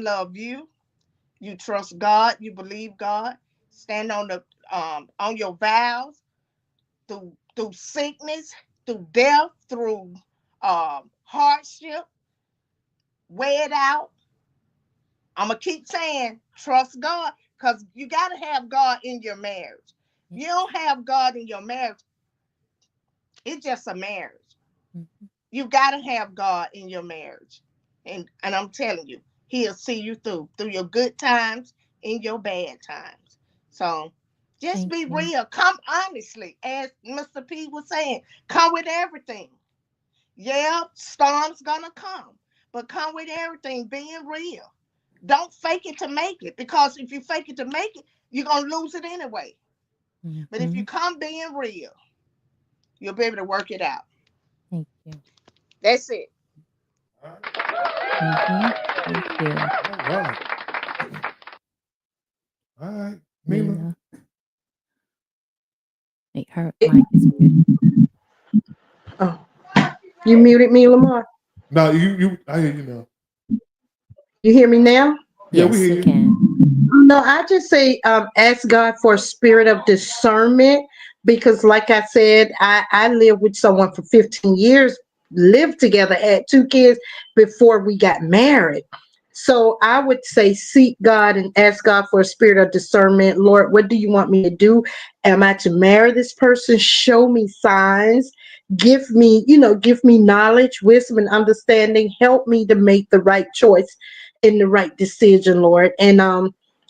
[SPEAKER 6] love you, you trust God, you believe God, stand on the on your vows, through sickness, through death, through hardship, weigh it out. I'm gonna keep saying trust God, because you got to have God in your marriage. You don't have God in your marriage, it's just a marriage. You got to have God in your marriage, and I'm telling you, He'll see you through your good times and your bad times. So just be real, come honestly, as Mr. P was saying, come with everything. Yeah, storms gonna come, but come with everything being real. Don't fake it to make it, because if you fake it to make it, you're gonna lose it anyway. But if you come being real, you'll be able to work it out.
[SPEAKER 2] Thank you.
[SPEAKER 6] That's it.
[SPEAKER 2] Thank you.
[SPEAKER 1] All right. Mila.
[SPEAKER 2] Make her mic is muted.
[SPEAKER 18] Oh, you muted me, Lamar.
[SPEAKER 1] No, I hear you now.
[SPEAKER 18] You hear me now?
[SPEAKER 1] Yeah, we hear you.
[SPEAKER 2] Can.
[SPEAKER 18] No, I just say ask God for a spirit of discernment, because like I said, I lived with someone for 15 years, lived together, had 2 kids before we got married. So I would say seek God and ask God for a spirit of discernment. Lord, what do you want me to do? Am I to marry this person? Show me signs. Give me knowledge, wisdom, and understanding. Help me to make the right choice and the right decision, Lord. And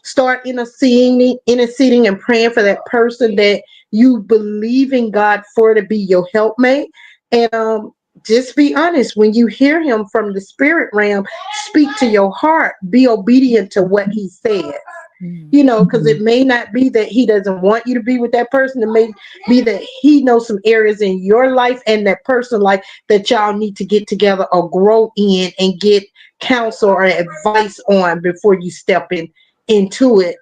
[SPEAKER 18] start interceding and praying for that person that you believe in God for to be your helpmate. And just be honest. When you hear him from the spirit realm, speak to your heart. Be obedient to what he says. Because it may not be that he doesn't want you to be with that person. It may be that he knows some areas in your life and that person life that y'all need to get together or grow in and get counsel or advice on before you step into it.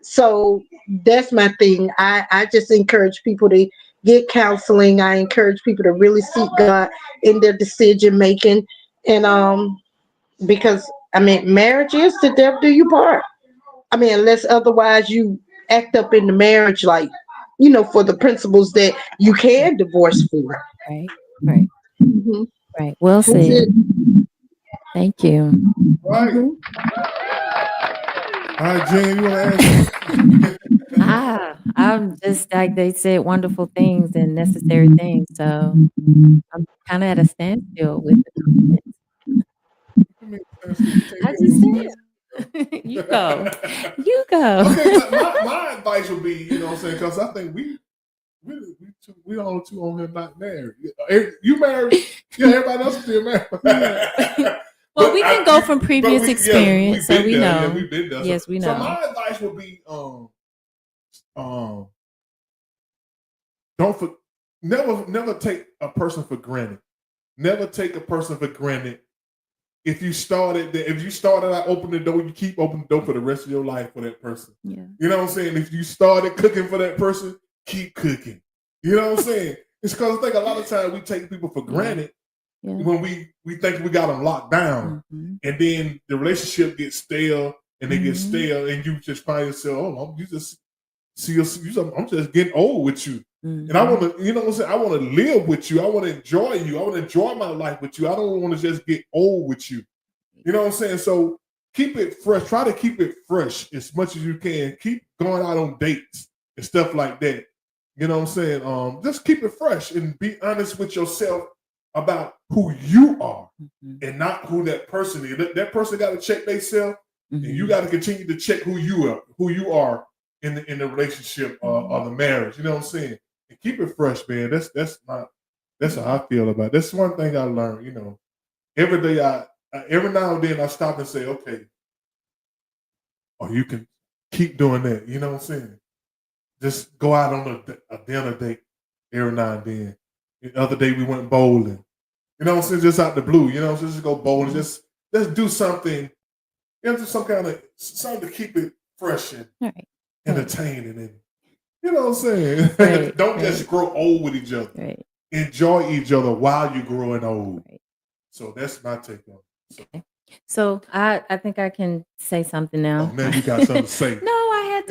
[SPEAKER 18] So that's my thing. I just encourage people to get counseling. I encourage people to really seek God in their decision making. And because marriage is the death do you part. Unless otherwise you act up in the marriage, like, for the principles that you can divorce for.
[SPEAKER 2] Right.
[SPEAKER 18] Mm-hmm.
[SPEAKER 2] Right. Well said. Thank you.
[SPEAKER 1] Right. All right, Jen, you want to ask?
[SPEAKER 2] I'm just like they said, wonderful things and necessary things. So I'm kind of at a standstill with the comments. I just said, you go.
[SPEAKER 1] Okay, my advice would be, because I think we all two on here not married. You married? Yeah, everybody else is still married.
[SPEAKER 2] Well, we can go from previous experience, so we know.
[SPEAKER 1] Yeah, we've been there.
[SPEAKER 2] Yes, we know.
[SPEAKER 1] So my advice would be, never take a person for granted. never take a person for granted. If you started out opening the door, you keep opening the door for the rest of your life for that person.
[SPEAKER 2] Yeah.
[SPEAKER 1] You know what I'm saying? If you started cooking for that person, keep cooking. You know what I'm saying? It's because I think a lot of times we take people for granted when we think we got them locked down, and then the relationship gets stale, and they get stale, and you just find yourself, I'm just getting old with you. And I want to, you know what I'm saying? I want to live with you. I want to enjoy you. I want to enjoy my life with you. I don't want to just get old with you. You know what I'm saying? So keep it fresh. Try to keep it fresh as much as you can. Keep going out on dates and stuff like that. You know what I'm saying? Just keep it fresh and be honest with yourself about who you are and not who that person is. That person got to check themselves, and you got to continue to check who you are in the relationship or the marriage. You know what I'm saying? And keep it fresh, man. That's how I feel about it. That's one thing I learned. You know, every day every now and then I stop and say, okay, you can keep doing that. You know what I'm saying? Just go out on a dinner date every now and then. The other day we went bowling. You know what I'm saying? Just out the blue. You know what I'm saying? Just go bowling. Just do something. You know, just something to keep it fresh and entertaining, and you know what I'm saying? Don't just grow old with each other. Enjoy each other while you're growing old. So that's my take on it.
[SPEAKER 2] So I think I can say something now.
[SPEAKER 1] Oh, now you got something to say.
[SPEAKER 2] No, I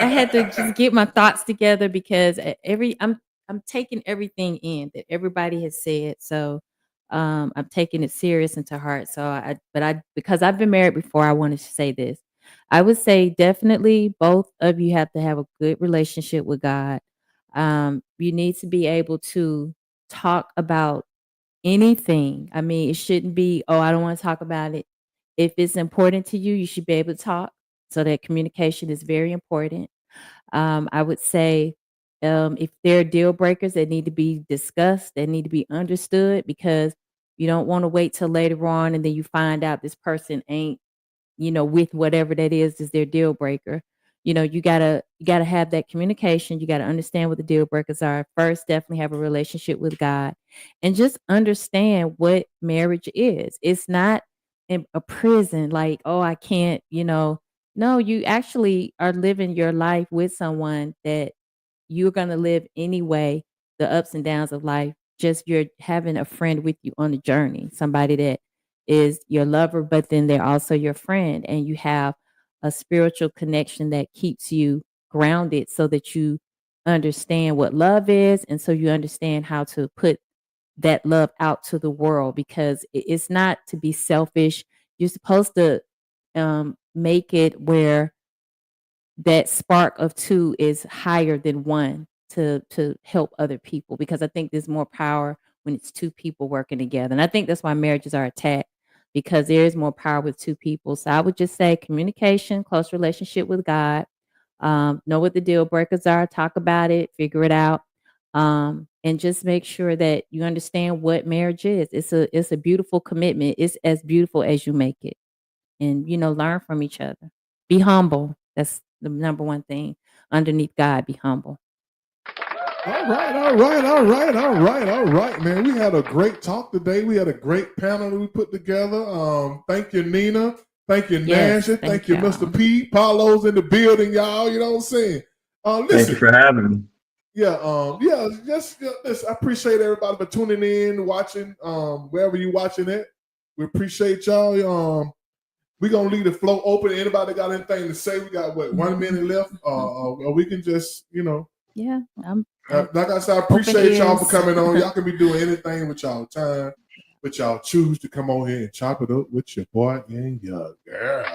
[SPEAKER 2] had to just get my thoughts together because I'm taking everything in that everybody has said. So I'm taking it serious into heart. So because I've been married before, I wanted to say this. I would say definitely both of you have to have a good relationship with God. You need to be able to talk about anything. I mean, it shouldn't be, I don't want to talk about it. If it's important to you, you should be able to talk. So that communication is very important. I would say if there are deal breakers that need to be discussed, that need to be understood, because you don't want to wait till later on and then you find out this person ain't, with whatever that is their deal breaker. You gotta have that communication. You gotta understand what the deal breakers are. First, definitely have a relationship with God, and just understand what marriage is. It's not a prison. Like, I can't. No, you actually are living your life with someone that you're gonna live anyway. The ups and downs of life. Just you're having a friend with you on the journey. Somebody that is your lover, but then they're also your friend, and you have a spiritual connection that keeps you grounded so that you understand what love is, and so you understand how to put that love out to the world, because it's not to be selfish. You're supposed to make it where that spark of two is higher than one to help other people, because I think there's more power when it's two people working together. And I think that's why marriages are attacked, because there is more power with two people. So I would just say communication, close relationship with God, know what the deal breakers are, talk about it, figure it out, and just make sure that you understand what marriage is. It's a beautiful commitment. It's as beautiful as you make it. And, learn from each other. Be humble. That's the number one thing. Underneath God, be humble.
[SPEAKER 1] All right, man. We had a great talk today. We had a great panel that we put together. Thank you, Nina. Thank you,
[SPEAKER 2] Yes,
[SPEAKER 1] Nancy.
[SPEAKER 2] thank
[SPEAKER 1] Thank you,
[SPEAKER 2] y'all.
[SPEAKER 1] Mr. P. Paulo's in the building, y'all. You know what I'm saying?
[SPEAKER 4] Thank
[SPEAKER 1] Listen.
[SPEAKER 4] you for having me.
[SPEAKER 1] Listen, I appreciate everybody for tuning in, watching, wherever you watching it. We appreciate y'all. We're gonna leave the floor open. Anybody got anything to say? We got 1 minute left. Or we can just,
[SPEAKER 2] Yeah.
[SPEAKER 1] like I said, I appreciate y'all for coming on. Y'all can be doing anything with y'all time, but y'all choose to come on here and chop it up with your boy and your girl.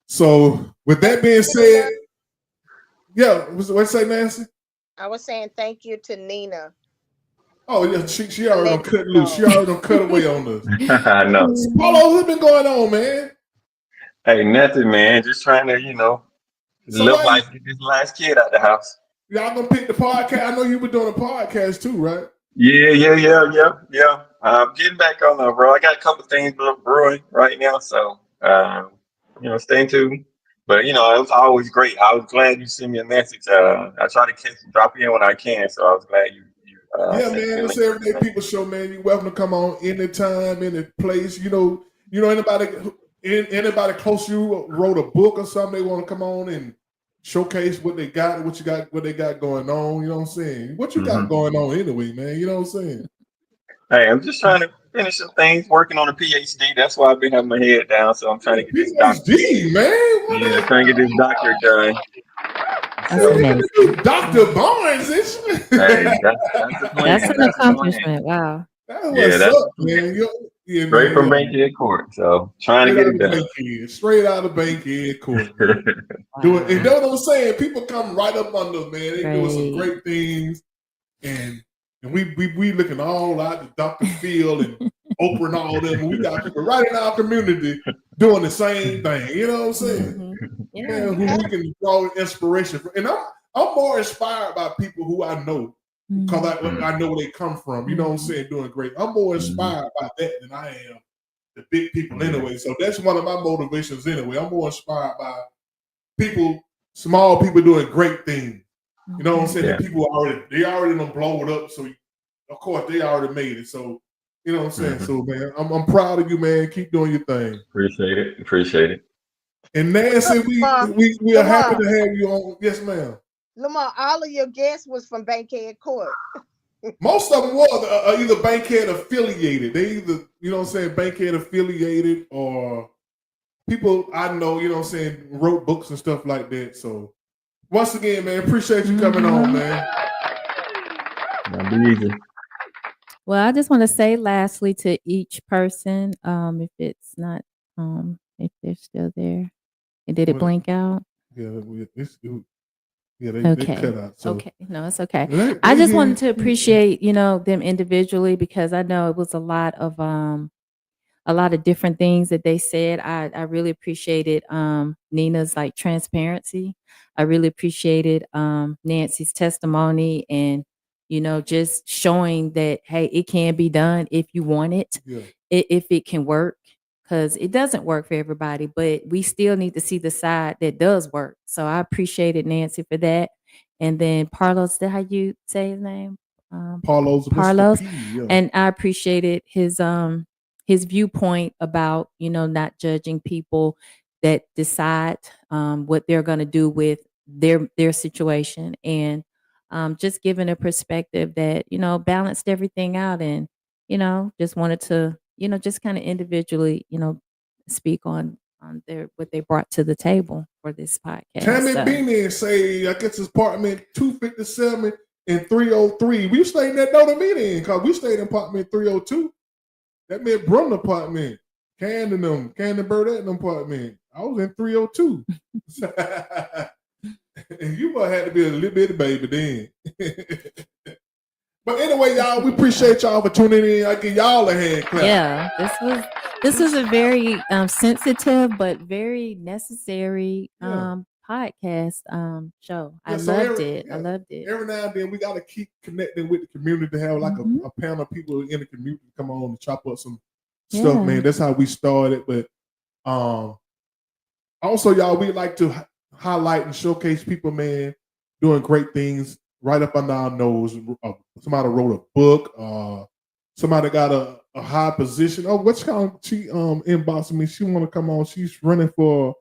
[SPEAKER 1] So, with that being said, what say, Nancy?
[SPEAKER 6] I was saying thank you to Nina.
[SPEAKER 1] Oh yeah, she already done cut loose. She already done cut away on us.
[SPEAKER 4] I know.
[SPEAKER 1] Paulo, what's been going on, man?
[SPEAKER 4] Hey, nothing, man. Just trying to, live life, get this last kid out the house.
[SPEAKER 1] Y'all gonna pick the podcast? I know you were doing a podcast too, right?
[SPEAKER 4] Yeah. I'm getting back on there, bro. I got a couple things brewing right now, so stay tuned. But it was always great. I was glad you sent me a message. I try to drop in when I can, so I was glad you
[SPEAKER 1] Yeah,
[SPEAKER 4] sent
[SPEAKER 1] man,
[SPEAKER 4] me a
[SPEAKER 1] it's
[SPEAKER 4] link.
[SPEAKER 1] Everyday People Show, man. You're welcome to come on anytime, any place. Anybody close to you wrote a book or something, they want to come on and showcase what they got, what they got going on. You know what I'm saying? What you got going on anyway, man? You know what I'm saying?
[SPEAKER 4] Hey, I'm just trying to finish some things, working on a PhD. That's why I've been having my head down. So I'm trying to get this
[SPEAKER 1] PhD, man.
[SPEAKER 4] Yeah, trying to get this doctorate done.
[SPEAKER 2] That's amazing.
[SPEAKER 1] Dr. Barnes, is
[SPEAKER 4] Hey, that's the plan.
[SPEAKER 2] That's an
[SPEAKER 4] That's the plan.
[SPEAKER 2] accomplishment. Wow.
[SPEAKER 1] That's
[SPEAKER 4] Yeah,
[SPEAKER 1] what's
[SPEAKER 4] that's
[SPEAKER 1] up,
[SPEAKER 4] the plan.
[SPEAKER 1] man. Yeah,
[SPEAKER 4] Straight
[SPEAKER 1] man.
[SPEAKER 4] from Bankhead Court. So trying to
[SPEAKER 1] Straight
[SPEAKER 4] get
[SPEAKER 1] out
[SPEAKER 4] it
[SPEAKER 1] of
[SPEAKER 4] done.
[SPEAKER 1] Bankhead. Straight out of Bankhead Court, man. Doing, and that's what I'm saying. People come right up under us, man. They doing some great things, and we looking all out the Dr. Phil and Oprah and all them. We got people right in our community doing the same thing. You know what I'm saying? Man, who we can draw inspiration from. And I'm more inspired by people who I know because I know where they come from. You know what I'm saying? Doing great. I'm more inspired by that than I am the big people anyway. So that's one of my motivations anyway. I'm more inspired by people, small people doing great things. You know what I'm saying?
[SPEAKER 4] Yeah.
[SPEAKER 1] The people they already done blow it up. So of course they already made it. So you know what I'm saying? So man, I'm proud of you, man. Keep doing your thing.
[SPEAKER 4] Appreciate it.
[SPEAKER 1] And Nancy, we are happy to have you on. Yes, ma'am.
[SPEAKER 6] Lamar, all of your guests was from Bankhead Court.
[SPEAKER 1] Most of them were either Bankhead affiliated. They either, you know what I'm saying, Bankhead affiliated or people I know, you know what I'm saying, wrote books and stuff like that. So once again, man, appreciate you coming on, man.
[SPEAKER 4] That'll be easy.
[SPEAKER 2] Well, I just want to say lastly to each person, if it's not, if they're still there. And did it blink out?
[SPEAKER 1] Yeah, they
[SPEAKER 2] Okay.
[SPEAKER 1] cut out. So.
[SPEAKER 2] Okay. No, it's okay. I just wanted to appreciate, them individually because I know it was a lot of different things that they said. I really appreciated Nina's like transparency. I really appreciated Nancy's testimony and just showing that hey, it can be done if you want it.
[SPEAKER 1] Yeah.
[SPEAKER 2] If it can work. Because it doesn't work for everybody, but we still need to see the side that does work. So I appreciated Nancy for that. And then Parlos, is that how you say his name?
[SPEAKER 1] Parlos.
[SPEAKER 2] Parlos.
[SPEAKER 1] Yeah.
[SPEAKER 2] And I appreciated his viewpoint about, not judging people that decide what they're going to do with their situation and just giving a perspective that, balanced everything out and, just wanted to, just kind of individually, speak on what they brought to the table for this podcast.
[SPEAKER 1] Tammy
[SPEAKER 2] So,
[SPEAKER 1] Beanie say, I guess his apartment 257 and 303. We stayed in that door to me then, because we stayed in apartment 302. That meant Brunner apartment. Cannon Burdette apartment. I was in 302. And you must have to be a little bitty baby then. But anyway, y'all, we appreciate y'all for tuning in. I give y'all a hand clap.
[SPEAKER 2] yeah, this was a very sensitive but very necessary podcast show. I loved it. I loved it.
[SPEAKER 1] Every now and then we gotta keep connecting with the community to have like a panel of people in the community come on and chop up some stuff, man. That's how we started. But also, y'all, we like to highlight and showcase people, man, doing great things right up under our nose. Somebody wrote a book. Somebody got a high position. Oh, what's called? She inboxed me. She want to come on. She's running for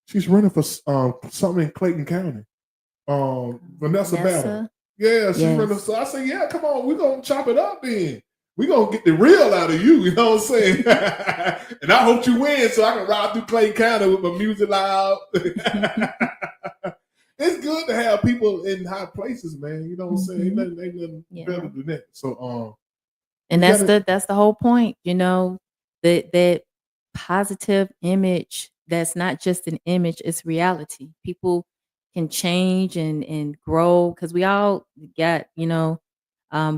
[SPEAKER 1] something in Clayton County. Vanessa Battle. Yeah, she's running. So I said, yeah, come on, we're gonna chop it up then. We're gonna get the real out of you, you know what I'm saying? And I hope you win so I can ride through Clayton County with my music loud. It's good to have people in high places, man. You know what I'm saying? Ain't nothing better than that. So
[SPEAKER 2] and that's the whole point, that positive image that's not just an image, it's reality. People can change and grow because we all got,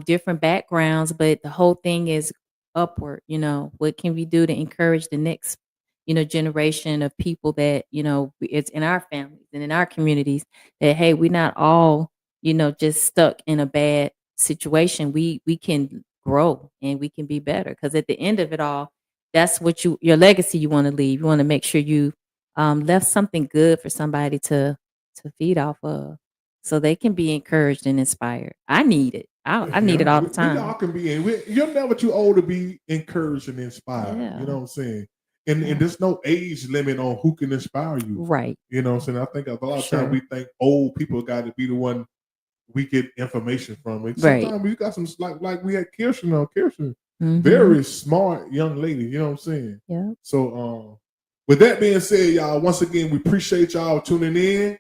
[SPEAKER 2] different backgrounds, but the whole thing is upward. What can we do to encourage the next generation of people that it's in our families and in our communities that hey, we're not all just stuck in a bad situation. We can grow and we can be better because at the end of it all, that's what your legacy you want to leave. You want to make sure you left something good for somebody to feed off of, so they can be encouraged and inspired. I need it. I need it all the
[SPEAKER 1] We all
[SPEAKER 2] time.
[SPEAKER 1] can be. You're never too old to be encouraged and inspired.
[SPEAKER 2] Yeah.
[SPEAKER 1] You know what I'm saying? And there's no age limit on who can inspire you.
[SPEAKER 2] Right.
[SPEAKER 1] You know what I'm saying? I think a lot of
[SPEAKER 2] Sure.
[SPEAKER 1] times we think old people got to be the one we get information from. And
[SPEAKER 2] Right.
[SPEAKER 1] sometimes we got some like we had Kirsten on. Kirsten,
[SPEAKER 2] Mhm.
[SPEAKER 1] very smart young lady. You know what I'm saying?
[SPEAKER 2] Yeah.
[SPEAKER 1] So with that being said, y'all, once again, we appreciate y'all tuning in.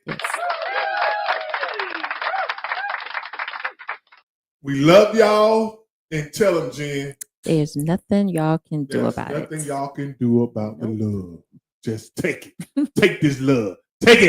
[SPEAKER 1] We love y'all, and tell them, Jen.
[SPEAKER 2] There's nothing y'all can do
[SPEAKER 1] There's
[SPEAKER 2] about
[SPEAKER 1] nothing
[SPEAKER 2] it.
[SPEAKER 1] y'all can do about the love. Just take it. Take this love. Take it.